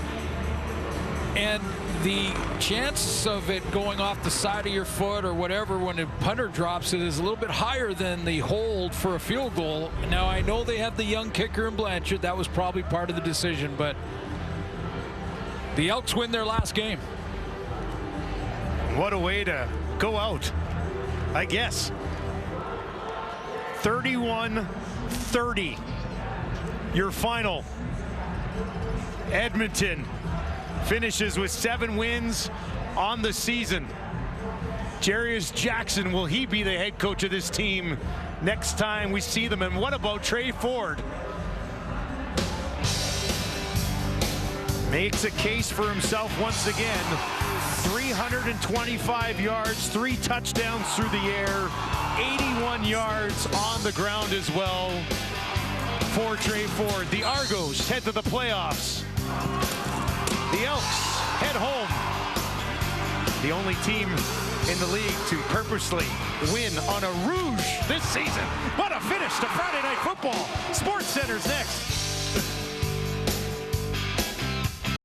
And the chances of it going off the side of your foot or whatever when the punter drops it is a little bit higher than the hold for a field goal. Now, I know they have the young kicker in Blanchard. That was probably part of the decision, but The Elks win their last game. What a way to go out, I guess. 31-30. Your final. Edmonton finishes with 7 wins on the season. Jarius Jackson, will he be the head coach of this team next time we see them? And what about Trey Ford? Makes a case for himself once again. 325 yards, 3 touchdowns through the air, 81 yards on the ground as well for Trey Ford. The Argos head to the playoffs. The Elks head home. The only team in the league to purposely win on a rouge this season. What a finish to Friday Night Football. SportsCenter's next.